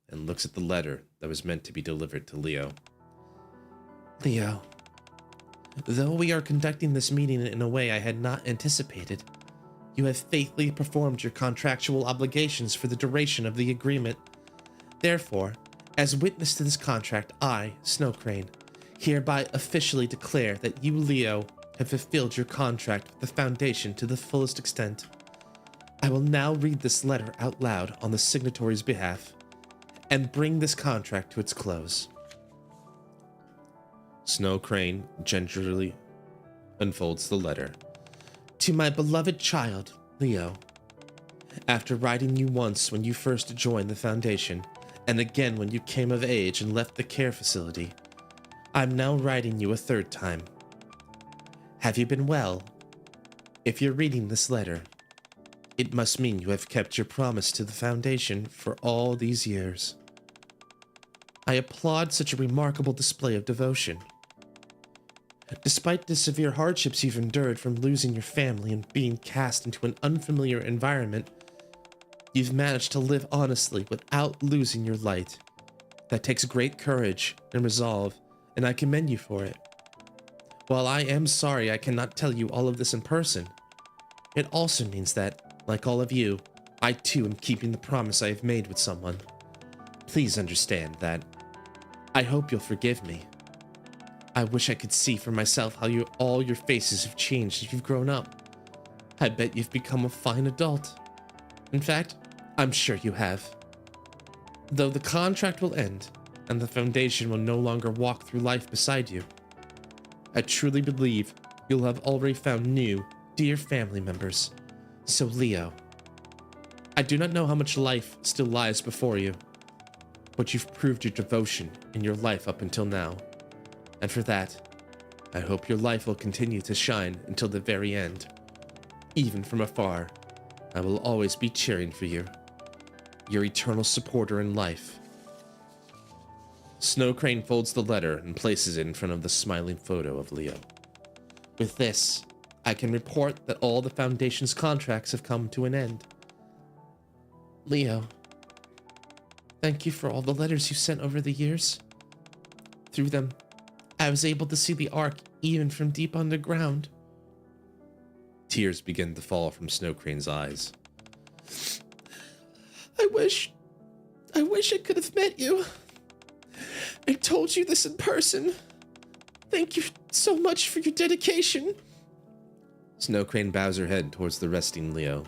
and looks at the letter that was meant to be delivered to Leo. Leo, though we are conducting this meeting in a way I had not anticipated, you have faithfully performed your contractual obligations for the duration of the agreement. Therefore, as witness to this contract, I, Snow Crane, hereby officially declare that you, Leo, have fulfilled your contract with the Foundation to the fullest extent. I will now read this letter out loud on the signatory's behalf and bring this contract to its close. Snow Crane gingerly unfolds the letter. To my beloved child, Leo. After writing you once when you first joined the Foundation, and again when you came of age and left the care facility, I'm now writing you a third time. Have you been well? If you're reading this letter, it must mean you have kept your promise to the Foundation for all these years. I applaud such a remarkable display of devotion. Despite the severe hardships you've endured from losing your family and being cast into an unfamiliar environment, you've managed to live honestly without losing your light. That takes great courage and resolve, and I commend you for it. While I am sorry I cannot tell you all of this in person, it also means that, like all of you, I too am keeping the promise I have made with someone. Please understand that. I hope you'll forgive me. I wish I could see for myself how all your faces have changed as you've grown up. I bet you've become a fine adult. In fact, I'm sure you have. Though the contract will end, and the Foundation will no longer walk through life beside you, I truly believe you'll have already found new, dear family members. So Leo, I do not know how much life still lies before you, but you've proved your devotion in your life up until now. And for that, I hope your life will continue to shine until the very end. Even from afar, I will always be cheering for you. Your eternal supporter in life. Snow Crane folds the letter and places it in front of the smiling photo of Leo. With this, I can report that all the Foundation's contracts have come to an end. Leo, thank you for all the letters you sent over the years. Through them, I was able to see the Ark even from deep underground. Tears begin to fall from Snow Crane's eyes. I wish I could have met you. I told you this in person. Thank you so much for your dedication. Snow Crane bows her head towards the resting Leo.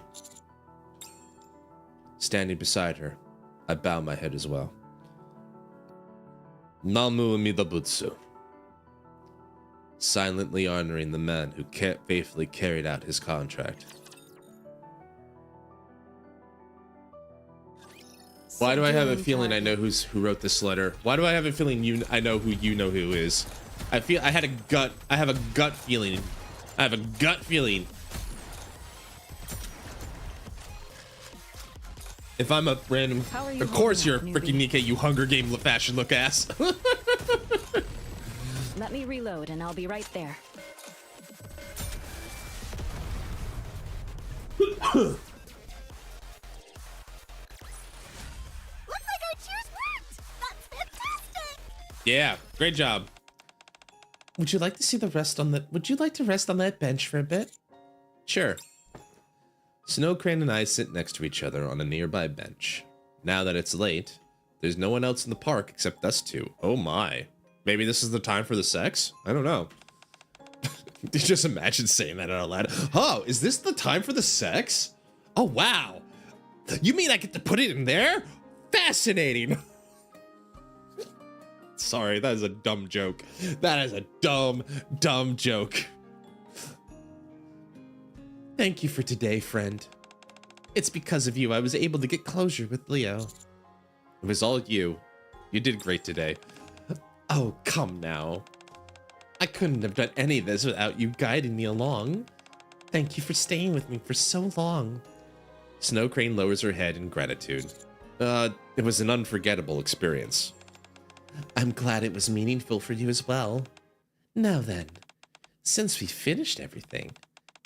Standing beside her, I bow my head as well. Namu Amida Butsu. Silently honoring the man who faithfully carried out his contract. Why do I have a feeling I know who wrote this letter? Why do I have a feeling I know who is? I have a gut feeling. I have a gut feeling. If I'm a random, of course you're a freaking NIKKE, you Hunger Game fashion look ass. Let me reload and I'll be right there. Looks like our cheers worked! That's fantastic! Yeah, great job. Would you like to rest on that bench for a bit? Sure. Snow Crane and I sit next to each other on a nearby bench. Now that it's late, there's no one else in the park except us two. Oh my. Maybe this is the time for the sex? I don't know. Just imagine saying that out loud. Oh, is this the time for the sex? Oh, wow. You mean I get to put it in there? Fascinating. Sorry, that is a dumb joke. That is a dumb joke. Thank you for today, friend. It's because of you I was able to get closure with Leo. It was all you. You did great today. Oh, come now. I couldn't have done any of this without you guiding me along. Thank you for staying with me for so long. Snow Crane lowers her head in gratitude. It was an unforgettable experience. I'm glad it was meaningful for you as well. Now then, since we finished everything,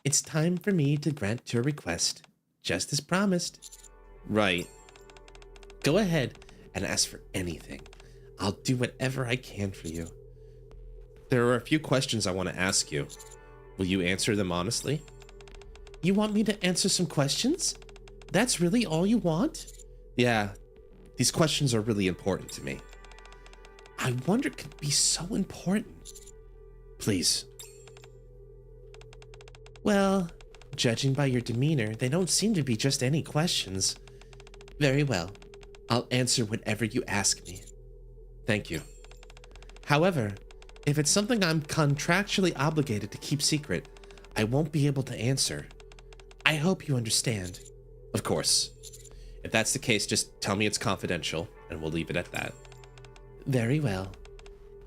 it's time for me to grant your request, just as promised. Right. Go ahead and ask for anything. I'll do whatever I can for you. There are a few questions I want to ask you. Will you answer them honestly? You want me to answer some questions? That's really all you want? Yeah, these questions are really important to me. I wonder it could be so important. Please. Well, judging by your demeanor, they don't seem to be just any questions. Very well. I'll answer whatever you ask me. Thank you. However, if it's something I'm contractually obligated to keep secret, I won't be able to answer. I hope you understand. Of course. If that's the case, just tell me it's confidential, and we'll leave it at that. Very well.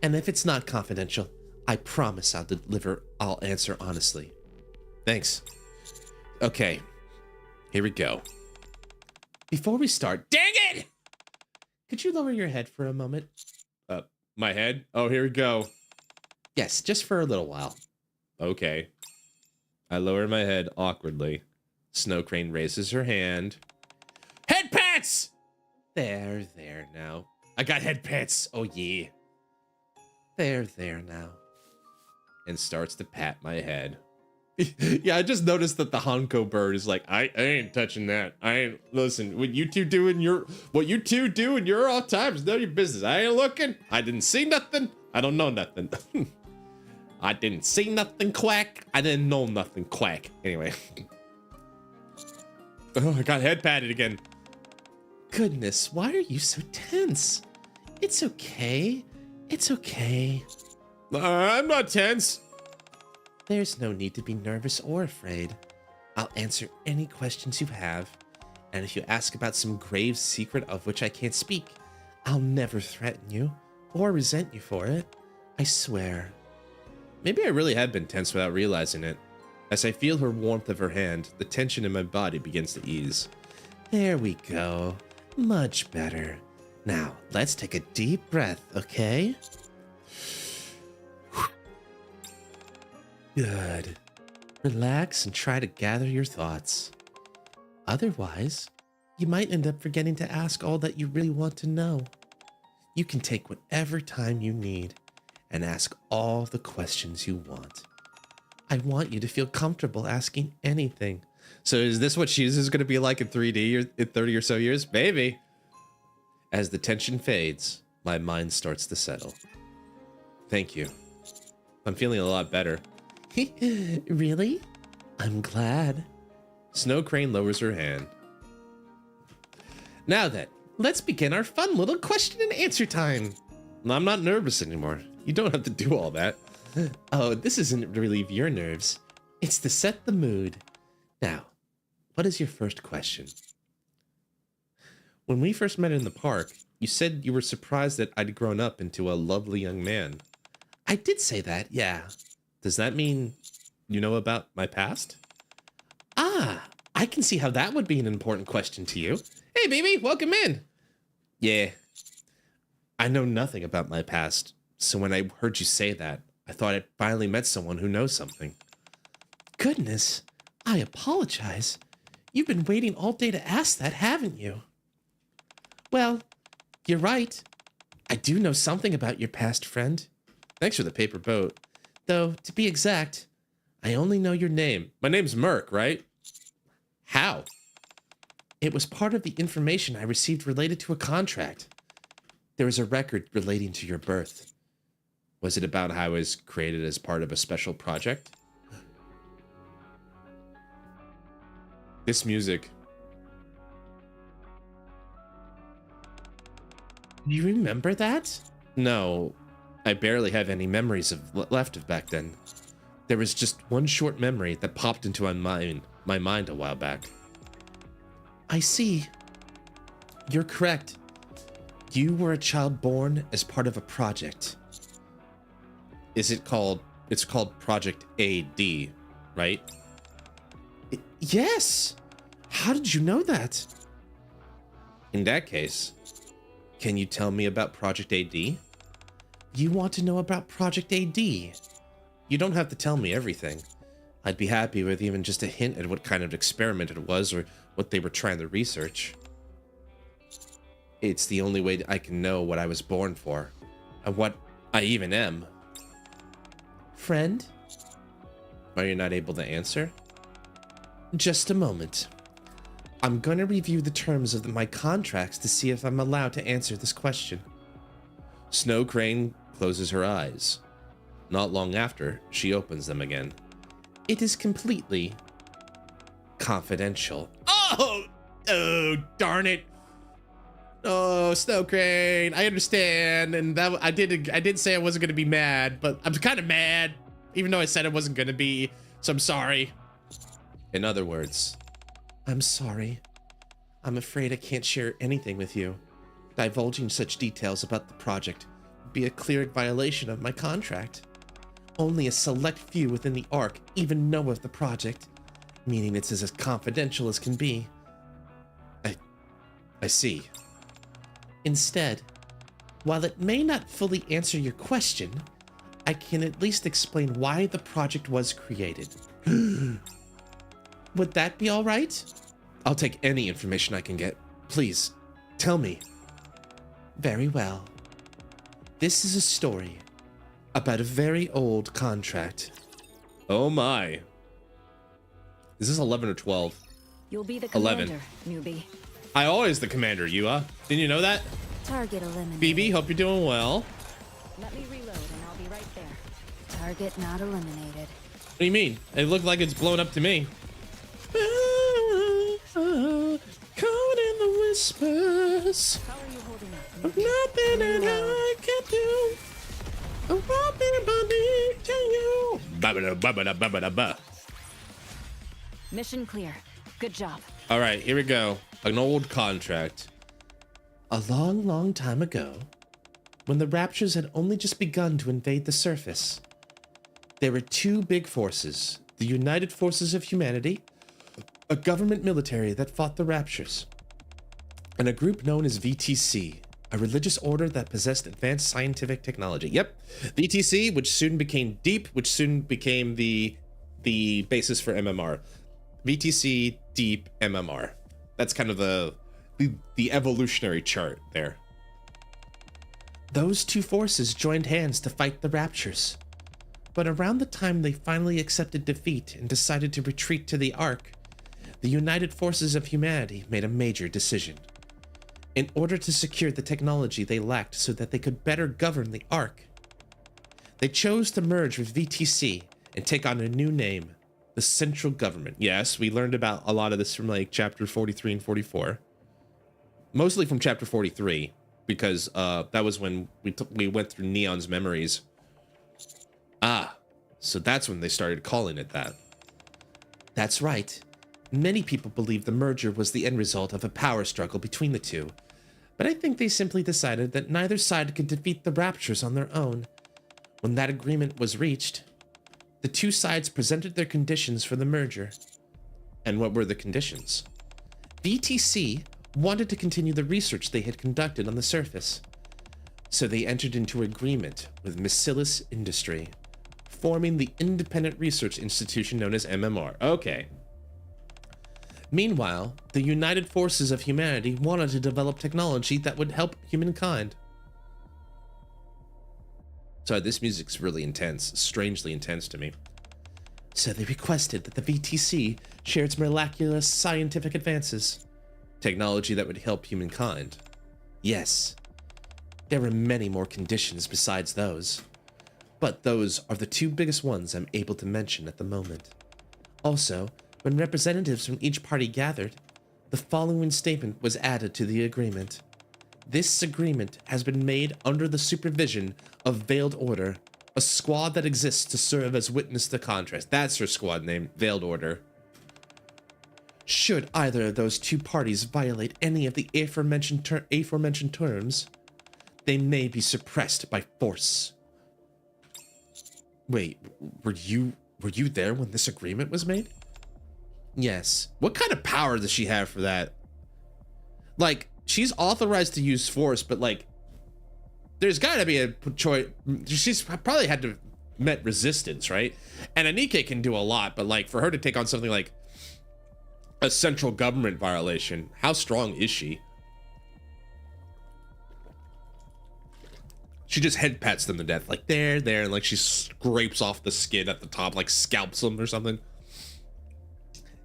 And if it's not confidential, I promise I'll answer honestly. Thanks. Okay, here we go. Before we start, dang it! Could you lower your head for a moment? My head? Oh, here we go. Yes, just for a little while. Okay. I lower my head awkwardly. Snow Crane raises her hand. Head pats! There now. I got head pats. Oh, yeah. There now. And starts to pat my head. Yeah, I just noticed that the Honko bird is like, I ain't touching that. Listen, what you two do in your off time is none of your business. I ain't looking. I didn't see nothing. I don't know nothing. I didn't see nothing, quack. I didn't know nothing, quack. Anyway. Oh, I got head patted again. Goodness, why are you so tense? It's okay. It's okay. I'm not tense. There's no need to be nervous or afraid. I'll answer any questions you have. And if you ask about some grave secret of which I can't speak, I'll never threaten you or resent you for it. I swear. Maybe I really have been tense without realizing it. As I feel her warmth of her hand, the tension in my body begins to ease. There we go. Much better. Now, let's take a deep breath, okay? Good. Relax and try to gather your thoughts. Otherwise, you might end up forgetting to ask all that you really want to know. You can take whatever time you need and ask all the questions you want. I want you to feel comfortable asking anything. So is this what Shoes is going to be like in 3D or in 30 or so years? Maybe. As the tension fades, my mind starts to settle. Thank you. I'm feeling a lot better. Really? I'm glad. Snow Crane lowers her hand. Now then, let's begin our fun little question and answer time. I'm not nervous anymore. You don't have to do all that. Oh, this isn't to relieve your nerves. It's to set the mood. Now, what is your first question? When we first met in the park, you said you were surprised that I'd grown up into a lovely young man. I did say that, yeah. Does that mean you know about my past? Ah, I can see how that would be an important question to you. Hey, baby, welcome in. Yeah. I know nothing about my past, so when I heard you say that, I thought I'd finally met someone who knows something. Goodness, I apologize. You've been waiting all day to ask that, haven't you? Well, you're right. I do know something about your past friend. Thanks for the paper boat. Though, to be exact, I only know your name. My name's Merc, right? How? It was part of the information I received related to a contract. There is a record relating to your birth. Was it about how I was created as part of a special project? This music. Do you remember that? No, I barely have any memories left of back then. There was just one short memory that popped into my mind a while back. I see. You're correct. You were a child born as part of a project. It's called Project AD, right? Yes! How did you know that? In that case, can you tell me about Project AD? You want to know about Project AD? You don't have to tell me everything. I'd be happy with even just a hint at what kind of experiment it was or what they were trying to research. It's the only way I can know what I was born for, and what I even am. Friend? Are you not able to answer? Just a moment. I'm going to review the terms of my contracts to see if I'm allowed to answer this question. Snow Crane closes her eyes. Not long after, she opens them again. It is completely confidential. Oh, darn it. Oh, Snow Crane, I understand, and that I did say I wasn't gonna be mad, but I'm kind of mad, even though I said I wasn't gonna be, so I'm sorry. In other words, I'm sorry. I'm afraid I can't share anything with you. Divulging such details about the project would be a clear violation of my contract. Only a select few within the Ark even know of the project, meaning it's as confidential as can be. I see. Instead, while it may not fully answer your question, I can at least explain why the project was created. Would that be all right? I'll take any information I can get. Please, tell me. Very well. This is a story about a very old contract. Oh my. Is this 11 or 12? You'll be the 11. commander, newbie. I always the commander, Yua. Didn't you know that? Target eliminated. BB, hope you're doing well. Let me reload and I'll be right there. Target not eliminated. What do you mean? It looked like it's blown up to me. Caught in the whispers. How are you holding up? Nothing that I can do. I won't be body to you. Ba-ba-da-ba-ba-da-ba-ba-da-ba. Mission clear. Good job. All right, here we go. An old contract. A long, long time ago, when the Raptures had only just begun to invade the surface, there were two big forces, the United Forces of Humanity, a government military that fought the Raptures, and a group known as VTC, a religious order that possessed advanced scientific technology. Yep, VTC, which soon became Deep, which soon became the basis for MMR. VTC, Deep, MMR. That's kind of the evolutionary chart there. Those two forces joined hands to fight the Raptures. But around the time they finally accepted defeat and decided to retreat to the Ark, the United Forces of Humanity made a major decision. In order to secure the technology they lacked so that they could better govern the Ark, they chose to merge with VTC and take on a new name, the Central Government. Yes, we learned about a lot of this from like chapter 43 and 44. Mostly from chapter 43, because that was when we went through Neon's memories. Ah, so that's when they started calling it that. That's right. Many people believe the merger was the end result of a power struggle between the two, but I think they simply decided that neither side could defeat the Raptures on their own. When that agreement was reached, the two sides presented their conditions for the merger. And what were the conditions? VTC wanted to continue the research they had conducted on the surface, so they entered into agreement with Missilus Industry, forming the independent research institution known as MMR. Okay. Meanwhile, the United Forces of Humanity wanted to develop technology that would help humankind. Sorry, this music's really intense, strangely intense to me. So they requested that the VTC share its miraculous scientific advances, technology that would help humankind. Yes, there were many more conditions besides those, but those are the two biggest ones I'm able to mention at the moment. Also, when representatives from each party gathered, the following statement was added to the agreement. This agreement has been made under the supervision of Veiled Order, a squad that exists to serve as witness to contrast. That's her squad name, Veiled Order. Should either of those two parties violate any of the aforementioned terms, they may be suppressed by force. Wait, were you there when this agreement was made? Yes. What kind of power does she have for that? Like, she's authorized to use force, but like, there's gotta be a choice. She's probably had to met resistance, right? And a NIKKE can do a lot, but like for her to take on something like a central government violation, how strong is she? She just head pats them to death, like there, and like she scrapes off the skin at the top, like scalps them or something.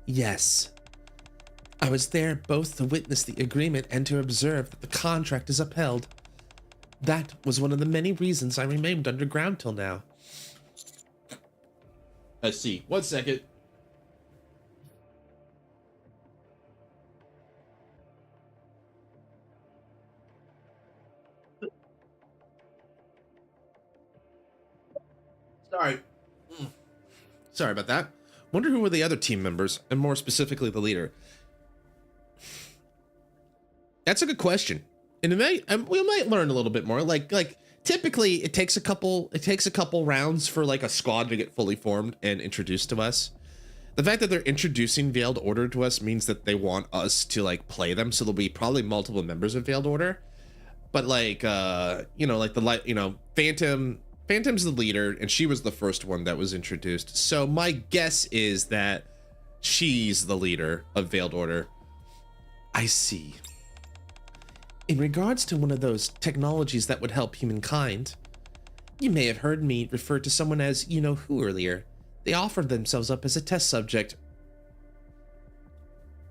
Yes. I was there both to witness the agreement and to observe that the contract is upheld. That was one of the many reasons I remained underground till now. Let's see. 1 second. Sorry. Sorry about that. Wonder who were the other team members, and more specifically the leader. That's a good question, and we might learn a little bit more. Like typically, it takes a couple rounds for like a squad to get fully formed and introduced to us. The fact that they're introducing Veiled Order to us means that they want us to like play them, so there'll be probably multiple members of Veiled Order. But like Phantom's the leader, and she was the first one that was introduced. So my guess is that she's the leader of Veiled Order. I see. In regards to one of those technologies that would help humankind, you may have heard me refer to someone as you-know-who earlier. They offered themselves up as a test subject.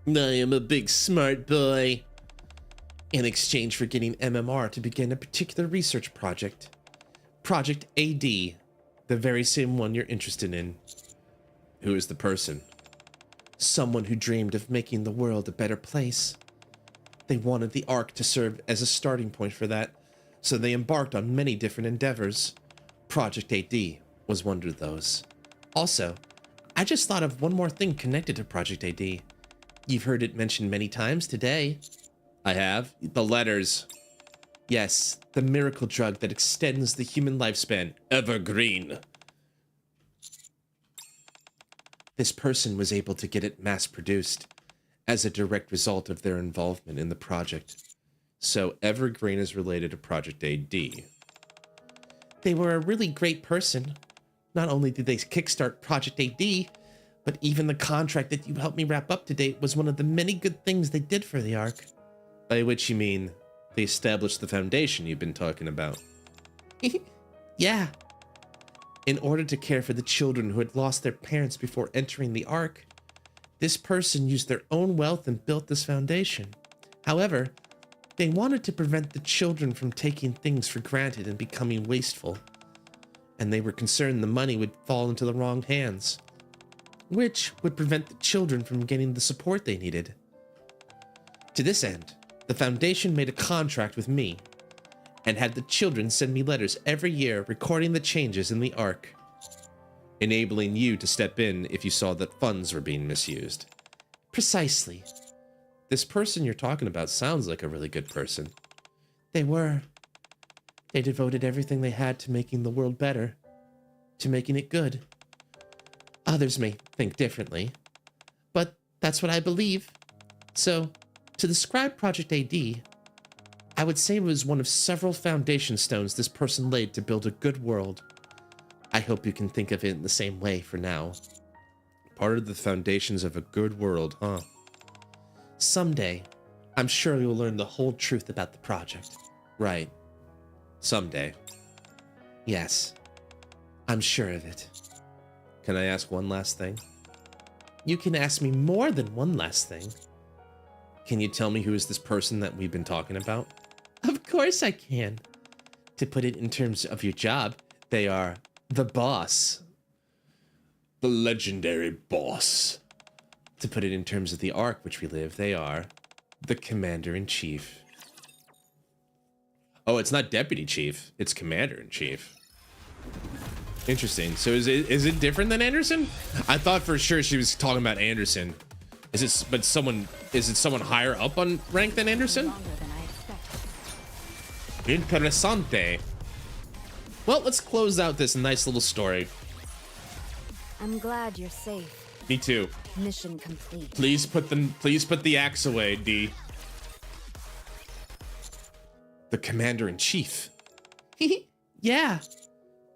I am a big smart boy. In exchange for getting MMR to begin a particular research project. Project AD, the very same one you're interested in. Who is the person? Someone who dreamed of making the world a better place. They wanted the Ark to serve as a starting point for that, so they embarked on many different endeavors. Project AD was one of those. Also, I just thought of one more thing connected to Project AD. You've heard it mentioned many times today. I have. The letters. Yes, the miracle drug that extends the human lifespan. Evergreen. This person was able to get it mass-produced as a direct result of their involvement in the project. So Evergreen is related to Project AD. They were a really great person. Not only did they kickstart Project AD, but even the contract that you helped me wrap up to date was one of the many good things they did for the Ark. By which you mean they established the foundation you've been talking about. Yeah. In order to care for the children who had lost their parents before entering the Ark, this person used their own wealth and built this foundation. However, they wanted to prevent the children from taking things for granted and becoming wasteful. And they were concerned the money would fall into the wrong hands, which would prevent the children from getting the support they needed. To this end, the Foundation made a contract with me and had the children send me letters every year recording the changes in the Ark, enabling you to step in if you saw that funds were being misused. Precisely. This person you're talking about sounds like a really good person. They were. They devoted everything they had to making the world better, to making it good. Others may think differently, but that's what I believe. So, to describe Project AD, I would say it was one of several foundation stones this person laid to build a good world. I hope you can think of it in the same way for now. Part of the foundations of a good world, huh? Someday, I'm sure you'll learn the whole truth about the project. Right. Someday. Yes. I'm sure of it. Can I ask one last thing? You can ask me more than one last thing. Can you tell me who is this person that we've been talking about? Of course I can. To put it in terms of your job, they are the boss. The legendary boss. To put it in terms of the Ark which we live, they are the Commander-in-Chief. Oh, it's not Deputy Chief, it's Commander-in-Chief. Interesting. So is it different than Anderson? I thought for sure she was talking about Anderson. Is it someone higher up on rank than Anderson? Interessante. Well, let's close out this nice little story. I'm glad you're safe. Me too. Mission complete. Please put the axe away, D. The Commander-in-Chief. Yeah.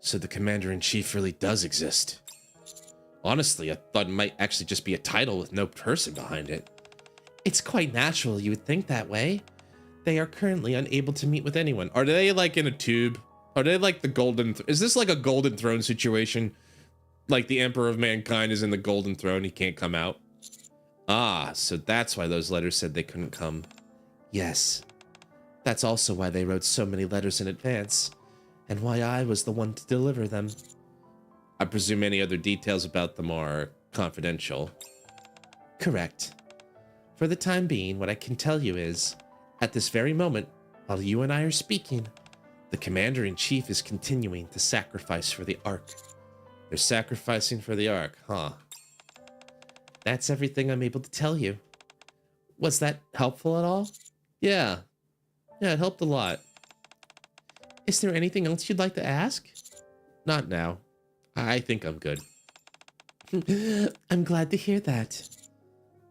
So the Commander-in-Chief really does exist. Honestly, I thought it might actually just be a title with no person behind it. It's quite natural you would think that way. They are currently unable to meet with anyone. Are they like in a tube? Are they like the golden... Is this like a golden throne situation? Like the Emperor of Mankind is in the golden throne, he can't come out? Ah, so that's why those letters said they couldn't come. Yes. That's also why they wrote so many letters in advance, and why I was the one to deliver them. I presume any other details about them are confidential. Correct. For the time being, what I can tell you is, at this very moment, while you and I are speaking, the Commander-in-Chief is continuing to sacrifice for the Ark. They're sacrificing for the Ark, huh? That's everything I'm able to tell you. Was that helpful at all? Yeah. Yeah, it helped a lot. Is there anything else you'd like to ask? Not now. I think I'm good. I'm glad to hear that.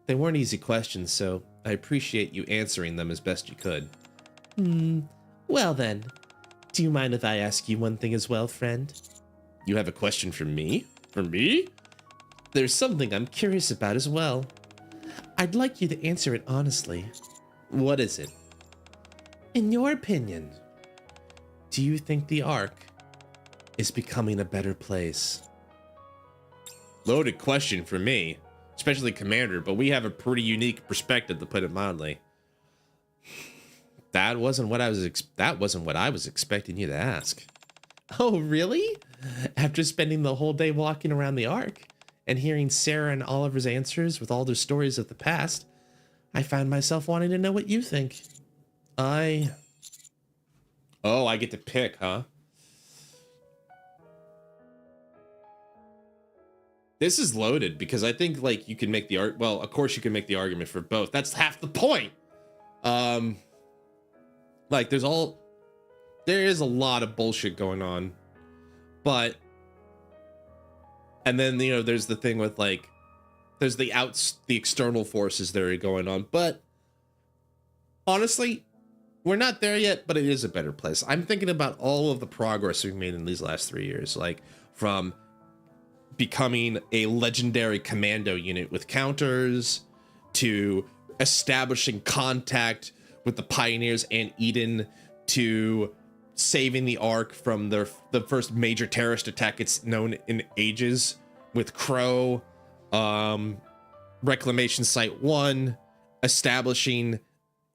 They weren't easy questions, so I appreciate you answering them as best you could. Well then, do you mind if I ask you one thing as well, friend? You have a question for me? For me? There's something I'm curious about as well. I'd like you to answer it honestly. What is it? In your opinion, do you think the Ark is becoming a better place? Loaded question for me, especially Commander, but we have a pretty unique perspective, to put it mildly. That wasn't what I was expecting you to ask. Oh, really? After spending the whole day walking around the Ark and hearing Sarah and Oliver's answers with all their stories of the past, I found myself wanting to know what you think. Oh, I get to pick, huh? This is loaded because I think, like, you can make the well, of course you can make the argument for both. That's half the point. Like, there is a lot of bullshit going on, but, and then, you know, there's the thing with, like, there's the external forces that are going on, but honestly, we're not there yet, but it is a better place. I'm thinking about all of the progress we've made in these last 3 years, like from becoming a legendary commando unit with counters to establishing contact with the Pioneers and Eden to saving the Ark from the first major terrorist attack it's known in ages with Crow, Reclamation Site 1, establishing,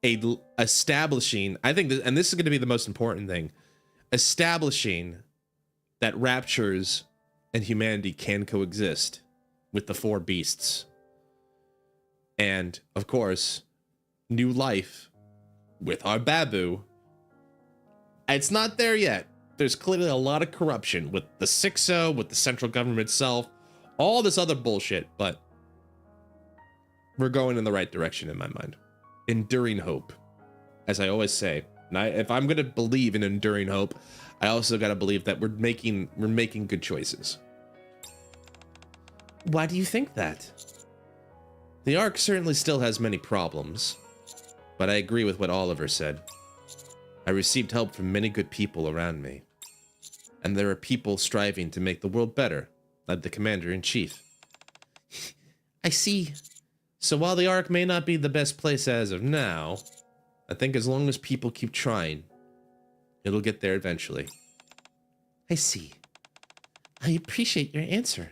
I think, and this is going to be the most important thing, establishing that raptures and humanity can coexist with the four beasts. And, of course, new life with our Babu. It's not there yet. There's clearly a lot of corruption with the 6-0, with the central government itself, all this other bullshit, but we're going in the right direction in my mind. Enduring hope, as I always say. And if I'm going to believe in enduring hope, I also got to believe that we're making good choices. Why do you think that? The Ark certainly still has many problems, but I agree with what Oliver said. I received help from many good people around me, and there are people striving to make the world better, like the Commander-in-Chief. I see. So while the Ark may not be the best place as of now, I think as long as people keep trying, it'll get there eventually. I see. I appreciate your answer.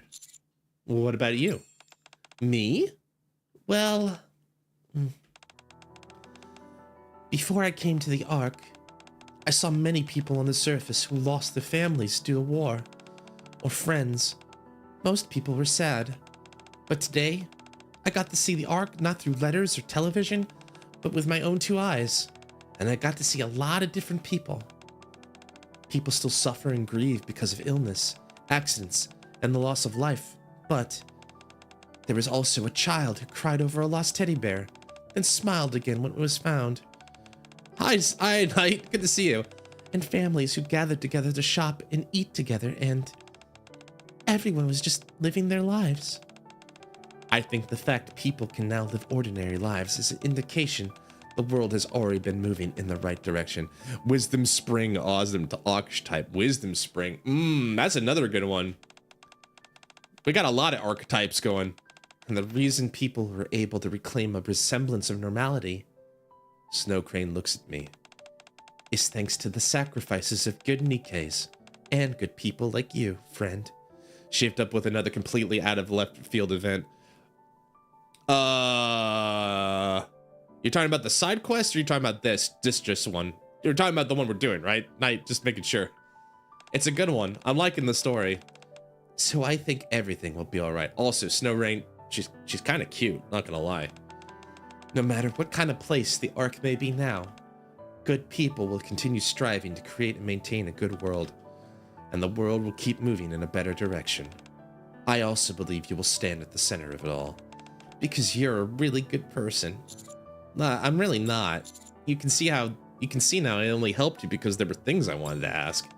What about you? Me? Well, before I came to the Ark, I saw many people on the surface who lost their families due to war, or friends. Most people were sad. But today, I got to see the Ark not through letters or television, but with my own 2 eyes. And I got to see a lot of different people. People still suffer and grieve because of illness, accidents, and the loss of life. But there was also a child who cried over a lost teddy bear and smiled again when it was found. Hi, good to see you. And families who gathered together to shop and eat together, and everyone was just living their lives. I think the fact people can now live ordinary lives is an indication the world has already been moving in the right direction. Wisdom Spring, awesome to archetype. Wisdom Spring. That's another good one. We got a lot of archetypes going. And the reason people were able to reclaim a resemblance of normality, Snow Crane looks at me, is thanks to the sacrifices of good NIKKEs and good people like you, friend. Shift up with another completely out of left field event. You're talking about the side quest, or you're talking about this just one? You're talking about the one we're doing, right? Just making sure. It's a good one. I'm liking the story. So I think everything will be all right. Also, Snow Rain, she's kind of cute, not gonna lie. No matter what kind of place the Ark may be now, good people will continue striving to create and maintain a good world, and the world will keep moving in a better direction. I also believe you will stand at the center of it all, because you're a really good person. Nah, I'm really not. You can see now I only helped you because there were things I wanted to ask.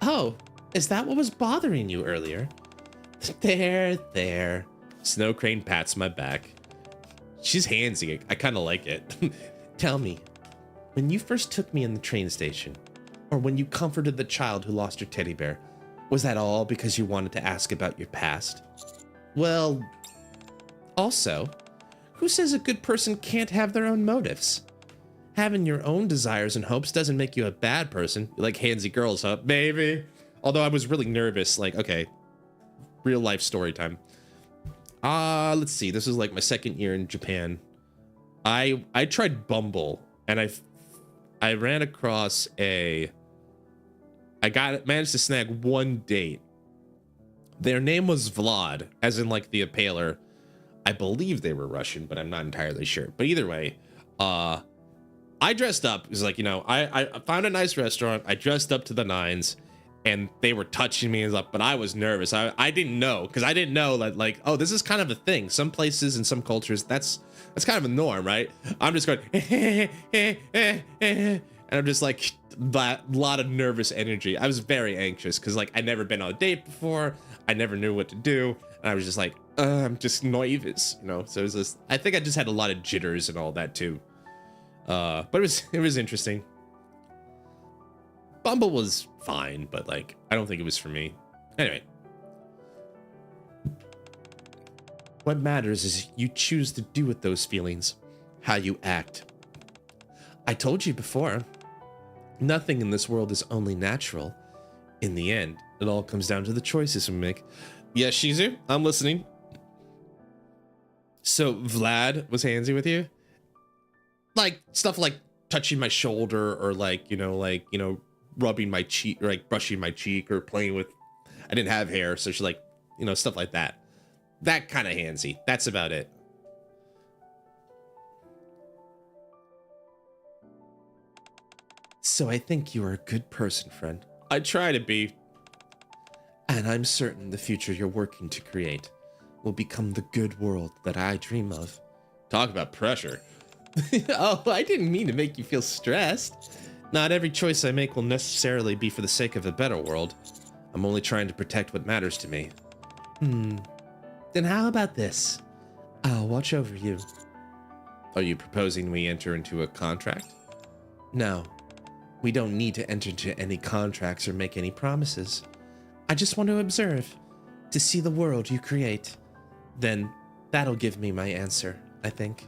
Oh, is that what was bothering you earlier? There. Snow Crane pats my back. She's handsy. I kind of like it. Tell me, when you first took me in the train station, or when you comforted the child who lost her teddy bear, was that all because you wanted to ask about your past? Well, also, who says a good person can't have their own motives? Having your own desires and hopes doesn't make you a bad person. You like handsy girls, huh? Maybe. Although I was really nervous. Like, okay, real life story time. Let's see. This is like my second year in Japan. I tried Bumble, and I ran across managed to snag one date. Their name was Vlad, as in like the impaler. I believe they were Russian, but I'm not entirely sure. But either way, I dressed up. It was like, you know, I found a nice restaurant. I dressed up to the nines, and they were touching me and stuff, but I was nervous. I didn't know, because I didn't know that, like, oh, this is kind of a thing. Some places and some cultures, that's kind of a norm, right? I'm just going, and I'm just like, that lot of nervous energy. I was very anxious because, like, I'd never been on a date before. I never knew what to do. And I was just like, I'm just nervous, you know? So it was just, I think I just had a lot of jitters and all that too. But it was interesting. Bumble was fine, but like, I don't think it was for me. Anyway. What matters is you choose to do with those feelings, how you act. I told you before, nothing in this world is only natural. In the end, it all comes down to the choices we make. Yes, Shizu, I'm listening. So Vlad was handsy with you? Like stuff like touching my shoulder, or like, rubbing my cheek, or like brushing my cheek, or playing with, I didn't have hair, so she's like, stuff like that. That kind of handsy. That's about it. So I think you are a good person, friend. I try to be. And I'm certain the future you're working to create will become the good world that I dream of. Talk about pressure. Oh, I didn't mean to make you feel stressed. Not every choice I make will necessarily be for the sake of a better world. I'm only trying to protect what matters to me. Then how about this? I'll watch over you. Are you proposing we enter into a contract? No. We don't need to enter into any contracts or make any promises. I just want to observe, to see the world you create. Then that'll give me my answer, I think,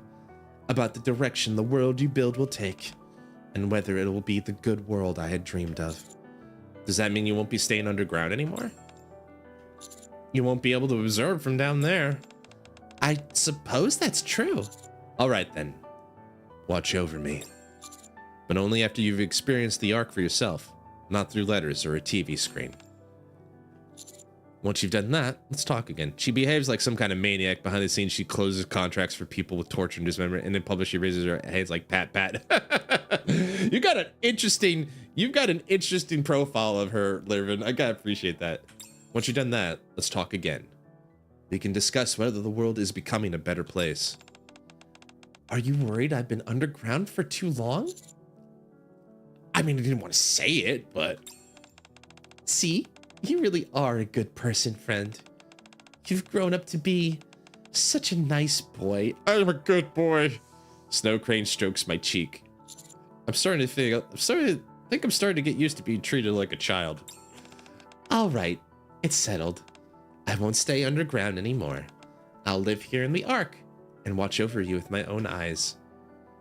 about the direction the world you build will take, and whether it will be the good world I had dreamed of. Does that mean you won't be staying underground anymore? You won't be able to observe from down there. I suppose that's true. All right then, watch over me. But only after you've experienced the Ark for yourself, not through letters or a TV screen. Once you've done that, let's talk again. She behaves like some kind of maniac. Behind the scenes, she closes contracts for people with torture and dismemberment, and then public she raises her hands like pat. You've got an interesting profile of her, Lirvin. I gotta appreciate that. Once you've done that, let's talk again. We can discuss whether the world is becoming a better place. Are you worried I've been underground for too long? I mean, I didn't want to say it, but... See? You really are a good person, friend. You've grown up to be such a nice boy. I'm a good boy. Snow Crane strokes my cheek. I'm starting to think I'm starting to get used to being treated like a child. All right, it's settled. I won't stay underground anymore. I'll live here in the Ark and watch over you with my own eyes.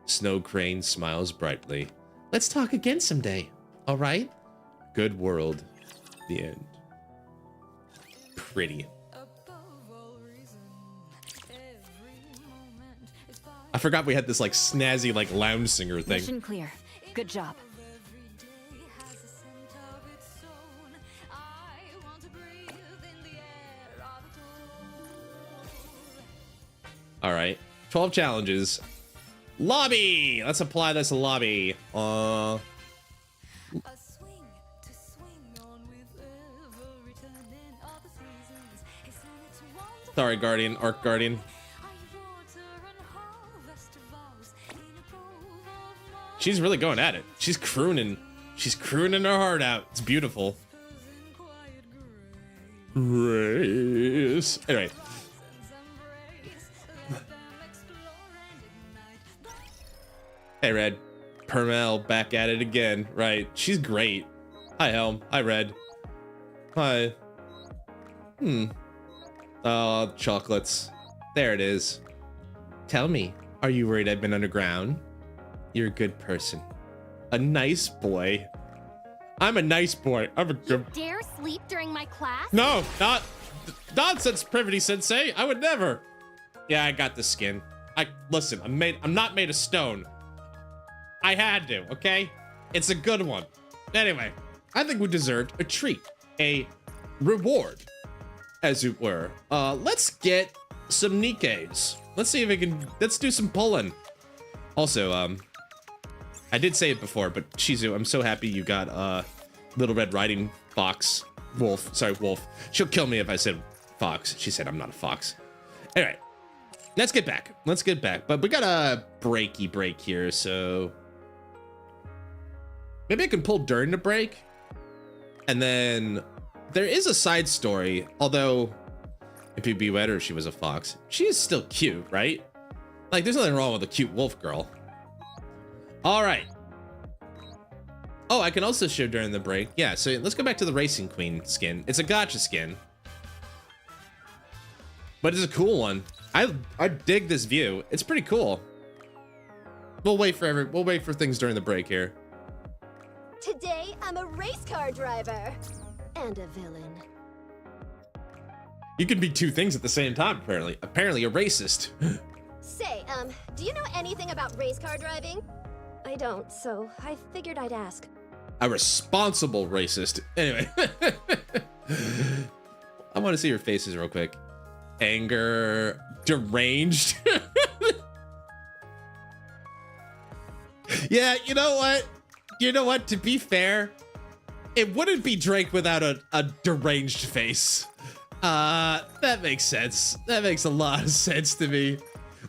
Snow Crane smiles brightly. Let's talk again someday, all right? Good world. The end. Pretty. I forgot we had this like snazzy like lounge singer thing. Mission clear. Good job. All right, 12 challenges. Lobby. Let's apply this lobby. Sorry, Guardian, Arc Guardian. She's really going at it. She's crooning. She's crooning her heart out. It's beautiful. Race. Anyway. Hey, Red. Permel back at it again. Right. She's great. Hi, Helm. Hi, Red. Hi. Oh, chocolates. There it is. Tell me, are you worried I've been underground? You're a good person. A nice boy. I'm a nice boy. I'm a good... You dare sleep during my class? No, not... Nonsense, Privity Sensei. I would never. Yeah, I got the skin. Listen, I'm not made of stone. I had to, okay? It's a good one. Anyway, I think we deserved a treat. A reward, as it were. Let's get some NIKKEs. Let's see if we can... Let's do some pulling. Also, I did say it before, but Shizu, I'm so happy you got Little Red Riding Fox. Wolf. Sorry, Wolf. She'll kill me if I said fox. She said I'm not a fox. Anyway, let's get back. Let's get back. But we got a break here, so... Maybe I can pull during the break. And then there is a side story, although if you'd be better if she was a fox. She is still cute, right? Like, there's nothing wrong with a cute wolf girl. All right. Oh, I can also show during the break. Yeah, so let's go back to the Racing Queen skin. It's a gacha skin. But it's a cool one. I dig this view. It's pretty cool. We'll wait for things during the break here. Today, I'm a race car driver. And a villain. You can be two things at the same time, apparently. Apparently a racist. Say, do you know anything about race car driving? I don't, so I figured I'd ask. A responsible racist. Anyway. I want to see your faces real quick. Anger. Deranged. Yeah, you know what? You know what? To be fair, it wouldn't be Drake without a deranged face. That makes sense. That makes a lot of sense to me.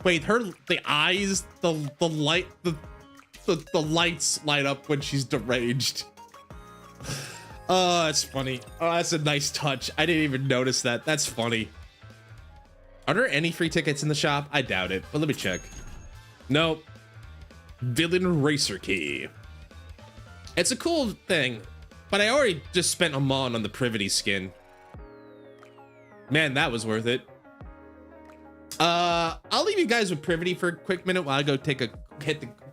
Wait, the eyes, the light, the lights light up when she's deranged. Oh, that's funny. Oh, that's a nice touch. I didn't even notice that. That's funny. Are there any free tickets in the shop? I doubt it, but let me check. Nope. Villain Racer Key. It's a cool thing, but I already just spent a mon on the Privity skin. Man, that was worth it. I'll leave you guys with Privity for a quick minute while I go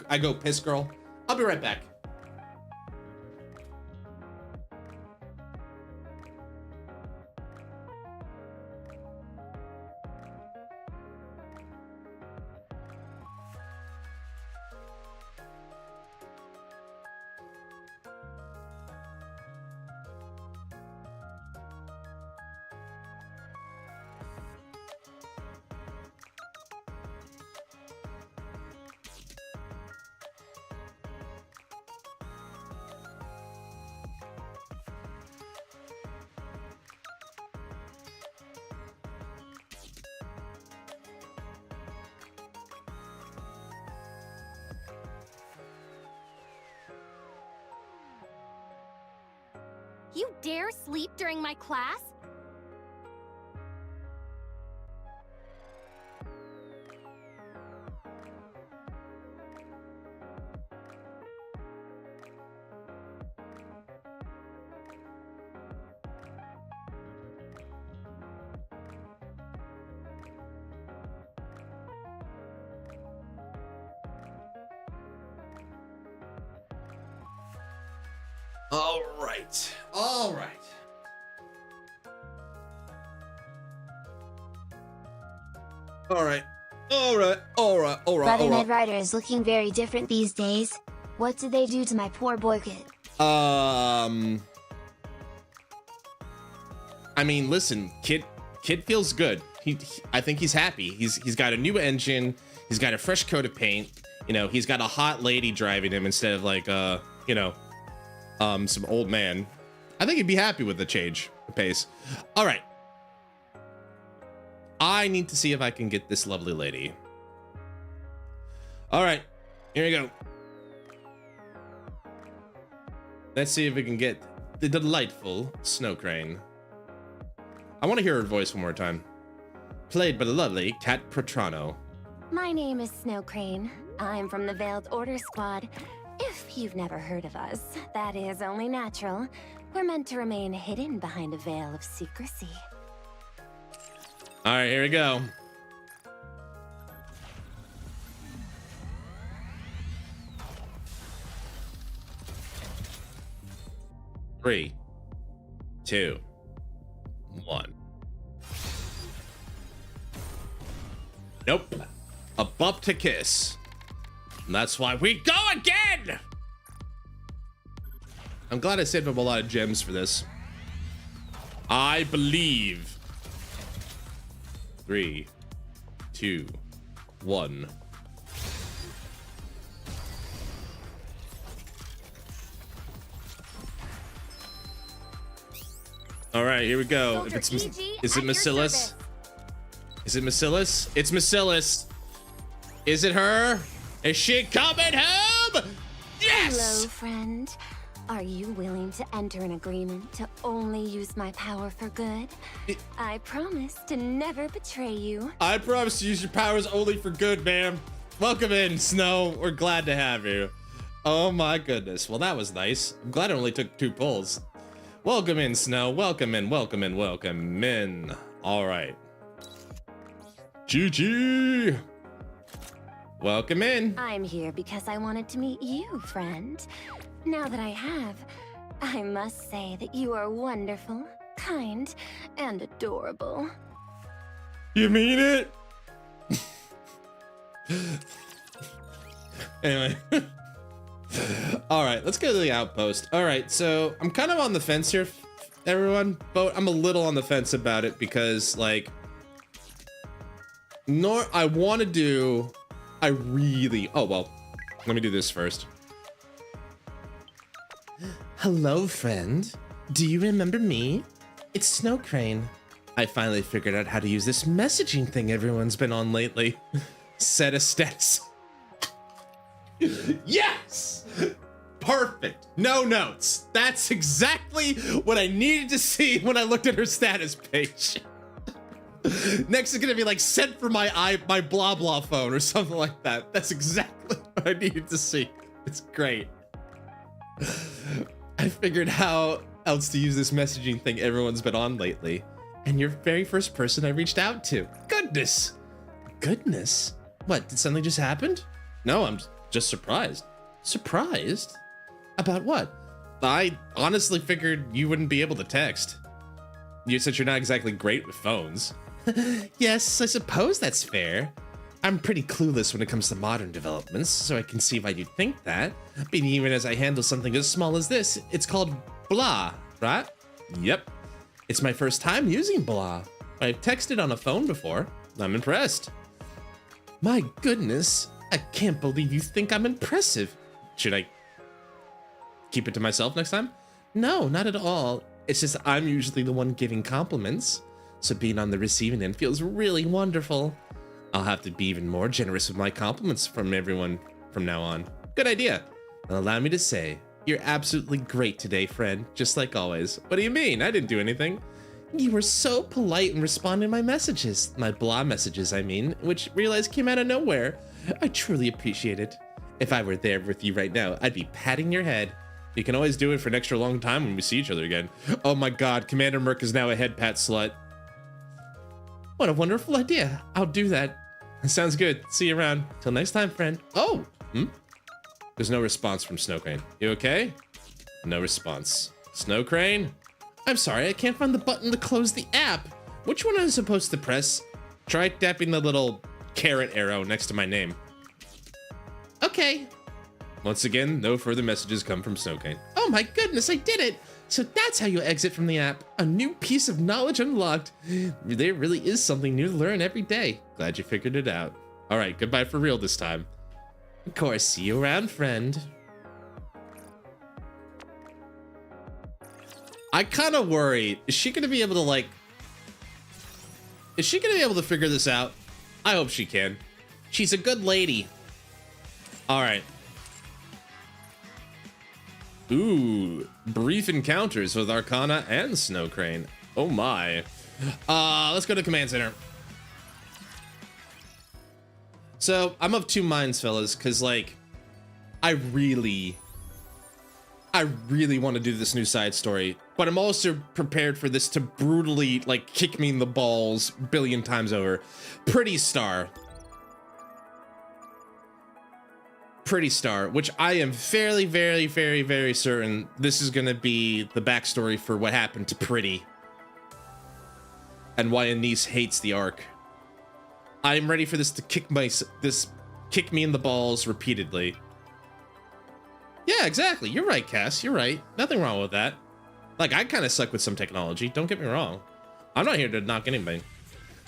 I go piss girl. I'll be right back. You dare sleep during my class? All right. Brother Ned Ryder is looking very different these days. What did they do to my poor boy kid? I mean, listen, kid feels good. I think he's happy. He's got a new engine. He's got a fresh coat of paint. You know, he's got a hot lady driving him instead of like you know, some old man. I think he'd be happy with the change of pace. All right. I need to see if I can get this lovely lady. All right, here we go. Let's see if we can get the delightful Snow Crane. I want to hear her voice one more time. Played by the lovely Kat Protrano. My name is Snow Crane. I'm from the Veiled Order Squad. If you've never heard of us, that is only natural. We're meant to remain hidden behind a veil of secrecy. All right, here we go. Three, two, one. Nope. A bump to kiss. And that's why we go again! I'm glad I saved up a lot of gems for this. I believe. 3, 2, 1. All right, here we go. If it's is it Macillus? Is it Macillus? It's Macillus. Is it her? Is she coming home? Yes! Hello, friend. Are you willing to enter an agreement to only use my power for good? I promise to never betray you. I promise to use your powers only for good, ma'am. Welcome in, Snow. We're glad to have you. Oh my goodness. Well, that was nice. I'm glad it only took 2 pulls. Welcome in, Snow. Welcome in, welcome in, welcome in. All right. GG. Welcome in. I'm here because I wanted to meet you, friend. Now that I have, I must say that you are wonderful, kind, and adorable. You mean it? Anyway. All right, let's go to the outpost. All right, so I'm kind of on the fence here, everyone, but I'm a little on the fence about it because, like, I want to do, oh, well, let me do this first. Hello, friend. Do you remember me? It's Snow Crane. I finally figured out how to use this messaging thing everyone's been on lately. Set a status. Yes! Perfect. No notes. That's exactly what I needed to see when I looked at her status page. Next is gonna be like sent for my blah blah phone or something like that. That's exactly what I needed to see. It's great. I figured how else to use this messaging thing everyone's been on lately, and you're the very first person I reached out to. Goodness. Goodness? What, did something just happen? No, I'm just surprised. Surprised? About what? I honestly figured you wouldn't be able to text. Since you're not exactly great with phones. Yes, I suppose that's fair. I'm pretty clueless when it comes to modern developments, so I can see why you'd think that. But even as I handle something as small as this, it's called blah, right? Yep. It's my first time using blah. I've texted on a phone before. I'm impressed. My goodness, I can't believe you think I'm impressive. Should I keep it to myself next time? No, not at all. It's just I'm usually the one giving compliments, so being on the receiving end feels really wonderful. I'll have to be even more generous with my compliments from everyone from now on. Good idea. And allow me to say, you're absolutely great today, friend, just like always. What do you mean? I didn't do anything. You were so polite in responding to my messages, my blah messages, I mean, which realized came out of nowhere. I truly appreciate it. If I were there with you right now, I'd be patting your head. You can always do it for an extra long time when we see each other again. Oh my god, Commander Merc is now a head pat slut. What a wonderful idea. I'll do that. Sounds good. See you around. Till next time, friend. Oh! There's no response from Snow Crane. You okay? No response. Snow Crane? I'm sorry, I can't find the button to close the app. Which one am I supposed to press? Try tapping the little carrot arrow next to my name. Okay. Once again, no further messages come from Snow Crane. Oh my goodness, I did it! So that's how you exit from the app. A new piece of knowledge unlocked. There really is something new to learn every day. Glad you figured it out. All right, goodbye for real this time. Of course, see you around, friend. I kind of worry. Is she going to be able to, like... Is she going to be able to figure this out? I hope she can. She's a good lady. All right. Ooh, brief encounters with Arcana and Snow Crane. Oh my. Let's go to Command Center. So I'm of two minds, fellas, because like, I really want to do this new side story, but I'm also prepared for this to brutally like kick me in the balls a billion times over. Pretty Star, which I am fairly, very, very, very certain this is going to be the backstory for what happened to Pretty and why Anise hates the arc. I'm ready for this to kick me in the balls repeatedly. Yeah, exactly. You're right, Cass. You're right. Nothing wrong with that. Like, I kind of suck with some technology. Don't get me wrong. I'm not here to knock anybody.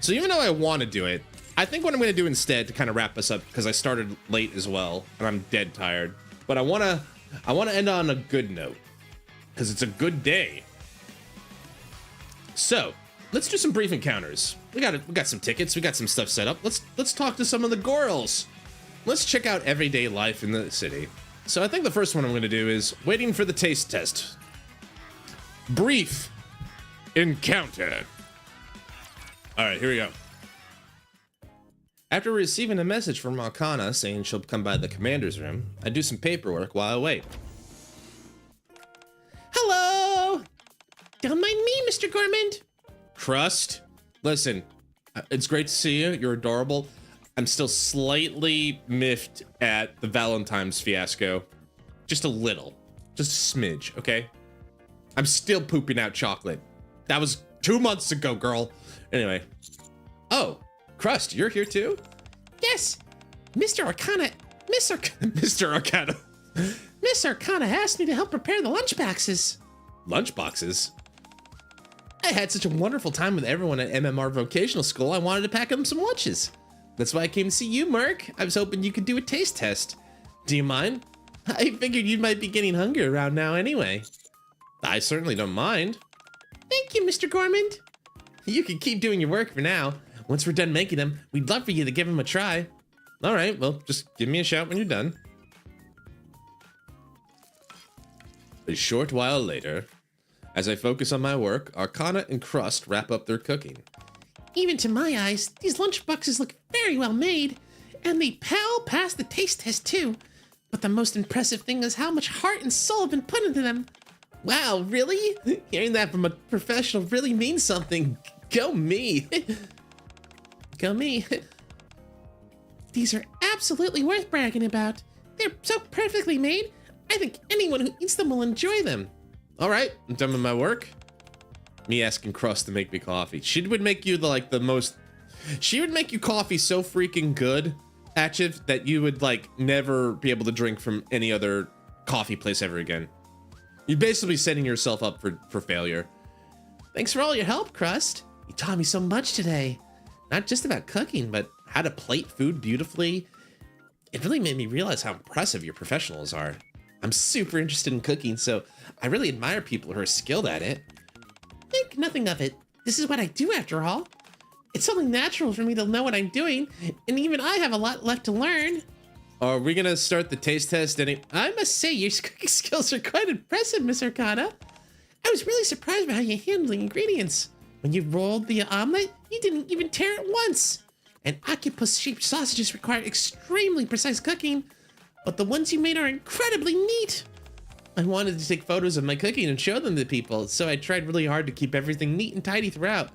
So even though I want to do it, I think what I'm going to do instead to kind of wrap us up, because I started late as well, and I'm dead tired. But I want to end on a good note, because it's a good day. So let's do some brief encounters. We got some tickets. We got some stuff set up. Let's talk to some of the girls. Let's check out everyday life in the city. So I think the first one I'm going to do is waiting for the taste test. Brief encounter. All right, here we go. After receiving a message from Arcana saying she'll come by the commander's room, I do some paperwork while I wait. Hello! Don't mind me, Mr. Gormand. Crust? Listen, it's great to see you. You're adorable. I'm still slightly miffed at the Valentine's fiasco. Just a little. Just a smidge, okay? I'm still pooping out chocolate. That was 2 months ago, girl. Anyway. Oh, Crust, you're here too? Yes. Mr. Arcana asked me to help prepare the lunchboxes. Lunchboxes? I had such a wonderful time with everyone at MMR Vocational School, I wanted to pack them some lunches. That's why I came to see you, Merc. I was hoping you could do a taste test. Do you mind? I figured you might be getting hungry around now anyway. I certainly don't mind. Thank you, Mr. Gormand. You can keep doing your work for now. Once we're done making them, we'd love for you to give them a try. All right, well, just give me a shout when you're done. A short while later, as I focus on my work, Arcana and Crust wrap up their cooking. Even to my eyes, these lunchboxes look very well made, and they pass the taste test too. But the most impressive thing is how much heart and soul have been put into them. Wow, really? Hearing that from a professional really means something. Go me. Go me. These are absolutely worth bragging about. They're so perfectly made, I think anyone who eats them will enjoy them. All right, I'm done with my work. Me asking Crust to make me coffee. She would make you she would make you coffee so freaking good, Atchiv, that you would like never be able to drink from any other coffee place ever again. You're basically setting yourself up for failure. Thanks for all your help, Crust. You taught me so much today. Not just about cooking, but how to plate food beautifully. It really made me realize how impressive your professionals are. I'm super interested in cooking, so I really admire people who are skilled at it. Think nothing of it. This is what I do after all. It's something natural for me to know what I'm doing, and even I have a lot left to learn. Are we gonna start the taste test? I must say, your cooking skills are quite impressive, Miss Arcana. I was really surprised by how you handled the ingredients. When you rolled the omelet, you didn't even tear it once. And octopus-shaped sausages require extremely precise cooking, but the ones you made are incredibly neat. I wanted to take photos of my cooking and show them to people, so I tried really hard to keep everything neat and tidy throughout.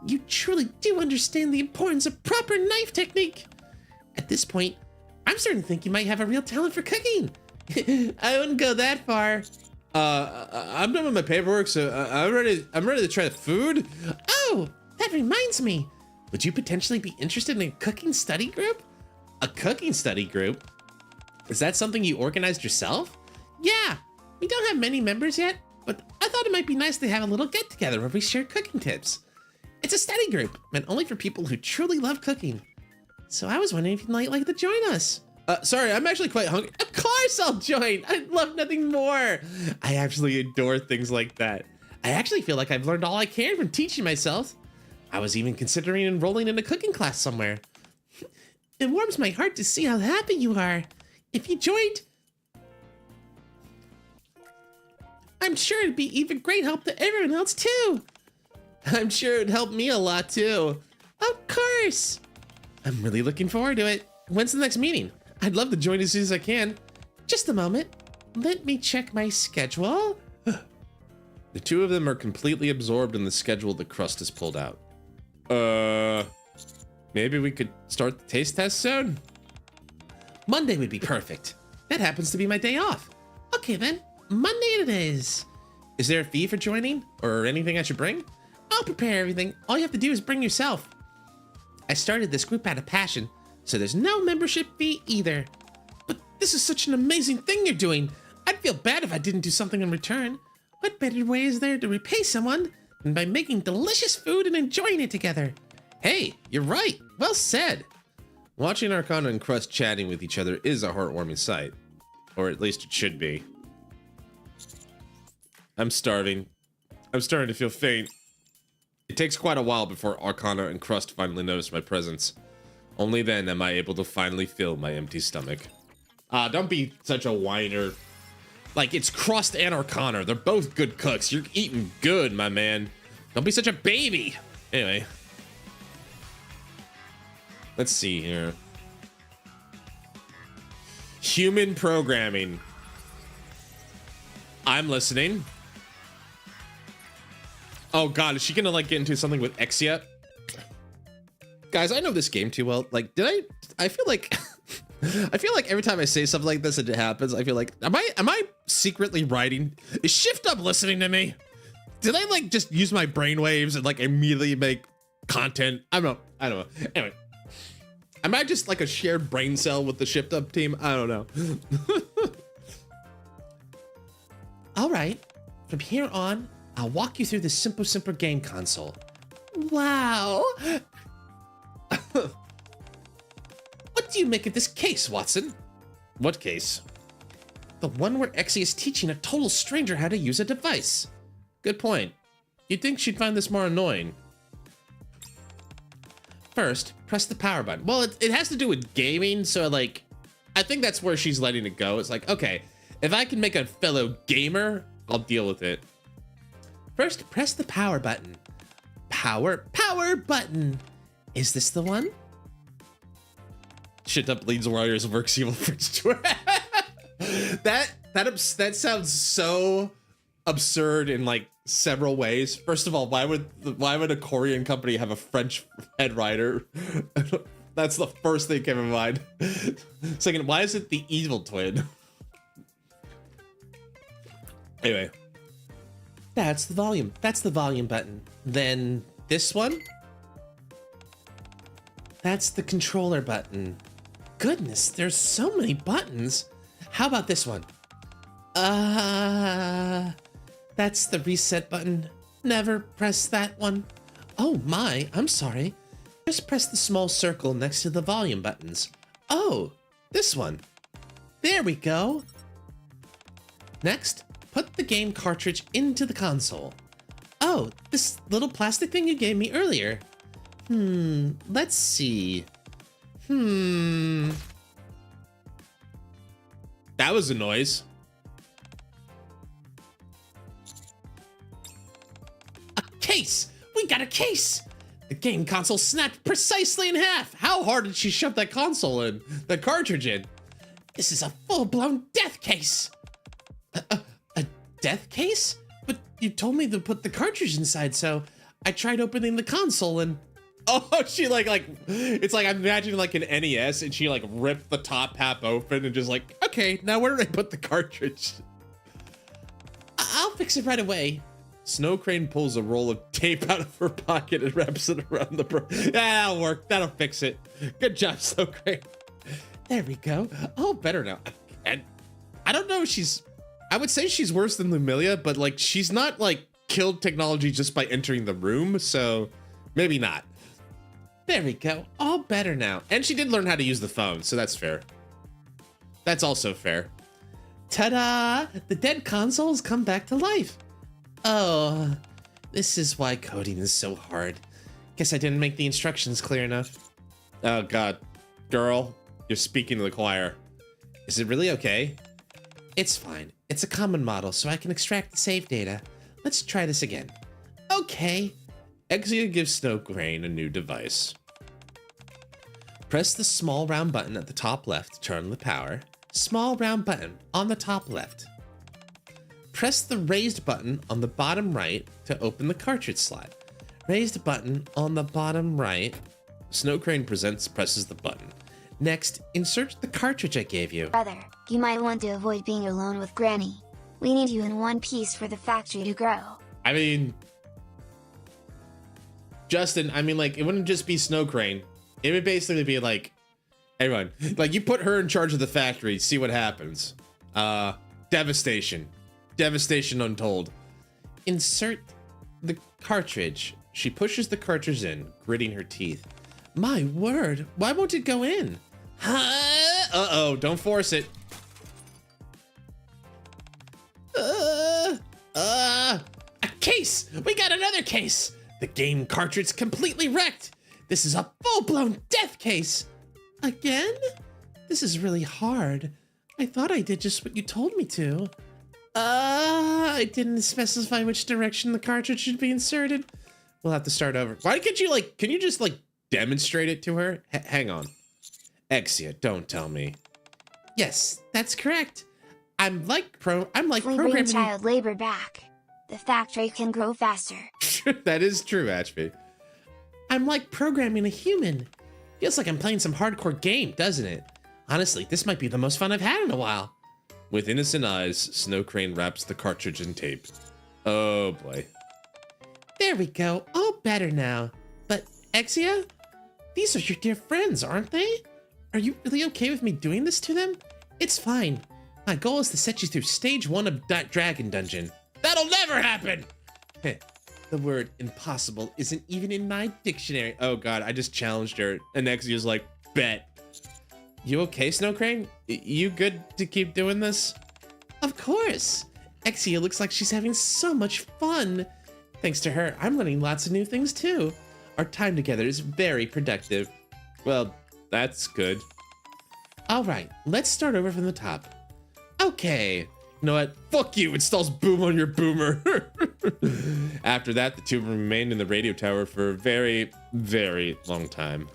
You truly do understand the importance of proper knife technique. At this point, I'm starting to think you might have a real talent for cooking. I wouldn't go that far. I'm done with my paperwork, so I'm ready to try the food. Oh, that reminds me. Would you potentially be interested in a cooking study group? A cooking study group? Is that something you organized yourself? Yeah, We don't have many members yet, but I thought it might be nice to have a little get-together where we share cooking tips. It's a study group, meant only for people who truly love cooking. So I was wondering if you'd like to join us. Sorry, I'm actually quite hungry. Of course I'll join! I'd love nothing more! I absolutely adore things like that. I actually feel like I've learned all I can from teaching myself. I was even considering enrolling in a cooking class somewhere. It warms my heart to see how happy you are. If you joined, I'm sure it'd be even great help to everyone else too. I'm sure it'd help me a lot too. Of course. I'm really looking forward to it. When's the next meeting? I'd love to join as soon as I can. Just a moment. Let me check my schedule. The two of them are completely absorbed in the schedule the crust has pulled out. Maybe we could start the taste test soon? Monday would be perfect. That happens to be my day off. Okay then, Monday it is. Is there a fee for joining or anything I should bring? I'll prepare everything. All you have to do is bring yourself. I started this group out of passion, so there's no membership fee either. But this is such an amazing thing you're doing. I'd feel bad if I didn't do something in return. What better way is there to repay someone than by making delicious food and enjoying it together? Hey, you're right. Well said. Watching Arcana and Crust chatting with each other is a heartwarming sight. Or at least it should be. I'm starving. I'm starting to feel faint. It takes quite a while before Arcana and Crust finally notice my presence. Only then am I able to finally fill my empty stomach. Don't be such a whiner. Like, it's Crust and Arcana. They're both good cooks. You're eating good, my man. Don't be such a baby. Anyway. Let's see here. Human programming. I'm listening. Oh god, is she gonna like get into something with X yet? Guys, I know this game too well. Like, I feel like I feel like every time I say something like this and it happens, I feel like, am I secretly writing? Is Shift Up listening to me? Did I like just use my brainwaves and like immediately make content? I don't know. Anyway. Am I just like a shared brain cell with the Shift Up team? I don't know. All right, from here on, I'll walk you through the Simple game console. Wow. What do you make of this case, Watson? What case? The one where Exie is teaching a total stranger how to use a device. Good point. You'd think she'd find this more annoying. First, press the power button. Well, it has to do with gaming, so like, I think that's where she's letting it go. It's like, okay, if I can make a fellow gamer, I'll deal with it. First, press the power button. Power button. Is this the one? Shit Up leads warriors works evil for that sounds so absurd in like several ways. First of all, why would a Korean company have a French head writer? That's the first thing came to mind. Second, why is it the evil twin? Anyway. That's the volume. That's the volume button. Then this one. That's the controller button. Goodness, there's so many buttons. How about this one? That's the reset button. Never press that one. Oh my, I'm sorry. Just press the small circle next to the volume buttons. Oh, this one. There we go. Next, put the game cartridge into the console. Oh, this little plastic thing you gave me earlier. Let's see. That was a noise. A case! We got a case! The game console snapped precisely in half. How hard did she shove that console in? The cartridge in? This is a full-blown death case. A death case? But you told me to put the cartridge inside, so I tried opening the console and... Oh, she like, it's like, I'm imagining like an NES and she like ripped the top half open and just like, okay, now where did I put the cartridge? I'll fix it right away. Snow Crane pulls a roll of tape out of her pocket and wraps it around the yeah, that'll work. That'll fix it. Good job, Snow Crane. There we go. Oh, better now. And I don't know if I would say she's worse than Lumilia, but like she's not like killed technology just by entering the room, so maybe not. There we go. All better now. And she did learn how to use the phone, so that's fair. That's also fair. Ta-da! The dead consoles come back to life. Oh, this is why coding is so hard. Guess I didn't make the instructions clear enough. Oh god. Girl, you're speaking to the choir. Is it really okay? It's fine. It's a common model, so I can extract the save data. Let's try this again. Okay. Exia gives Snowcrane a new device. Press the small round button at the top left to turn on the power. Small round button on the top left. Press the raised button on the bottom right to open the cartridge slot. Raised button on the bottom right. Snowcrane presses the button. Next, insert the cartridge I gave you. Brother, you might want to avoid being alone with Granny. We need you in one piece for the factory to grow. I mean, Justin, I mean, like, it wouldn't just be Snowcrane. It would basically be like, everyone, like, you put her in charge of the factory, see what happens. Devastation. Devastation untold. Insert the cartridge. She pushes the cartridge in, gritting her teeth. My word, why won't it go in? Huh? Uh-oh, don't force it. A case! We got another case! The game cartridge completely wrecked! This is a full-blown death case! Again? This is really hard. I thought I did just what you told me to. I didn't specify which direction the cartridge should be inserted. We'll have to start over. Why can't you, like, can you just, like, demonstrate it to her? Hang on. Exia, don't tell me. Yes, that's correct. I'm like We bring programming. child labor back. The factory can grow faster. That is true, Ashby. I'm like programming a human. Feels like I'm playing some hardcore game, doesn't it? Honestly, this might be the most fun I've had in a while. With innocent eyes, Snowcrane wraps the cartridge in tape. Oh boy. There we go. All better now. But, Exia? These are your dear friends, aren't they? Are you really okay with me doing this to them? It's fine. My goal is to set you through stage 1 of Dragon Dungeon. That'll never happen! The word impossible isn't even in my dictionary. Oh god, I just challenged her. And Exia's like, bet. You okay, Snowcrane? You good to keep doing this? Of course. Exia looks like she's having so much fun. Thanks to her, I'm learning lots of new things too. Our time together is very productive. Well, that's good. All right, let's start over from the top. Okay. You know what? Fuck you! Installs boom on your boomer. After that, the two remained in the radio tower for a very, very long time.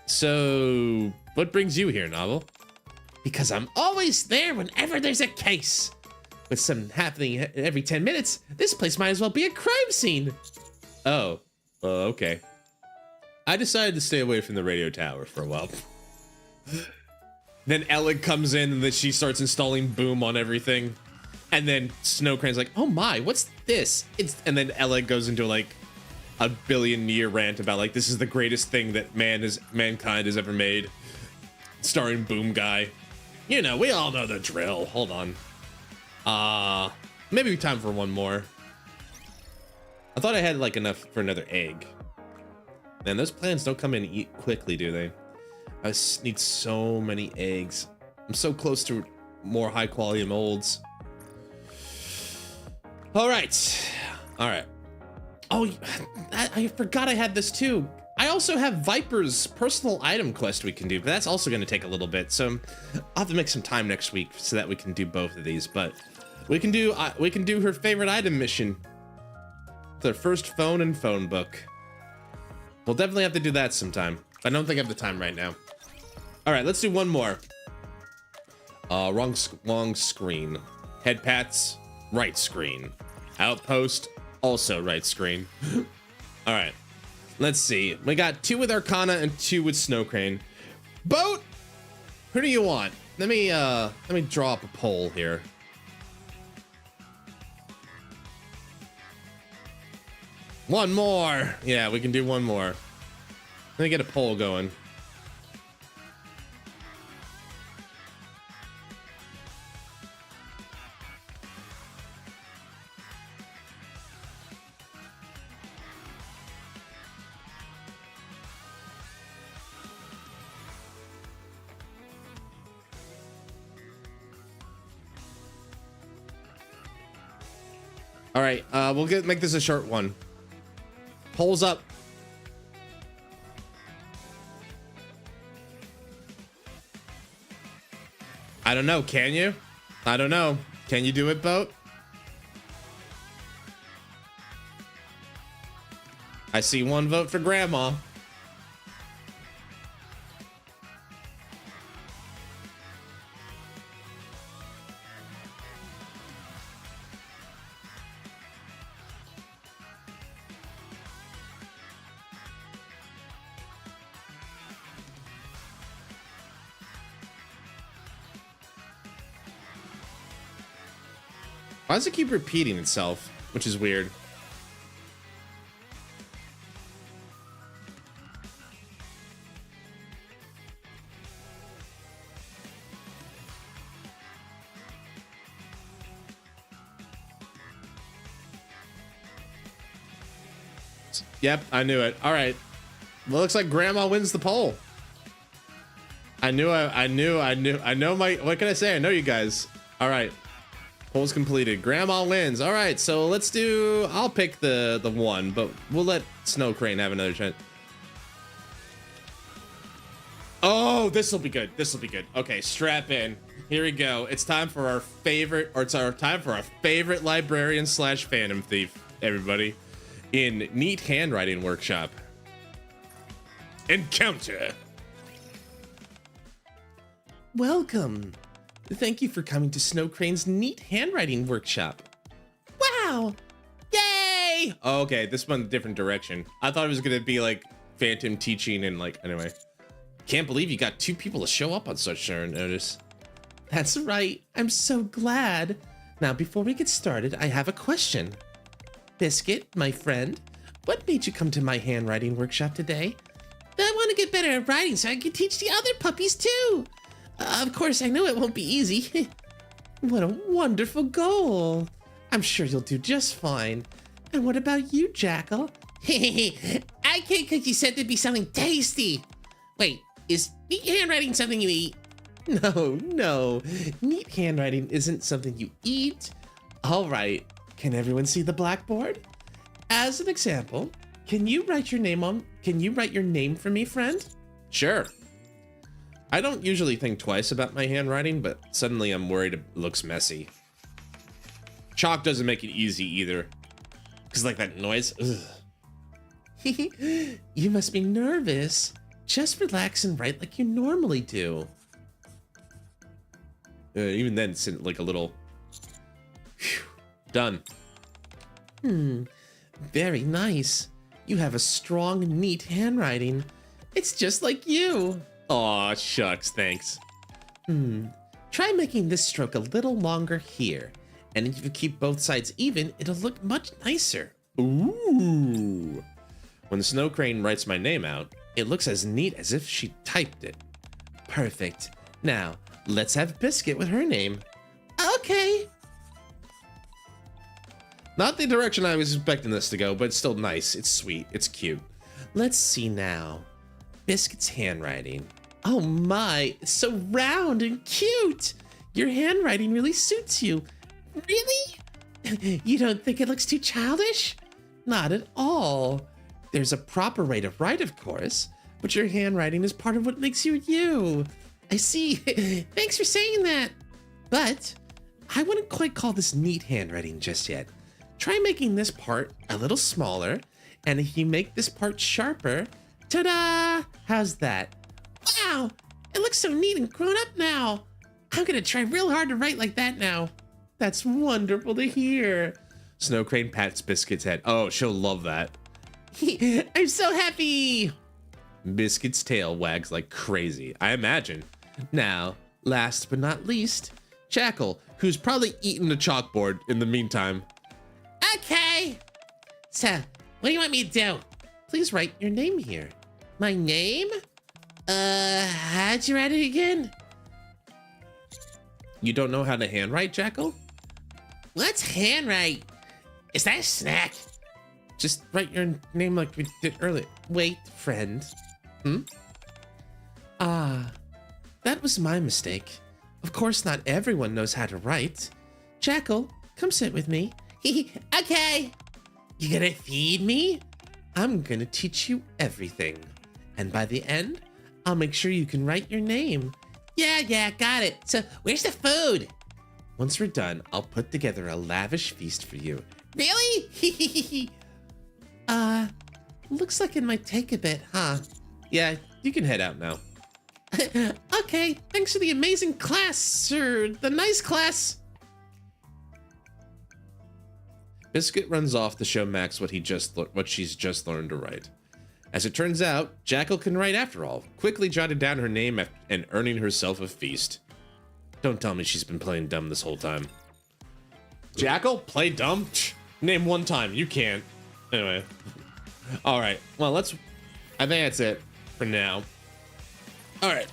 So, what brings you here, Novel? Because I'm always there whenever there's a case. With something happening every 10 minutes, this place might as well be a crime scene. Oh, okay. I decided to stay away from the radio tower for a while. Then Elig comes in and then she starts installing boom on everything. And then Snowcrane's like, oh my, what's this? And then Elig goes into like a billion-year rant about like, this is the greatest thing that mankind has ever made. Starring Boom Guy. You know, we all know the drill. Hold on. Maybe time for one more. I thought I had like enough for another egg. Man, those plants don't come in quickly, do they? I need so many eggs. I'm so close to more high quality molds. All right. Oh, I forgot I had this too. I also have Viper's personal item quest we can do, but that's also going to take a little bit. So I'll have to make some time next week so that we can do both of these. But we can do her favorite item mission. The first phone and phone book. We'll definitely have to do that sometime. I don't think I have the time right now. All right, let's do one more. Wrong screen. Head pats, right screen. Outpost, also right screen. All right, let's see. We got 2 with Arcana and 2 with Snowcrane. Boat, who do you want? Let me draw up a poll here. One more. Yeah, we can do one more. Let me get a poll going. All right, we'll make this a short one. Polls up. I don't know. Can you? I don't know. Can you do it, Boat? I see one vote for Grandma. Why does it keep repeating itself? Which is weird. Yep, I knew it. All right. Well, looks like Grandma wins the poll. I know my, what can I say? I know you guys. All right. Poll's completed. Grandma wins. All right, so let's do, I'll pick the one, but we'll let Snow Crane have another chance. Oh, this will be good. This will be good. Okay, strap in. Here we go. It's time for our favorite, or it's our time for our favorite librarian slash Phantom Thief, everybody, in Neat Handwriting Workshop. Encounter. Welcome. Thank you for coming to Snow Crane's Neat Handwriting Workshop. Wow! Yay! Oh, okay, this went a different direction. I thought it was gonna be like Phantom teaching and like, anyway. Can't believe you got 2 people to show up on such short notice. That's right. I'm so glad. Now, before we get started, I have a question. Biscuit, my friend, what made you come to my handwriting workshop today? I want to get better at writing so I can teach the other puppies too. Of course, I know it won't be easy. What a wonderful goal. I'm sure you'll do just fine. And what about you, Jackal? I came because you said there'd be something tasty. Wait, is neat handwriting something you eat? No. Neat handwriting isn't something you eat. All right, can everyone see the blackboard? As an example, can you write your name for me, friend? Sure. I don't usually think twice about my handwriting, but suddenly I'm worried it looks messy. Chalk doesn't make it easy either. Cause like that noise. You must be nervous. Just relax and write like you normally do. Even then, it's like a little. Whew, done. Very nice. You have a strong, neat handwriting. It's just like you. Aw, shucks, thanks. Try making this stroke a little longer here. And if you keep both sides even, it'll look much nicer. Ooh. When Snow Crane writes my name out, it looks as neat as if she typed it. Perfect. Now, let's have Biscuit with her name. Okay. Not the direction I was expecting this to go, but it's still nice. It's sweet. It's cute. Let's see now. Biscuit's handwriting. Oh my, it's so round and cute. Your handwriting really suits you. Really? You don't think it looks too childish? Not at all. There's a proper way to write, of course, but your handwriting is part of what makes you you. I see. Thanks for saying that. But I wouldn't quite call this neat handwriting just yet. Try making this part a little smaller, and if you make this part sharper, ta-da! How's that? Wow, it looks so neat and grown up now. I'm gonna try real hard to write like that now. That's wonderful to hear. Snow Crane pats Biscuit's head. Oh, she'll love that. I'm so happy. Biscuit's tail wags like crazy, I imagine. Now, last but not least, Jackal, who's probably eaten the chalkboard in the meantime. Okay. So, what do you want me to do? Please write your name here. My name? How'd you write it again? You don't know how to handwrite, Jackal? What's handwrite? Is that a snack? Just write your name like we did earlier. Wait, friend. That was my mistake. Of course, not everyone knows how to write. Jackal, come sit with me. Okay. You gonna feed me? I'm gonna teach you everything. And by the end, I'll make sure you can write your name. Yeah, got it. So, where's the food? Once we're done, I'll put together a lavish feast for you. Really? Looks like it might take a bit, huh? Yeah, you can head out now. Okay, thanks for the amazing class, sir. The nice class. Biscuit runs off to show Max what she's just learned to write. As it turns out, Jackal can write after all, quickly jotted down her name and earning herself a feast. Don't tell me she's been playing dumb this whole time. Jackal? Play dumb? Name one time. You can't. Anyway. Alright. Well, I think that's it for now. Alright.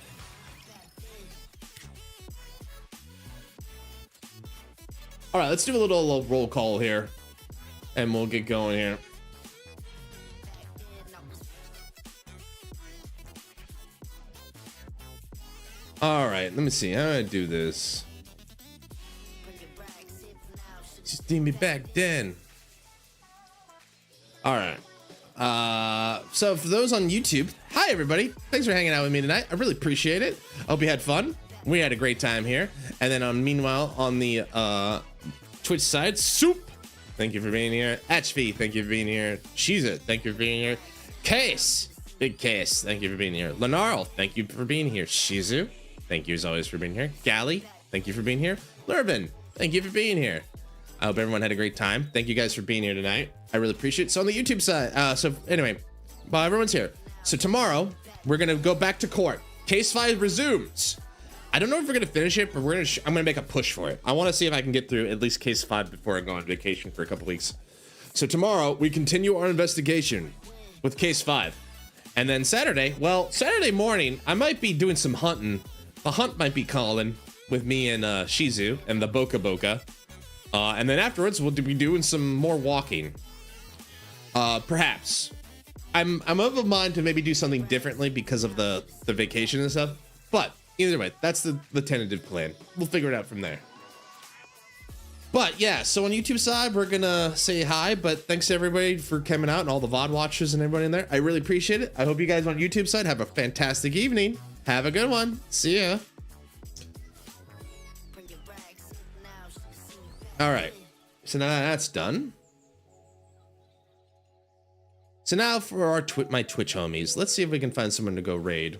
Alright, let's do a little roll call here. And we'll get going here. Alright, let me see. How do I do this? Just need me back then. Alright. So for those on YouTube, hi everybody. Thanks for hanging out with me tonight. I really appreciate it. I hope you had fun. We had a great time here. And then meanwhile, on the Twitch side, Soup, thank you for being here. HV, thank you for being here. Cheez-It, thank you for being here. Case, Big Case, thank you for being here. Lenarl, thank you for being here. Shizu, thank you as always for being here. Gally, thank you for being here. Lurban, thank you for being here. I hope everyone had a great time. Thank you guys for being here tonight. I really appreciate it. So on the YouTube side, so anyway, while everyone's here. So tomorrow, we're gonna go back to court. Case 5 resumes. I don't know if we're gonna finish it, but I'm gonna make a push for it. I wanna see if I can get through at least case 5 before I go on vacation for a couple weeks. So tomorrow, we continue our investigation with case 5. And then Saturday morning, I might be doing some hunting. The hunt might be calling with me and Shizu and the Boca Boca. And then afterwards, we'll be doing some more walking. Perhaps. I'm of a mind to maybe do something differently because of the vacation and stuff. But either way, that's the tentative plan. We'll figure it out from there. But yeah, so on YouTube side, we're gonna say hi, but thanks to everybody for coming out and all the VOD watchers and everybody in there. I really appreciate it. I hope you guys on YouTube side have a fantastic evening. Have a good one. See ya. All right, so now that's done. So now for my Twitch homies, let's see if we can find someone to go raid.